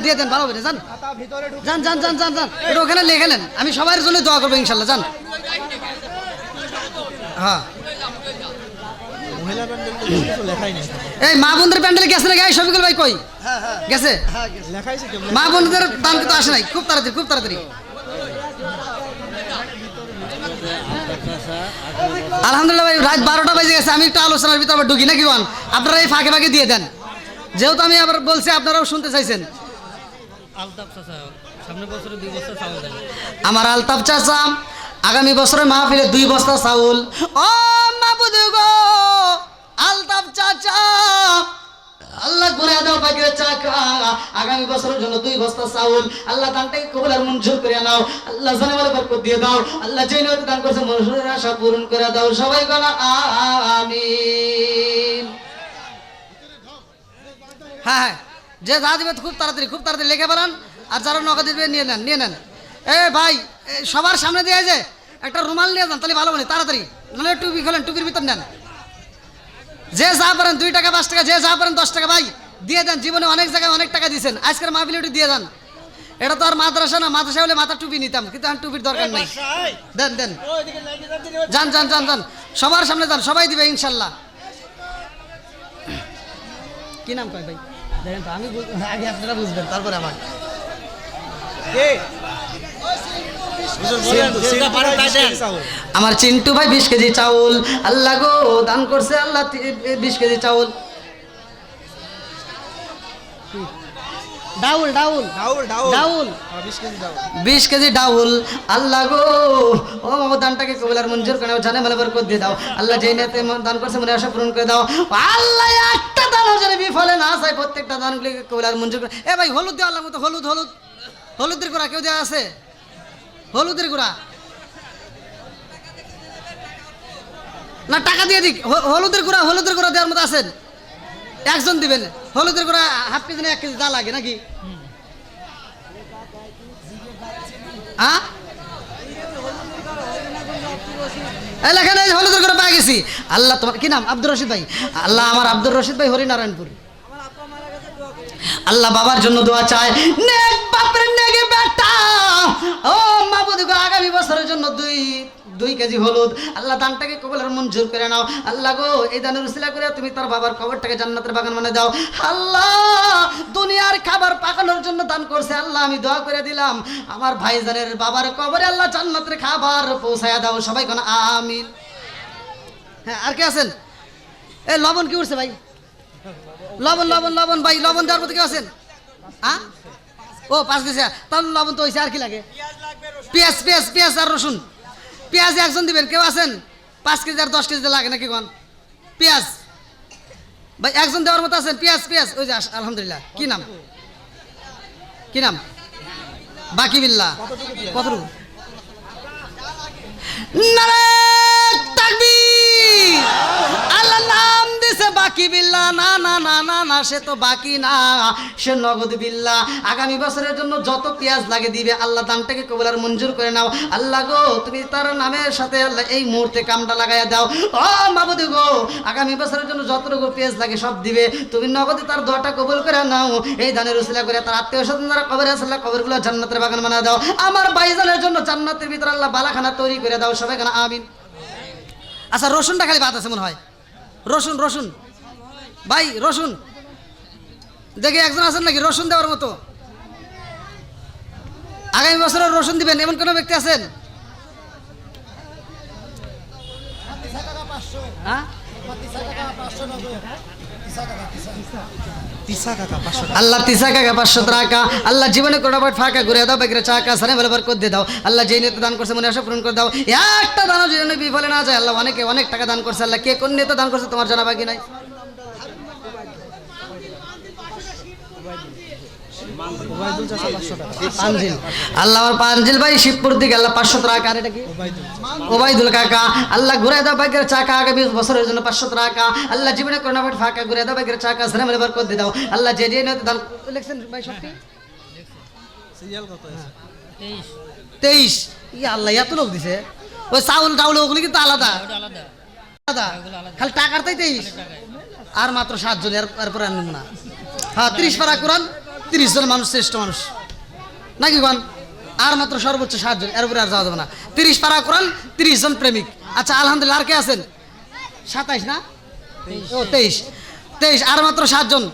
দিয়ে দেন ভালো করে যান যান যান যান যান যান এটা ওখানে লিখে নেন আমি সবার জন্য দোয়া করবো ইনশাল্লাহ যান হ্যাঁ মহিলা প্যান্ডেল তো লেখাই নেই এই মা বোনদের প্যান্ডেলে গেছে নাকি শফিকুল ভাই কই গেছে লেখাইছে কেমন মা বোনদের দান কিন্তু আসে নাই খুব তাড়াতাড়ি আলহামদুলিল্লাহ ভাই রাত 12টা বাজে গেছে আমি একটু আলোচনার ভিতরে আবার ঢুকি নাকি কোন আপনারা এই ফাঁকে দিয়ে দেন যেহেতু আমি আবার বলছি আপনারাও শুনতে চাইছেন আলতাফ চাচা সামনে বছরে 2 বস্তা চাউল দেন আমার আলতাফ চাচা আগামী বছরে মাহফিলে 2 বস্তা চাউল ও মাবুদ গো আলতাফ চাচা আল্লাহ করে দাও বাগের চাকা আগামী বছরের জন্য 2 বস্তা চাউল আল্লাহ দানটাকে কবুল আর মঞ্জুর করে নাও আল্লাহ জানে মালে বরকত দিয়ে দাও আল্লাহ যেই নিয়তে দান করছে মনের আশা পূরণ করে দাও সবাই বলা আমিন হ্যাঁ যে যা দিবে খুব তাড়াতাড়ি লিখে ফেলান আর যারা নগদ দিবে নিয়ে নেন এ ভাই সবার সামনে দিয়ে যে একটা রুমাল নিয়ে যান তাহলে ভালো বলি তাড়াতাড়ি নাহলে টুপি খোলেন টুপির ভিতর নেন যে যা পারেন 2 টাকা 5 টাকা যে যা পারেন 10 টাকা ভাই দিয়ে দেন জীবনে অনেক জায়গায় অনেক টাকা দিয়েছেন আজকের মাহফিলে একটু দিয়ে দেন এটা তো আর মাদ্রাসা না, মাদ্রাসা হলে মাথা টুপি নিতাম, কিন্তু এখন টুপির দরকার নেই। দেন দেন, যান যান যান যান, সবার সামনে যান, সবাই দিবে ইনশাল্লাহ। কি নাম কয় ভাই? দেখেন তো, আমি আগে আপনারা বুঝবেন, তারপরে আমার। আমার চিন্টু ভাই 20 কেজি চাউল আল্লাহ গো দান করছে, আল্লাহ 20 কেজি চাউল। ডাউল ডাউল ডাউল 20 কেজি ডাউল আল্লাহ গো, ও মামা দানটাকে কবুল আর মঞ্জুর করে নাও, জানে মালে বরকত দিয়ে দাও আল্লাহ। যেই নেতে দান করছে মনে আশা পূরণ করে দাও আল্লাহ। একটা দানও যেন বিফলে না যায়, প্রত্যেকটা দানগুলিকে কবুল আর মঞ্জুর করে। এ ভাই হলুদ দেওয়া লাগবে তো, হলুদ হলুদ হলুদের গুঁড়া কেউ দেওয়া আছে? হলুদের গুঁড়া না, টাকা দিয়ে দিক। হলুদের গুঁড়া দেওয়ার মতো আছেন? একজন দিবেন। হলুদের গুঁড়া হাফ কেজি না 1 কেজি যা লাগে নাকি? হ্যাঁ এলাকায় হলুদের গুঁড়া পাই গেছি। আল্লাহ তোমার কি নাম? আব্দুর রশিদ ভাই। আল্লাহ আমার আব্দুর রশিদ ভাই হরিনারায়ণপুর। আল্লাহ বাবার জন্য দোয়া চায়, নেক বাপের নেগে বেটা। ও মাবুদ গো, আগামী বছরের জন্য 2 কেজি হলুদ আল্লাহ দানটাকে কবুল আর মঞ্জুর করে নাও আল্লাহ গো। এই দানের উসিলা করে তুমি তার বাবার কবরটাকে জান্নাতের বাগান বানিয়ে দাও আল্লাহ। দুনিয়ার খাবার পাকানোর জন্য দান করছে আল্লাহ, আমি দোয়া করে দিলাম আমার ভাইজানের বাবার কবরে আল্লাহ জান্নাতের খাবার পৌঁছায়া দাও। সবাই কোন আমিন। হ্যাঁ, আর কে আছেন? এ লবণ কি উঠছে ভাই? লবণ লবণ লবণ ভাই, লবণ দেওয়ার মতো কেউ আছেন? হ্যাঁ, ও 5 কেজি। তাহলে লবণ তো হয়েছে, আর কি লাগে? পেঁয়াজ পেঁয়াজ পেঁয়াজ আর রসুন। পেঁয়াজ একজন দিবেন, কেউ আছেন? 5 কেজি আর 10 কেজি লাগে নাকি কোন? পেঁয়াজ ভাই একজন দেওয়ার মতো আছেন? পেঁয়াজ পেঁয়াজ ওই যে আলহামদুলিল্লাহ। কি নাম? কি নাম? বাকি বিল্লাহ। কতটুকু? নারে তাকবীর। আল্লাহ নাম দিছে বাকি বিল্লাহ। না না না না না, সে তো বাকি না, সে নগদ বিল্লাহ। আগামী বছরের জন্য যত পেঁয়াজ লাগে দিবে আল্লাহ, দানটাকে কবুল আর মঞ্জুর করে নাও আল্লাহ গো। তুমি তার নামের সাথে আল্লাহ এই মুহূর্তে কামটা লাগাইয়া দাও। ও মাবুদ গো, আগামী বছরের জন্য যতটুকু পেঁয়াজ লাগে সব দিবে, তুমি নগদে তার দোয়াটা কবুল করে নাও। এই দানের উসিলা করে তার আত্মীয় স্বজন যারা কবরে আছে আল্লাহ কবরগুলো জান্নাতের বাগান বানিয়ে দাও। আমার ভাইজানের জন্য জান্নাতের ভিতরে আল্লাহ বালাখানা তৈরি করে দাও। সবাই কেন আমিন। আচ্ছা, রসুনটা খালি বাদ আছে মনে হয়। রসুন রসুন ভাই, রসুন দেখি একজন আছেন নাকি রসুন দেওয়ার মতো? আগামী বছরের রসুন দিবেন এমন কোন ব্যক্তি আছেন? হ্যাঁ, আল্লাহ তিসা কাকা 500 টাকা আল্লাহ জীবনে কোটা বাট ফাঁকা ঘুরে দাও, বেগরে চাকা সানে বলে বরকত দিয়ে দাও আল্লাহ। যেই নিয়তে দান করছে মনে আশা পূরণ করে দাও। একটা দানও যেন বিফলে না যায় আল্লাহ। অনেকে অনেক টাকা দান করছে আল্লাহ, কে কোন নিয়তে দান করছে তোমার জানা বাকি নাই। আল্লাহ আমার পাঞ্জিল ভাই শিবপুর দিকে আল্লাহ 500 টাকা। আর এটা কি? ওবাইদুল কাকা আল্লাহ ঘুরে দাও বাইকের চাকা আগামী বছরের জন্য 500 টাকা আল্লাহ। জীবনে করোনা বাট ফাঁকা ঘুরে দাও বাইকের চাকা সানে বলে বরকত দিয়ে দাও আল্লাহ। যে যে নিয়তে দান লিখছেন ভাই সত্যি সিরিয়াল কত আছে? 23। ইয়া আল্লাহ, এত লোক দিছে। ওই চাউল টাউল ওগুলো কিন্তু আলাদা আলাদা, খালি টাকার তাই 23 আর মাত্র 7 জন। এরপরে আনবেন না। হ্যাঁ, 30 পারা কোরআন, 30 জন মানুষ শ্রেষ্ঠ মানুষ নাকি কোন? আর মাত্র সর্বোচ্চ 7 জন, এরপরে আর যাওয়া যাবে না। 30 পারা কোরআন, 30 জন প্রেমিক। আচ্ছা আলহামদুলিল্লাহ। আর কে আছেন? 27 না? ও 23 আর মাত্র 7 জন।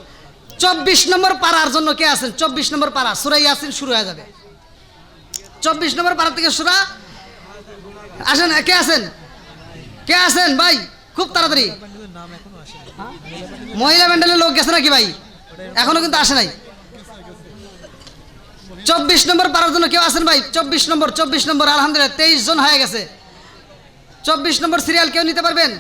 24 নম্বর পাড়ার জন্য কে আছেন? 24 নম্বর পাড়া সূরা ইয়াসিন শুরু হয়ে যাবে। 24 নম্বর পাড়া থেকে সূরা আসেন। কে আছেন? কে আছেন ভাই? খুব তাড়াতাড়ি। মহিলা ব্যান্ডেলের লোক গেছে নাকি ভাই? এখনো কিন্তু আসে নাই। 24 নম্বর পাড়ার জন্য কেউ আছেন ভাই? 24 নম্বর আলহামদুলিল্লাহ 23 জন হয়ে গেছে। 24 নম্বর সিরিয়াল কেউ নিতে পারবেন?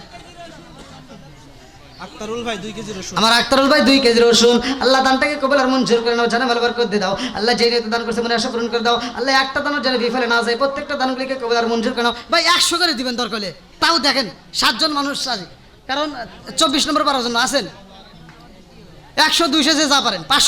আক্তারুল ভাই 2 কেজি রসুন। আমার আক্তারুল ভাই 2 কেজি রসুন আল্লাহ দানটাকে কবুল আর মঞ্জুর করে নাও, জানে ভালো বরকত দিয়ে দাও আল্লাহ। যেই নিয়তে দান করছে মনে আশা পূরণ করে দাও আল্লাহ। একটা দানও যেন বিফলে না যায়, প্রত্যেকটা দানগুলিকে কবুল আর মঞ্জুর করে নাও ভাই। 100 করে দিবেন দরকার হলে, তাও দেখেন 7 জন মানুষ আছে, কারণ 24 নম্বর পাড়ার জন্য আছেন। 100 200 যে যা পারেন, 500